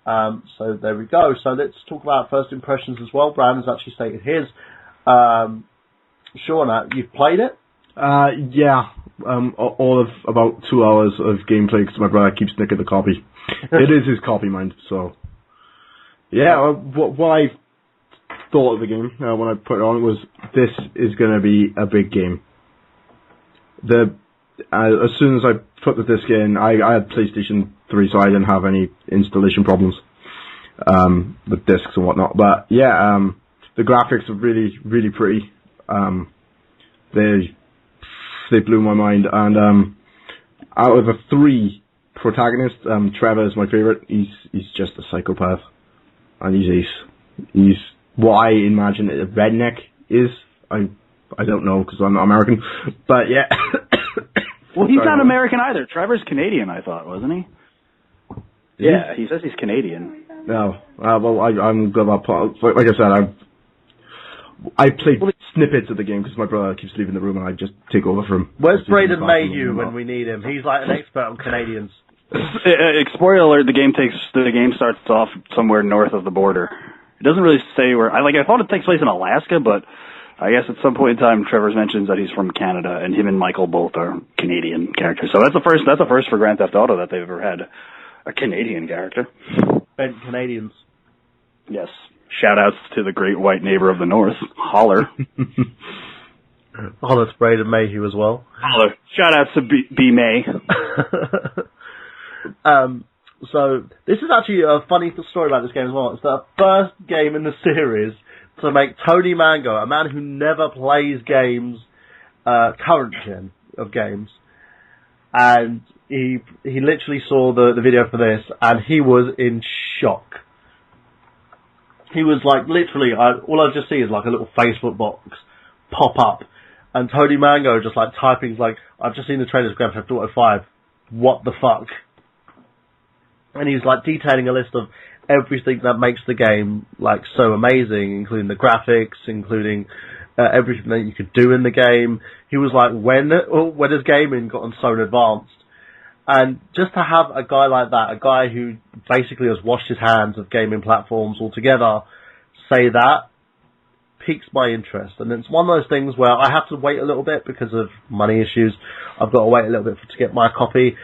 So there we go. So let's talk about first impressions as well. Brandon's actually stated his. Shaun, you've played it? Yeah. All of about 2 hours of gameplay because my brother keeps nicking the copy. It is his copy, mind. So, yeah. What I thought of the game when I put it on was this is going to be a big game. As soon as I put the disc in, I had PlayStation 3, so I didn't have any installation problems with discs and whatnot. But yeah, the graphics are really, really pretty. They blew my mind. And out of the 3 protagonists, Trevor is my favorite. He's just a psychopath, and he's ace. He's what I imagine a redneck is. I don't know because I'm not American, but yeah. Well, he's not American either. Trevor's Canadian, I thought, wasn't he? Yeah, he says he's Canadian. No, well, I'm good about like I said, I played snippets of the game because my brother keeps leaving the room and I just take over for him. Where's Braden Mayhew when we need him? He's like an expert on Canadians. Spoiler alert: the game starts off somewhere north of the border. It doesn't really say where. I thought it takes place in Alaska, but I guess at some point in time, Trevor mentions that he's from Canada, and him and Michael both are Canadian characters. So that's the first for Grand Theft Auto that they've ever had a Canadian character. Bent Canadians. Yes. Shout-outs to the great white neighbor of the north. Holler. Holler to Braden Mayhew as well. Holler. Shout-outs to B. May. So, this is actually a funny story about this game as well. It's the first game in the series to make Tony Mango, a man who never plays games, current gen of games, and he literally saw the video for this, and he was in shock. He was like, literally, all I just see is like a little Facebook box pop up, and Tony Mango just like typing, like, I've just seen the trailers of Grand Theft Auto 5, what the fuck? And he's like detailing a list of everything that makes the game like so amazing, including the graphics, including everything that you could do in the game. He was like, when has gaming gotten so advanced? And just to have a guy like that, a guy who basically has washed his hands of gaming platforms altogether, say that, piques my interest. And it's one of those things where I have to wait a little bit because of money issues. I've got to wait a little bit to get my copy,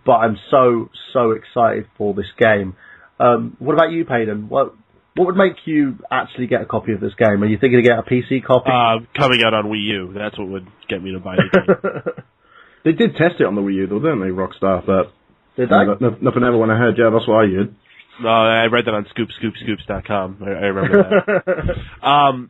but I'm so excited for this game. What about you, Paden? What would make you actually get a copy of this game? Are you thinking to get a PC copy? Coming out on Wii U. That's what would get me to buy the game. They did test it on the Wii U, though, didn't they, Rockstar? But did they? Nothing ever went ahead. Yeah, that's what I heard. No, I read that on scoopscoops.com. I remember that.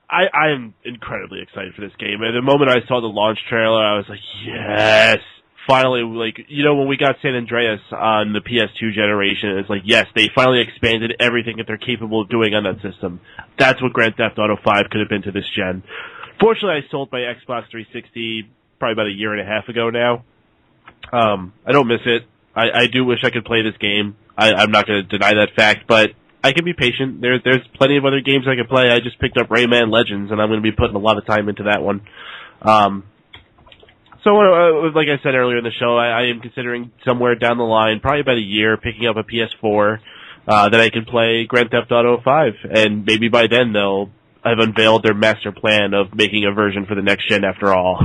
I am incredibly excited for this game. And the moment I saw the launch trailer, I was like, yes, finally, like, when we got San Andreas on the PS2 generation, it's like, yes, they finally expanded everything that they're capable of doing on that system. That's what Grand Theft Auto 5 could have been to this gen. Fortunately, I sold my Xbox 360 probably about a year and a half ago now. I don't miss it. I do wish I could play this game. I'm not going to deny that fact, but I can be patient. There's plenty of other games I can play. I just picked up Rayman Legends, and I'm going to be putting a lot of time into that one. So, like I said earlier in the show, I am considering somewhere down the line, probably about a year, picking up a PS4 that I can play Grand Theft Auto 5, and maybe by then they'll have unveiled their master plan of making a version for the next gen after all.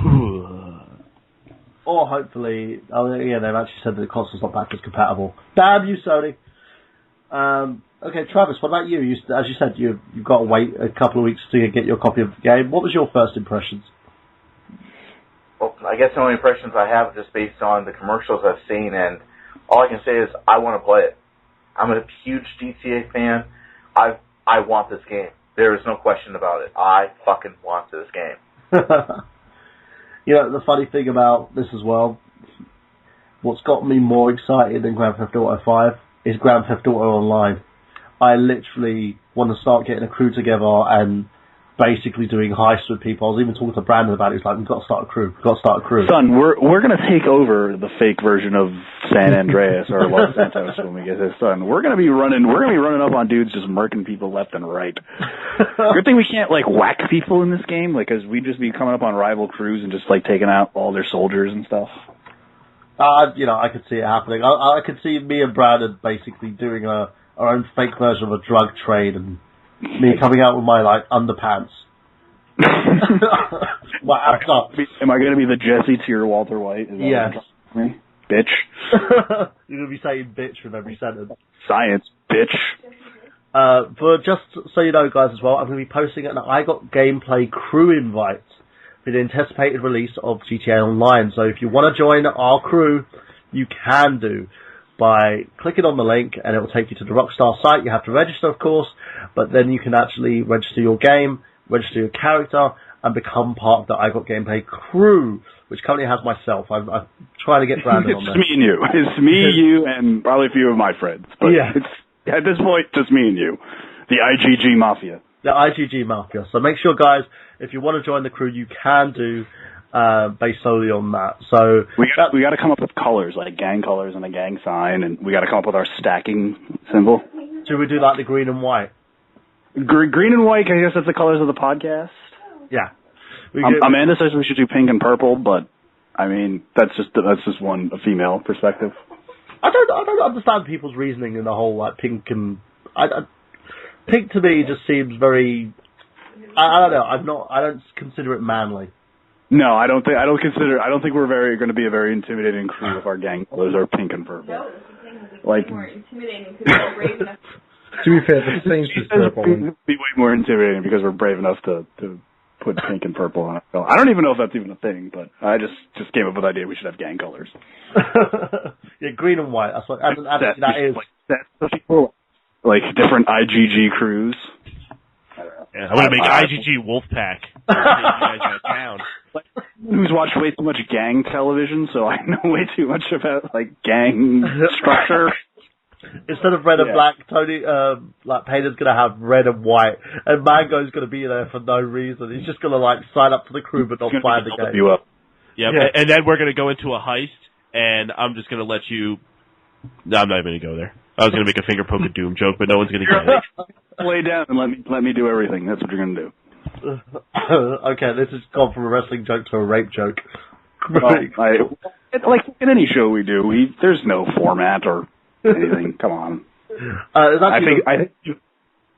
Or hopefully, they've actually said that the console's not backwards compatible. Damn you, Sony. Okay, Travis, what about you? As you said, you've got to wait a couple of weeks to get your copy of the game. What was your first impressions? Well, I guess the only impressions I have are just based on the commercials I've seen, and all I can say is I want to play it. I'm a huge GTA fan. I want this game. There is no question about it. I fucking want this game. The funny thing about this as well, what's got me more excited than Grand Theft Auto 5 is Grand Theft Auto Online. I literally want to start getting a crew together and basically doing heists with people. I was even talking to Brandon about it. He's like, we've got to start a crew. Son, we're going to take over the fake version of San Andreas or Los Santos when we get this done. We're going to be running up on dudes just murking people left and right. Good thing we can't whack people in this game, cause we'd just be coming up on rival crews and just taking out all their soldiers and stuff. I could see it happening. I could see me and Brandon basically doing our own fake version of a drug trade, and me coming out with my underpants. Am I going to be the Jesse to your Walter White? Yes. Bitch. You're going to be saying bitch with every sentence. Science, bitch. But just so you know, guys, as well, I'm going to be posting an I Got Gameplay crew invite for the anticipated release of GTA Online. So if you want to join our crew, you can do by clicking on the link, and it will take you to the Rockstar site. You have to register, of course, but then you can actually register your game, register your character, and become part of the I Got Gameplay crew, which currently has myself. I'm trying to get Brandon on there. It's me and you. It's me, you, and probably a few of my friends. But it's, at this point, just me and you. The IGG Mafia. The IGG Mafia. So make sure, guys, if you want to join the crew, you can do based solely on that. So we got to come up with colors, like gang colors and a gang sign, and we got to come up with our stacking symbol. Should we do the green and white? Green and white, I guess that's the colors of the podcast. Yeah. Amanda says we should do pink and purple, but I mean that's just a female perspective. I don't understand people's reasoning in the whole pink and pink to me just seems very. I don't know. I don't consider it manly. No, I don't think we're going to be a very intimidating crew if our gang colors are pink and purple. No, more intimidating because we're brave enough. To be fair, the thing's just purple. It'd be way more intimidating because we're brave enough to put pink and purple on it. I don't even know if that's even a thing, but I just came up with the idea we should have gang colors. Yeah, green and white. That's what. That is like different IGG crews. Yeah, I'm gonna make IGG Wolfpack. Who's watched way too much gang television, so I know way too much about gang structure. Instead of red and black, Tony, Paden's gonna have red and white, and Mango's gonna be there for no reason. He's just gonna sign up for the crew but not buy the game. You up. Yep. Yeah, and then we're gonna go into a heist, and I'm just gonna let you. No, I'm not even gonna go there. I was gonna make a finger poke of doom joke, but no one's gonna get it. Lay down and let me do everything. That's what you're gonna do. Okay, this has gone from a wrestling joke to a rape joke. Like in any show we do, there's no format or anything. Come on. I think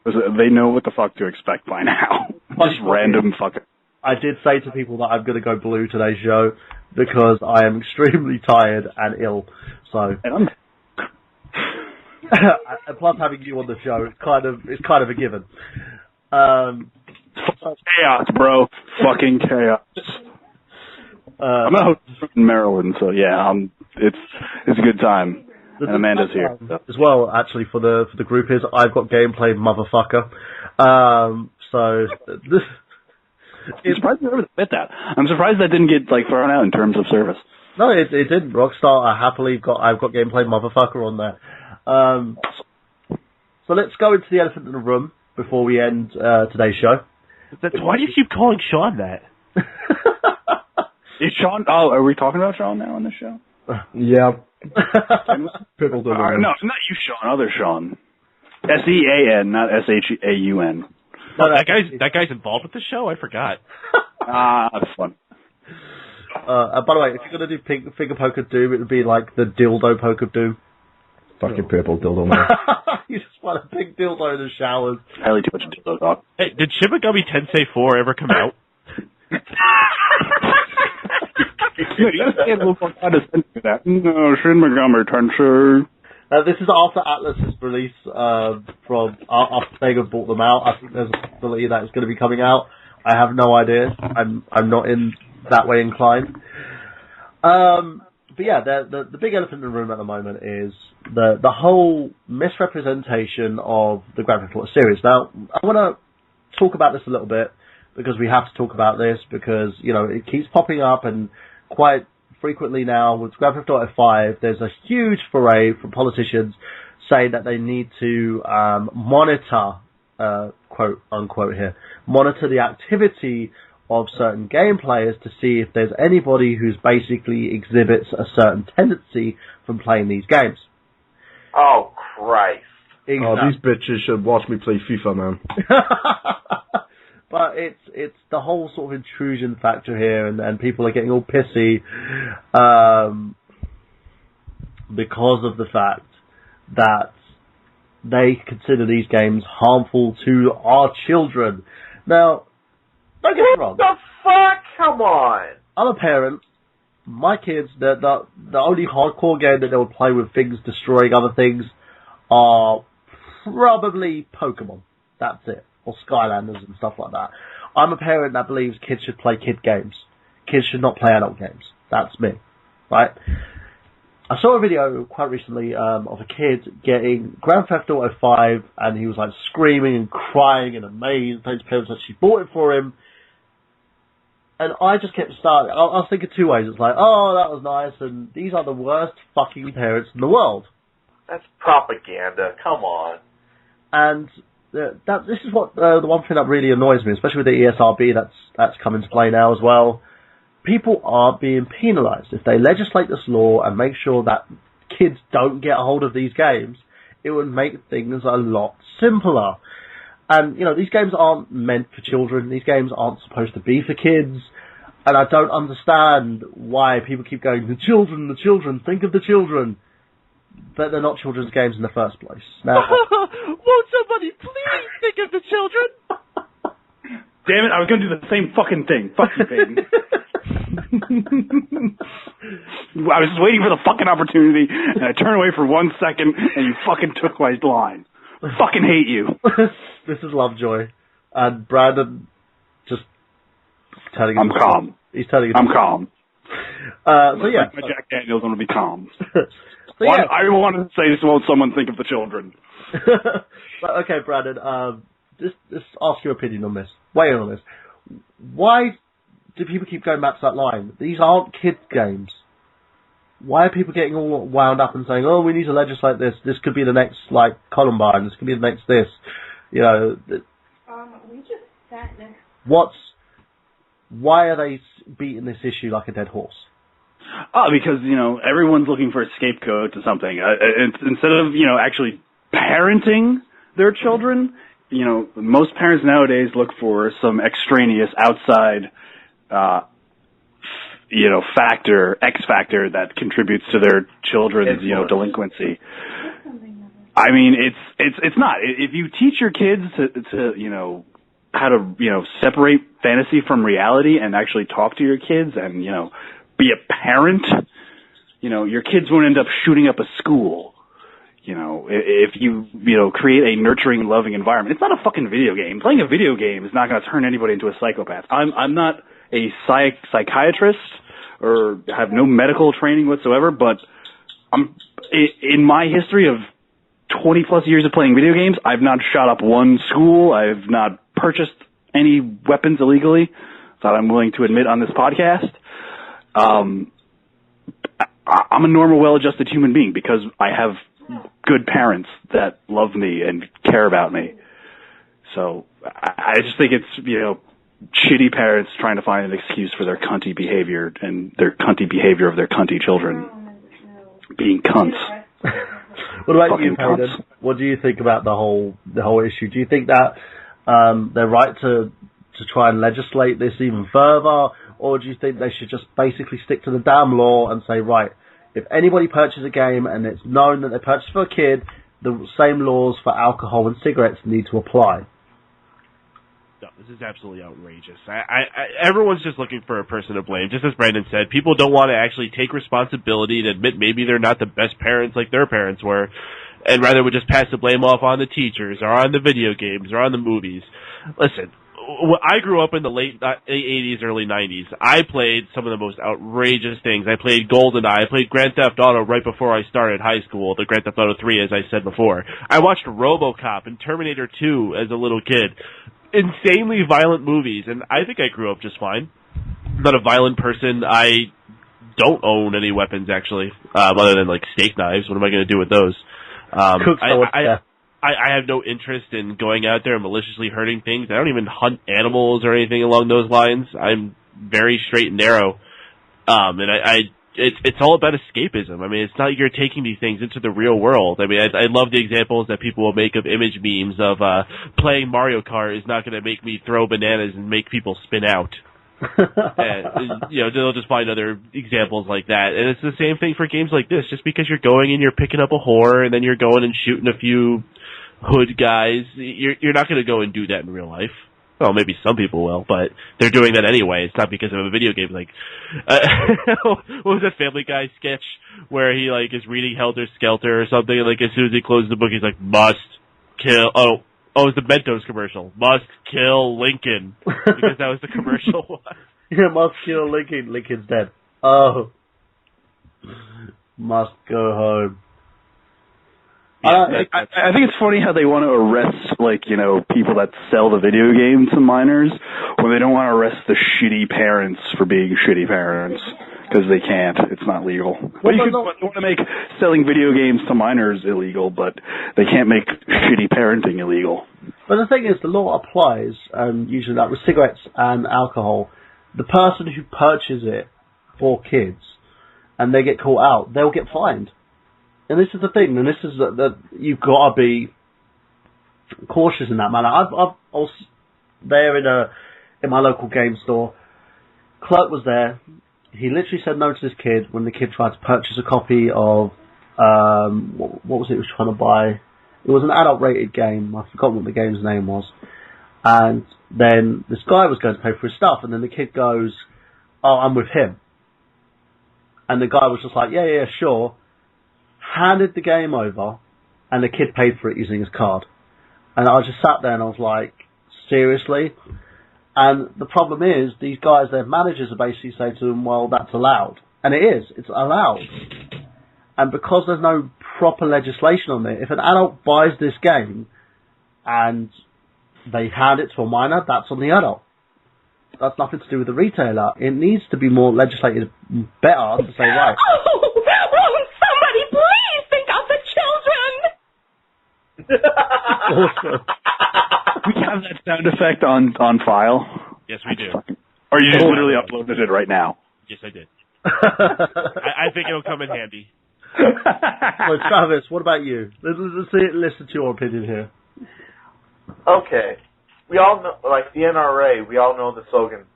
they know what the fuck to expect by now. Just random fucking. I did say to people that I'm going to go blue today's show because I am extremely tired and ill. So. And plus, having you on the show, it's kind of a given. Chaos, bro. Fucking chaos. I'm out in Maryland, so yeah, it's a good time. And Amanda's here as well. Actually, for the group is I've Got Gameplay, motherfucker. So this. I'm surprised they ever admit that. I'm surprised that didn't get thrown out in terms of service. No, it didn't. Rockstar, I've got gameplay motherfucker on there. So let's go into the elephant in the room before we end today's show. Why do you keep calling Shaun that? Is Shaun? Oh, are we talking about Shaun now on the show? Yeah. People don't know. No, not you, Shaun. Other Shaun. Sean, not Shaun. Oh, that guy's involved with the show? I forgot. That's fun. By the way, if you're going to do finger poke of doom, it would be like the dildo poke of doom. Fucking purple dildo, man. You just want a big dildo in the showers. Highly too much dildo talk. Hey, did Shibagami Tensei 4 ever come out? No, Shin Megami Tensei. This is after Atlas's release from after Sega bought them out. I think there's a possibility that it's going to be coming out. I have no idea. I'm not in that way inclined. But yeah, the big elephant in the room at the moment is the whole misrepresentation of the Grand Theft Auto series. Now, I want to talk about this a little bit because we have to talk about this because, you know, it keeps popping up and quite frequently now with Grand Theft Auto 5, there's a huge foray from politicians saying that they need to monitor, quote unquote here, monitor the activity of certain game players to see if there's anybody who's basically exhibits a certain tendency from playing these games. Oh, Christ. Exactly. Oh, these bitches should watch me play FIFA, man. But it's the whole sort of intrusion factor here, and people are getting all pissy because of the fact that they consider these games harmful to our children. Now, don't get me wrong. What the fuck? Come on. I'm a parent. My kids, the only hardcore game that they will play with things destroying other things are probably Pokemon. That's it. Or Skylanders and stuff like that. I'm a parent that believes kids should play kid games. Kids should not play adult games. That's me. Right? I saw a video quite recently of a kid getting Grand Theft Auto 5 and he was like screaming and crying and amazed that his parents actually bought it for him. And I just kept starting. I was thinking two ways. It's like, oh, that was nice, and these are the worst fucking parents in the world. That's propaganda. Come on. And this is what the one thing that really annoys me, especially with the ESRB that's come into play now as well. People are being penalised. If they legislate this law and make sure that kids don't get a hold of these games, it would make things a lot simpler. And, you know, these games aren't meant for children. These games aren't supposed to be for kids. And I don't understand why people keep going, the children, think of the children. But they're not children's games in the first place. Now, won't somebody please think of the children? Damn it, I was going to do the same fucking thing. Fuck you, Paden. I was just waiting for the fucking opportunity, and I turned away for 1 second, and you fucking took my line. Fucking hate you. This is Lovejoy. And Brandon just telling I'm calm. He's telling you. I'm calm. So yeah. My Jack Daniels want to be calm. So yeah. I wanted to say this, won't someone think of the children? Okay, Brandon, just ask your opinion on this. Weigh in on this. Why do people keep going back to that line? These aren't kids' games. Why are people getting all wound up and saying, oh, we need to legislate this. This could be the next, like, Columbine. This could be the next this. You know. We just sat next. Why are they beating this issue like a dead horse? Oh, because, you know, everyone's looking for a scapegoat to something. Instead of, you know, actually parenting their children, you know, most parents nowadays look for some extraneous outside, you know, X factor that contributes to their children's, you know, delinquency. I mean, it's not. If you teach your kids to, you know, how to, you know, separate fantasy from reality and actually talk to your kids and, you know, be a parent, you know, your kids won't end up shooting up a school. You know, if you know, create a nurturing, loving environment. It's not a fucking video game. Playing a video game is not going to turn anybody into a psychopath. I'm not a psychiatrist or have no medical training whatsoever, but in my history of 20 plus years of playing video games, I've not shot up one school. I've not purchased any weapons illegally that I'm willing to admit on this podcast. I'm a normal, well-adjusted human being because I have good parents that love me and care about me. So I just think it's, shitty parents trying to find an excuse for their cunty behavior and their cunty behavior of their cunty children being cunts. What about Fucking you, Paden? cunts. What do you think about the whole issue? Do you think that they're right to try and legislate this even further, or do you think they should just basically stick to the damn law and say, right, if anybody purchases a game and it's known that they purchased for a kid, the same laws for alcohol and cigarettes need to apply? No, this is absolutely outrageous. Everyone's just looking for a person to blame. Just as Brandon said, people don't want to actually take responsibility and admit maybe they're not the best parents like their parents were, and rather would just pass the blame off on the teachers or on the video games or on the movies. Listen, I grew up in the late 80s, early 90s. I played some of the most outrageous things. I played GoldenEye. I played Grand Theft Auto right before I started high school, the Grand Theft Auto 3, as I said before. I watched RoboCop and Terminator 2 as a little kid. Insanely violent movies, and I think I grew up just fine. I'm not a violent person. I don't own any weapons, actually, other than, like, steak knives. What am I going to do with those? I have no interest in going out there and maliciously hurting things. I don't even hunt animals or anything along those lines. I'm very straight and narrow. It's all about escapism. I mean, it's not like you're taking these things into the real world. I mean, I love the examples that people will make of image memes of playing Mario Kart is not going to make me throw bananas and make people spin out. And, they'll just find other examples like that. And it's the same thing for games like this. Just because you're going and you're picking up a whore and then you're going and shooting a few hood guys, you're not going to go and do that in real life. Well, maybe some people will, but they're doing that anyway. It's not because of a video game. Like, what was that Family Guy sketch where he, like, is reading Helter Skelter or something, and, like, as soon as he closes the book, he's like, must kill, it's the Mentos commercial. Must kill Lincoln. Because that was the commercial one. Yeah, must kill Lincoln. Lincoln's dead. Oh. Must go home. Yeah, I think it's funny how they want to arrest, people that sell the video game to minors when they don't want to arrest the shitty parents for being shitty parents because they can't. It's not legal. But you want to make selling video games to minors illegal, but they can't make shitty parenting illegal. But the thing is, the law applies, usually like with cigarettes and alcohol. The person who purchases it for kids and they get caught out, they'll get fined. And this is the thing, and this is that you've got to be cautious in that manner. I was there in my local game store. Clerk was there. He literally said no to this kid when the kid tried to purchase a copy of what was it he was trying to buy? It was an adult-rated game. I forgot what the game's name was. And then this guy was going to pay for his stuff, and then the kid goes, "Oh, I'm with him." And the guy was just like, "Yeah, sure." Handed the game over, and the kid paid for it using his card. And I just sat there and I was like, seriously? And the problem is, these guys, their managers are basically saying to them, well, that's allowed. And it is. It's allowed. And because there's no proper legislation on it, if an adult buys this game and they hand it to a minor, that's on the adult. That's nothing to do with the retailer. It needs to be more legislated better to say, right. Somebody please think of the children! Awesome. We have that sound effect on file. Yes, we do. Or you just literally uploaded it right now. Yes, I did. I think it'll come in handy. So, Travis, what about you? Let's listen to your opinion here. Okay. We all know, like the NRA, we all know the slogan,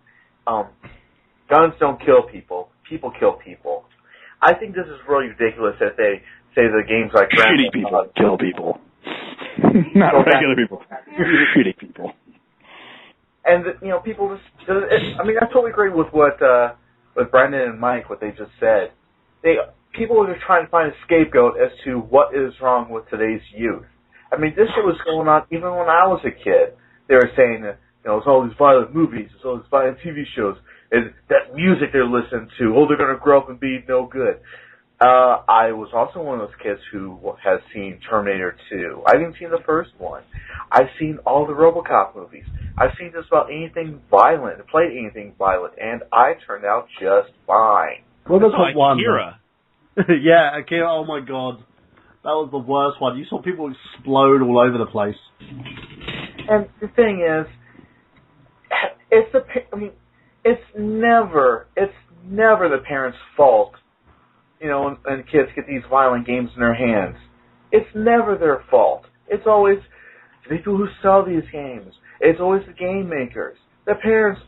guns don't kill people, people kill people. I think this is really ridiculous that they say the games like shitty people kill people. Not regular people. Shitty people. And, people just, I totally agree with what Brandon and Mike, what they just said. People are just trying to find a scapegoat as to what is wrong with today's youth. I mean, this shit was going on even when I was a kid. They were saying that, it's all these violent movies, it's all these violent TV shows, and that music they're listening to, they're going to grow up and be no good. I was also one of those kids who has seen Terminator 2. I haven't seen the first one. I've seen all the RoboCop movies. I've seen just about anything violent, played anything violent, and I turned out just fine. Well, that's one. Akira. Yeah, okay, oh my god. That was the worst one. You saw people explode all over the place. And the thing is, it's never the parents' fault, when kids get these violent games in their hands. It's never their fault. It's always the people who sell these games. It's always the game makers. The parents,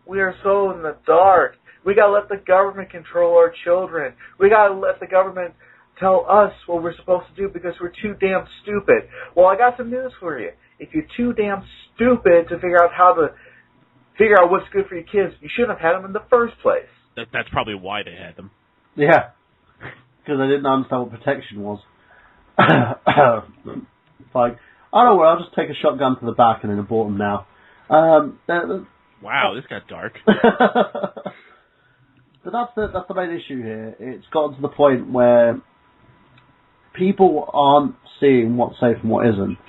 we are so in the dark. We gotta let the government control our children. We gotta let the government tell us what we're supposed to do because we're too damn stupid. Well, I got some news for you. If you're too damn stupid to figure out what's good for your kids, you shouldn't have had them in the first place. That's probably why they had them. Yeah, because they didn't understand what protection was. Like, I don't know, I'll just take a shotgun to the back and then abort them now. Wow, this got dark. But that's the main issue here. It's gotten to the point where people aren't seeing what's safe and what isn't.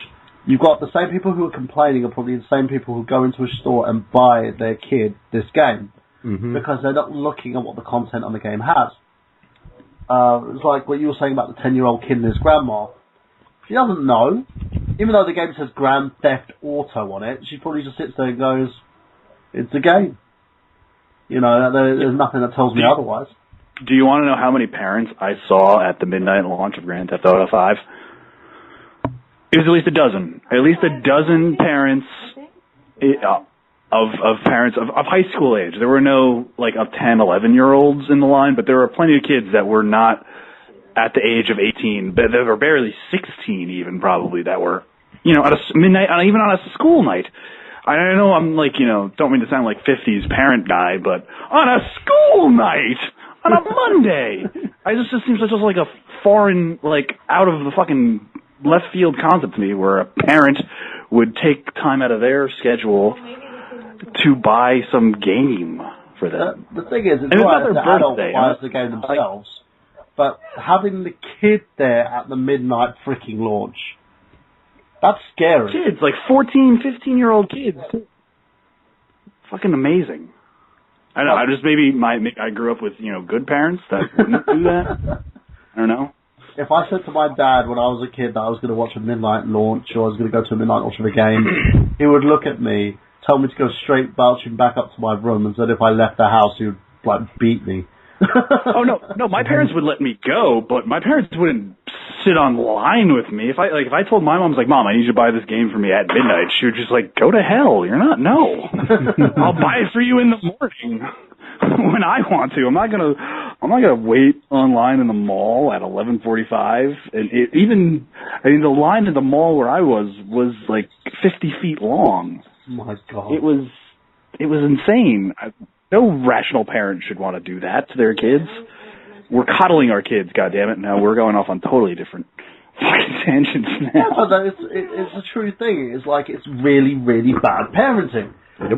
You've got the same people who are complaining are probably the same people who go into a store and buy their kid this game because they're not looking at what the content on the game has. It's like what you were saying about the 10-year-old kid and his grandma. She doesn't know. Even though the game says Grand Theft Auto on it, she probably just sits there and goes, it's a game. There's nothing that tells me otherwise. Do you want to know how many parents I saw at the midnight launch of Grand Theft Auto 5? It was at least a dozen. At least a dozen parents of parents of high school age. There were no, of 10, 11-year-olds in the line, but there were plenty of kids that were not at the age of 18, but they were barely 16 even, probably, that were, at a midnight, even on a school night. I know I'm don't mean to sound like 50s parent guy, but on a school night, on a Monday, it just seems like a foreign, out of the fucking left field concept to me, where a parent would take time out of their schedule to buy some game for them. The thing is, it's right that the adult buys the game themselves, but having the kid there at the midnight freaking launch, that's scary. Kids, 14, 15-year-old kids. Fucking amazing. I know, I grew up with, good parents that wouldn't do that. I don't know. If I said to my dad when I was a kid that I was going to watch a midnight launch or I was going to go to a midnight launch of a game, he would look at me, tell me to go straight belching back up to my room, and said if I left the house, he would, beat me. Oh, no, my parents would let me go, but my parents wouldn't sit on line with me. If I told my mom, Mom, I need you to buy this game for me at midnight, she would just go to hell. You're not, no. I'll buy it for you in the morning when I want to. I'm not gonna wait online in the mall at 11:45. And the line at the mall where I was 50 feet long. Oh my God. It was insane. No rational parent should want to do that to their kids. We're coddling our kids, goddammit. Now we're going off on totally different tangents now. Yeah, but it's a true thing. It's really, really bad parenting.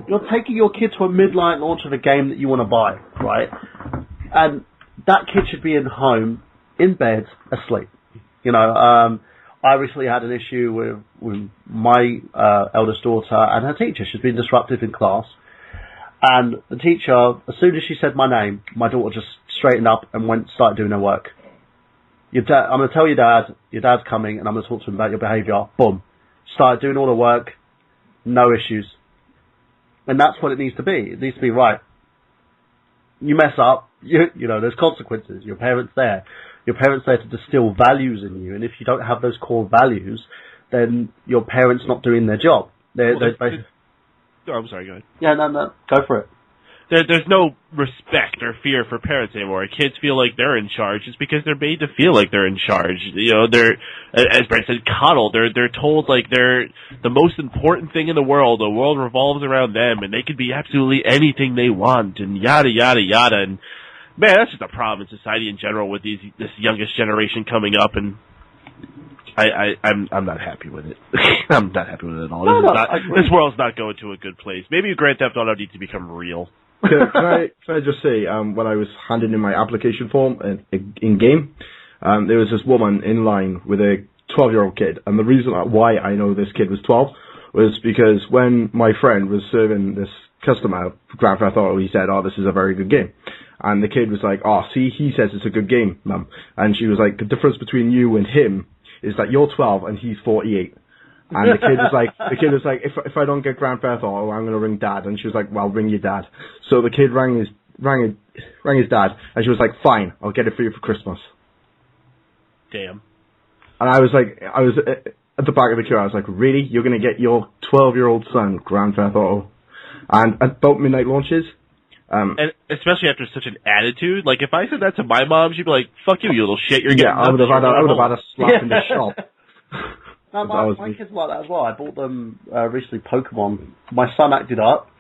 You're taking your kid to a midnight launch of a game that you want to buy, right? And that kid should be in home, in bed, asleep. I recently had an issue with my eldest daughter and her teacher. She's been disruptive in class. And the teacher, as soon as she said my name, my daughter just straightened up and started doing her work. I'm going to tell your dad's coming, and I'm going to talk to him about your behaviour. Boom. Started doing all the work, no issues. And that's what it needs to be. It needs to be right. You mess up, there's consequences. Your parents there. Your parents there to distill values in you, and if you don't have those core values, then your parents not doing their job. I'm sorry, go ahead. Yeah, no, go for it. There's no respect or fear for parents anymore. Kids feel like they're in charge just because they're made to feel like they're in charge. They're, as Brent said, coddled. They're told they're the most important thing in the world. The world revolves around them, and they can be absolutely anything they want, and yada yada yada. And man, that's just a problem in society in general with this youngest generation coming up. And I'm not happy with it. I'm not happy with it at all. This world's not going to a good place. Maybe Grand Theft Auto needs to become real. Can I just say, when I was handing in my application form in game, there was this woman in line with a 12-year-old kid, and the reason why I know this kid was 12 was because when my friend was serving this customer, Grand Theft Auto, he said, "Oh, this is a very good game." And the kid was like, "Oh, see, he says it's a good game, Mum." And she was like, "The difference between you and him is that you're 12 and he's 48." And the kid was like, if I don't get Grand Theft Auto, I'm gonna ring Dad. And she was like, "Well, ring your dad." So the kid rang his dad, and she was like, "Fine, I'll get it for you for Christmas." Damn. And I was at the back of the queue. I was like, "Really? You're gonna get your 12-year-old son Grand Theft Auto?" And at both midnight launches. And especially after such an attitude, like if I said that to my mom, she'd be like, "Fuck you, you little shit! You're getting." I would have had a slap in the shop. No, my kids like that as well. I bought them recently Pokemon. My son acted up.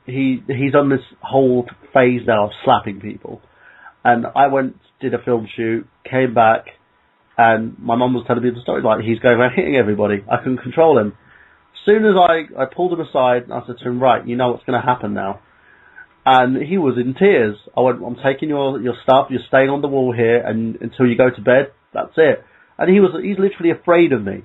He's on this whole phase now of slapping people, and I did a film shoot, came back, and my mum was telling me the story like he's going around hitting everybody. I couldn't control him. As soon as I pulled him aside, and I said to him, "Right, you know what's going to happen now." And he was in tears. I went, "I'm taking your stuff. You're staying on the wall here, and until you go to bed, that's it." And he's literally afraid of me.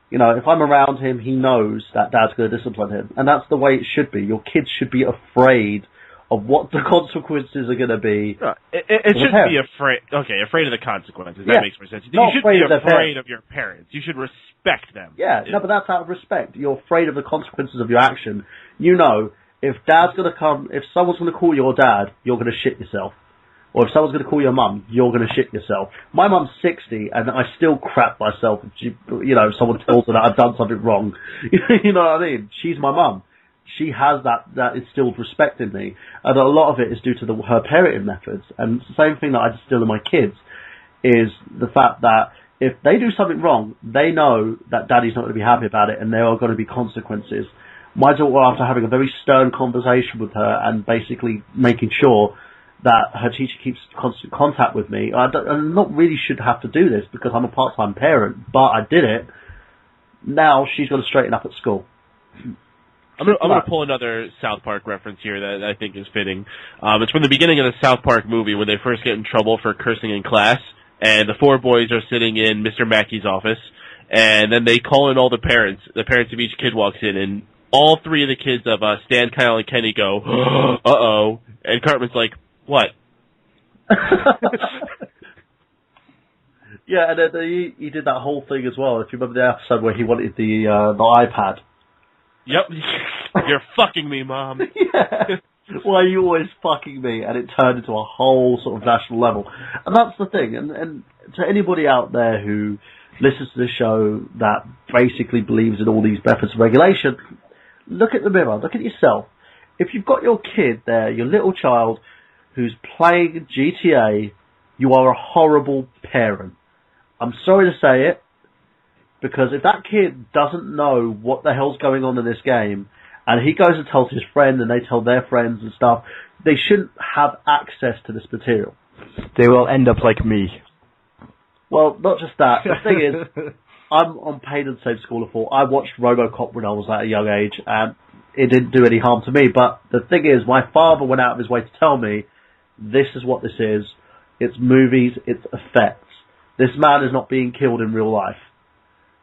You know, if I'm around him, he knows that Dad's going to discipline him, and that's the way it should be. Your kids should be afraid of what the consequences are going to be. It shouldn't be afraid. Okay, afraid of the consequences. That makes more sense. You should be afraid of your parents. You should respect them. Yeah, no, but that's out of respect. You're afraid of the consequences of your action. You know, if Dad's going to come, if someone's going to call your dad, you're going to shit yourself. Or if someone's going to call your mum, you're going to shit yourself. My mum's 60, and I still crap myself if someone tells her that I've done something wrong. You know what I mean? She's my mum. She has that instilled respect in me. And a lot of it is due to her parenting methods. And it's the same thing that I distill in my kids, is the fact that if they do something wrong, they know that Daddy's not going to be happy about it, and there are going to be consequences. My daughter, after having a very stern conversation with her and basically making sure that her teacher keeps constant contact with me, I'm not really should have to do this because I'm a part-time parent, but I did it. Now she's got to straighten up at school. I'm going to pull another South Park reference here that I think is fitting. It's from the beginning of the South Park movie when they first get in trouble for cursing in class, and the four boys are sitting in Mr. Mackey's office, and then they call in all the parents. The parents of each kid walks in, and all three of the kids of Stan, Kyle, and Kenny go, "Uh-oh," and Cartman's like, "What?" Yeah, and he did that whole thing as well. If you remember the episode where he wanted the iPad. Yep. You're fucking me, Mom. Yeah. Why are you always fucking me? And it turned into a whole sort of national level. And that's the thing. And to anybody out there who listens to this show that basically believes in all these methods of regulation, look at the mirror. Look at yourself. If you've got your kid there, your little child, who's playing GTA, you are a horrible parent. I'm sorry to say it, because if that kid doesn't know what the hell's going on in this game, and he goes and tells his friend, and they tell their friends and stuff, they shouldn't have access to this material. They will end up like me. Well, not just that. The thing is, I'm on Paden Save School of Thought. I watched RoboCop when I was at a young age, and it didn't do any harm to me. But the thing is, my father went out of his way to tell me, this is what this is. It's movies, it's effects. This man is not being killed in real life.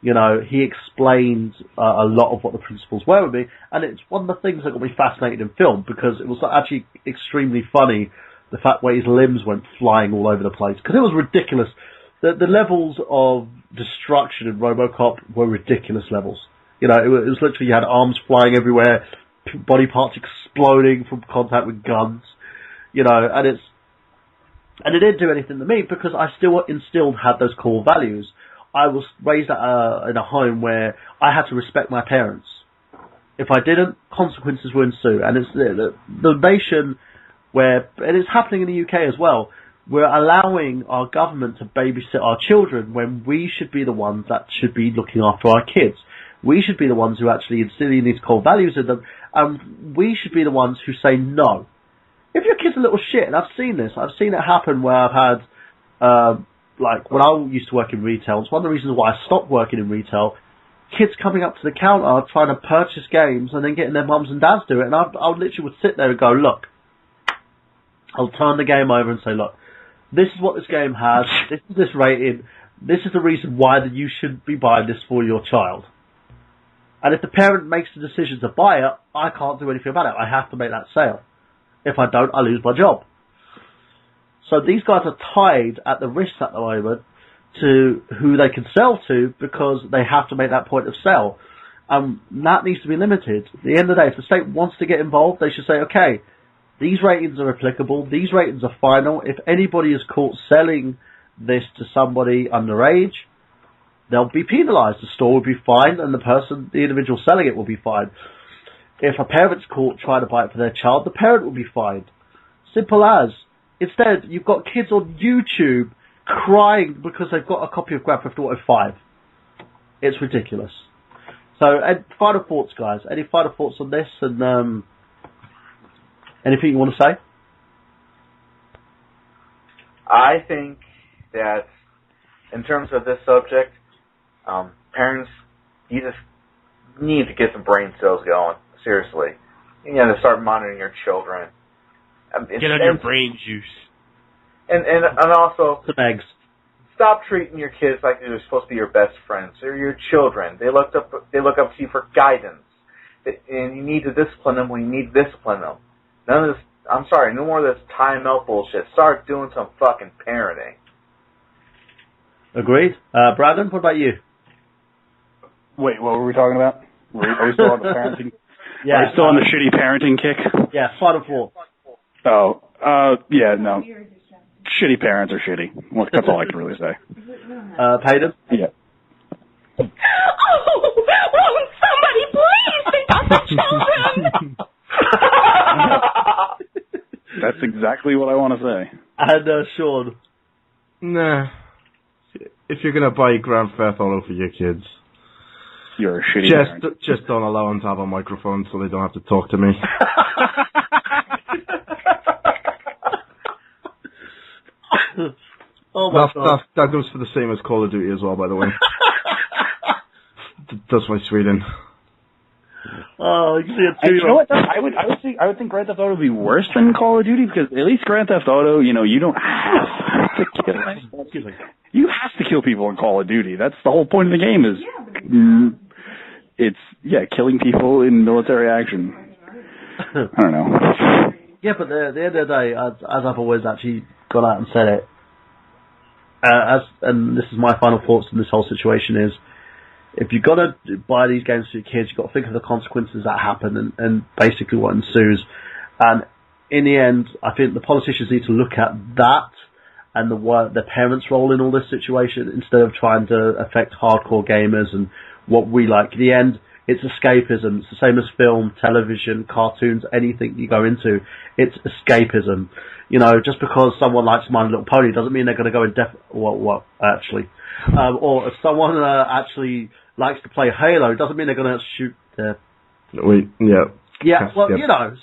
You know, he explained a lot of what the principles were with me, and it's one of the things that got me fascinated in film, because it was actually extremely funny, the fact where his limbs went flying all over the place, because it was ridiculous. The levels of destruction in RoboCop were ridiculous levels. You know, it was literally, you had arms flying everywhere, body parts exploding from contact with guns, you know, and it didn't do anything to me, because I still had those core values. I was raised in a home where I had to respect my parents. If I didn't, consequences would ensue. And it's the nation where, and it's happening in the UK as well, we're allowing our government to babysit our children when we should be the ones that should be looking after our kids. We should be the ones who actually instilling these core values in them, and we should be the ones who say no. If your kid's a little shit, and I've seen it happen where I've had, like when I used to work in retail, it's one of the reasons why I stopped working in retail, kids coming up to the counter trying to purchase games and then getting their mums and dads to do it, and I literally would sit there and go, look, I'll turn the game over and say, look, this is what this game has, this is this rating, this is the reason why that you should be buying this for your child. And if the parent makes the decision to buy it, I can't do anything about it. I have to make that sale. If I don't, I lose my job. So these guys are tied at the wrist at the moment to who they can sell to because they have to make that point of sale. That needs to be limited. At the end of the day, if the state wants to get involved, they should say, okay, these ratings are applicable, these ratings are final. If anybody is caught selling this to somebody underage, they'll be penalised. The store will be fined and the individual selling it will be fined. If a parent's caught trying to buy it for their child, the parent will be fined. Simple as. Instead, you've got kids on YouTube crying because they've got a copy of Grand Theft Auto 5. It's ridiculous. So, final thoughts, guys. Any final thoughts on this? And anything you want to say? I think that in terms of this subject, parents, you just need to get some brain cells going. Seriously, you got to start monitoring your children. Get on your brain juice. And also, some eggs. Stop treating your kids like they're supposed to be your best friends. They're your children. They look up to you for guidance, and you need to discipline them when you need to discipline them. None of this. I'm sorry, no more of this time out bullshit. Start doing some fucking parenting. Agreed. Brandon, what about you? Wait, what were we talking about? Are we still on the parenting? Yeah. Are we still on the shitty parenting kick? Yeah, final thought. Oh, yeah, no. Shitty parents are shitty. Well, that's all I can really say. Paden? Yeah. Oh, somebody please think of the children! That's exactly what I want to say. And Shaun? Nah. If you're going to buy Grand Theft Auto for your kids, you're a shitty parent. Just don't allow them to have a microphone so they don't have to talk to me. Oh my God. That goes for the same as Call of Duty as well, by the way. That's my Sweden. Oh, you see a 2-year-old. You know what? I would think Grand Theft Auto would be worse than Call of Duty because at least Grand Theft Auto, you don't have to kill anybody. You have to kill people in Call of Duty. That's the whole point of the game. Killing people in military action. I don't know. Yeah, but at the end of the day, as I've always actually gone out and said it, and this is my final thoughts on this whole situation is, if you're going to buy these games for your kids, you've got to think of the consequences that happen and basically what ensues. And in the end, I think the politicians need to look at that and the parents' role in all this situation instead of trying to affect hardcore gamers and what we like. In the end, it's escapism. It's the same as film, television, cartoons, anything you go into. It's escapism. Just because someone likes My Little Pony doesn't mean they're going to go in or if someone actually likes to play Halo doesn't mean they're going to shoot their... Yeah, well,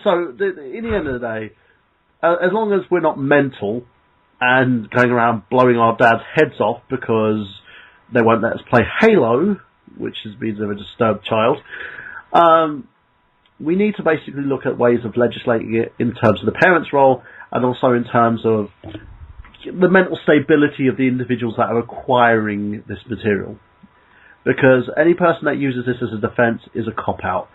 so in the end of the day, as long as we're not mental and going around blowing our dad's heads off because they won't let us play Halo, which means they're a disturbed child, we need to basically look at ways of legislating it in terms of the parents' role and also in terms of the mental stability of the individuals that are acquiring this material. Because any person that uses this as a defense is a cop-out.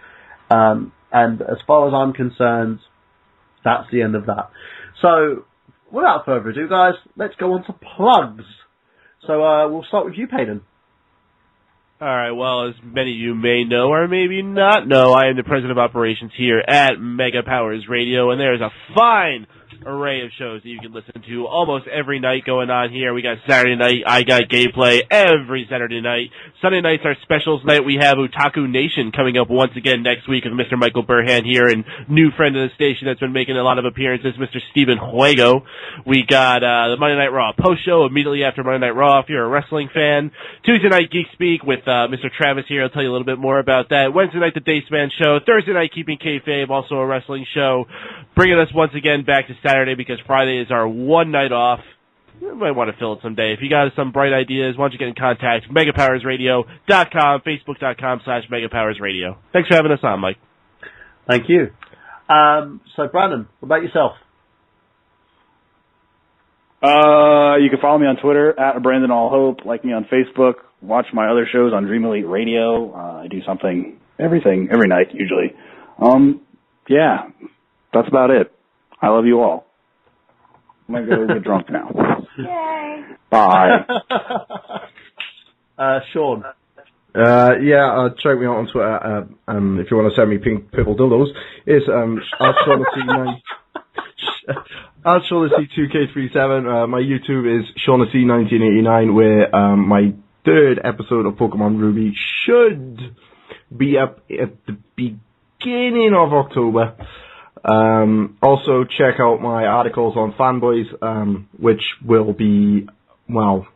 And as far as I'm concerned, that's the end of that. So, without further ado, guys, let's go on to plugs. So, we'll start with you, Paden. Alright, well, as many of you may know or maybe not know, I am the president of operations here at Mega Powers Radio, and there's a fine array of shows that you can listen to almost every night going on here. We got Saturday night, I Got Gameplay every Saturday night. Sunday nights are specials night. We have Otaku Nation coming up once again next week with Mr. Michael Burhan here and new friend of the station that's been making a lot of appearances, Mr. Stephen Juego. We got the Monday Night Raw post show immediately after Monday Night Raw if you're a wrestling fan. Tuesday night Geek Speak with Mr. Travis here. I'll tell you a little bit more about that. Wednesday night the Daceman show. Thursday night Keeping Kayfabe, also a wrestling show. Bringing us once again back to Saturday because Friday is our one night off. You might want to fill it someday. If you got some bright ideas, why don't you get in contact? MegaPowersRadio.com, Facebook.com/MegaPowersRadio. Thanks for having us on, Mike. Thank you. So, Brandon, what about yourself? You can follow me on Twitter at Brandon All Hope, like me on Facebook, watch my other shows on Dream Elite Radio. I do something everything, every night usually. Yeah, that's about it. I love you all. I'm going to go get drunk now. Yay. Bye. Sean. Check me out on Twitter. If you want to send me pink purple dildos, it's @Shaughnessy2K37. My YouTube is Shaughnessy1989, where my third episode of Pokemon Ruby should be up at the beginning of October. Also, check out my articles on Fanboys, which will be, well,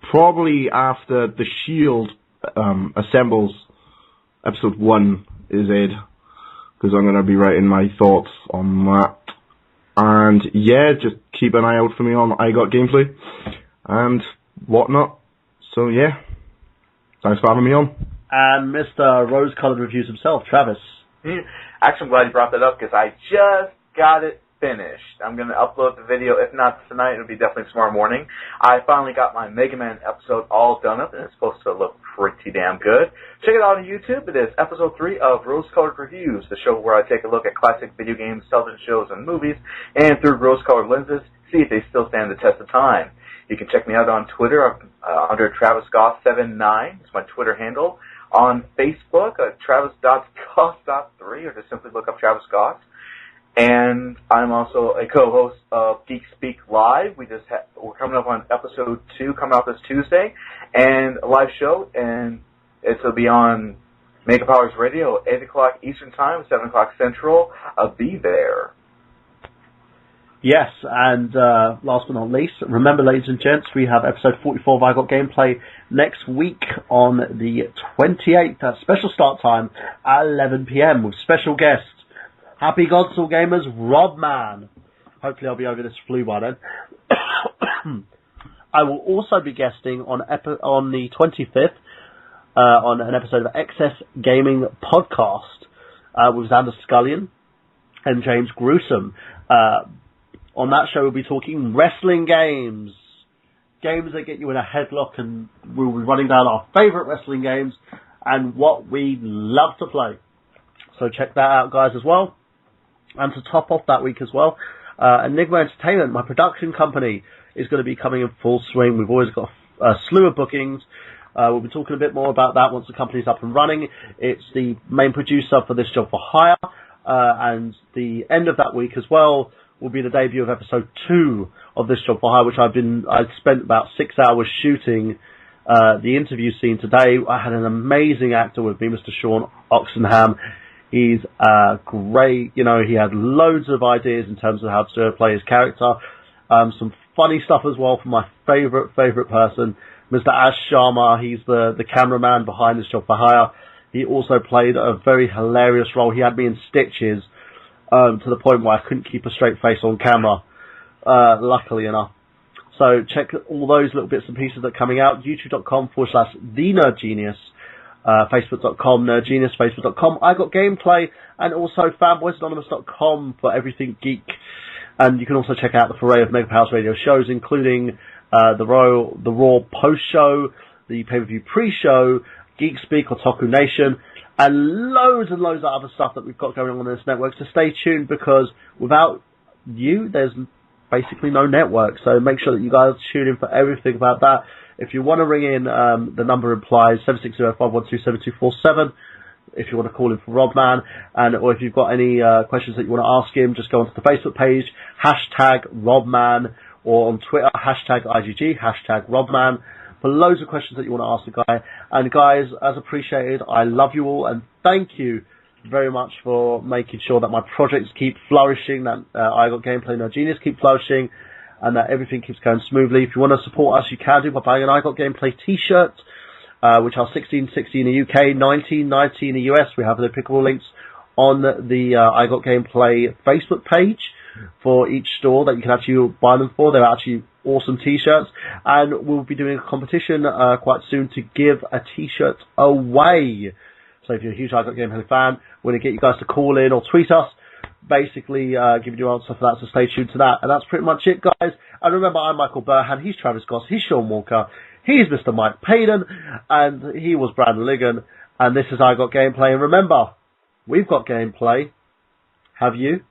probably after the Shield Assembles episode 1 is aired, because I'm going to be writing my thoughts on that. And yeah, just keep an eye out for me on I Got Gameplay and whatnot. So yeah, thanks for having me on. And Mr. Rose-Colored Reviews himself, Travis. Actually, I'm glad you brought that up, because I just got it finished. I'm going to upload the video. If not tonight, it'll be definitely tomorrow morning. I finally got my Mega Man episode all done up, and it's supposed to look pretty damn good. Check it out on YouTube. It is episode 3 of Rose-Colored Reviews, the show where I take a look at classic video games, television shows, and movies, and through rose-colored lenses, see if they still stand the test of time. You can check me out on Twitter under Travis Goss 79. It's my Twitter handle. On Facebook, Travis.Goss.3, or just simply look up Travis Goss. And I'm also a co-host of Geek Speak Live. We're coming up on episode 2, coming out this Tuesday, and a live show, and it'll be on Mega Powers Radio, 8 o'clock Eastern Time, 7 o'clock Central. I'll be there. Yes, and last but not least, remember, ladies and gents, we have episode 44 of I Got Gameplay next week on the 28th at special start time at 11 p.m. with special guest, Happy Console Gamers, Rob Man. Hopefully I'll be over this flu by then. I will also be guesting on the 25th on an episode of Excess Gaming Podcast with Xander Scullion and James Gruesome. On that show, we'll be talking wrestling games. Games that get you in a headlock, and we'll be running down our favourite wrestling games and what we love to play. So check that out, guys, as well. And to top off that week as well, Enigma Entertainment, my production company, is going to be coming in full swing. We've always got a slew of bookings. We'll be talking a bit more about that once the company's up and running. It's the main producer for This Job for Hire, and the end of that week as well will be the debut of episode 2 of This Job for Hire, which I'd spent about 6 hours shooting the interview scene today. I had an amazing actor with me, Mr. Sean Oxenham. He's great. You know, he had loads of ideas in terms of how to play his character. Some funny stuff as well from my favourite person, Mr. Ash Sharma. He's the cameraman behind This Job for Hire. He also played a very hilarious role. He had me in stitches to the point where I couldn't keep a straight face on camera, luckily enough. So check all those little bits and pieces that are coming out. YouTube.com/TheNerdGenius, Facebook.com NerdGenius, Facebook.com I Got Gameplay, and also FanboysAnonymous.com for everything geek. And you can also check out the foray of Mega Powers Radio shows, including the Raw post-show, the pay-per-view pre-show, Geek Speak or Toku Nation, and loads of other stuff that we've got going on this network. So stay tuned, because without you, there's basically no network. So make sure that you guys tune in for everything about that. If you want to ring in, the number implies 760-512-7247. If you want to call in for Rob Man, or if you've got any questions that you want to ask him, just go onto the Facebook page, #RobMan, or on Twitter, #IGG, #RobMan, for loads of questions that you want to ask the guy. And guys, as appreciated, I love you all, and thank you very much for making sure that my projects keep flourishing, that I Got Gameplay No Genius keep flourishing, and that everything keeps going smoothly. If you want to support us, you can do by buying an I Got Gameplay t-shirt, which are $16.60 in the UK, $19.90 in the US. We have the pickable links on the I Got Gameplay Facebook page for each store that you can actually buy them for. They're actually awesome t-shirts, and we'll be doing a competition quite soon to give a t-shirt away. So if you're a huge I Got Gameplay fan, we're going to get you guys to call in or tweet us, basically giving you an answer for that, so stay tuned to that. And that's pretty much it, guys. And remember, I'm Michael Burhan, he's Travis Goss, he's Shaun Walker, he's Mr. Mike Paden, and he was Brandon Liggan. And this is I Got Gameplay. And remember, we've got gameplay. Have you?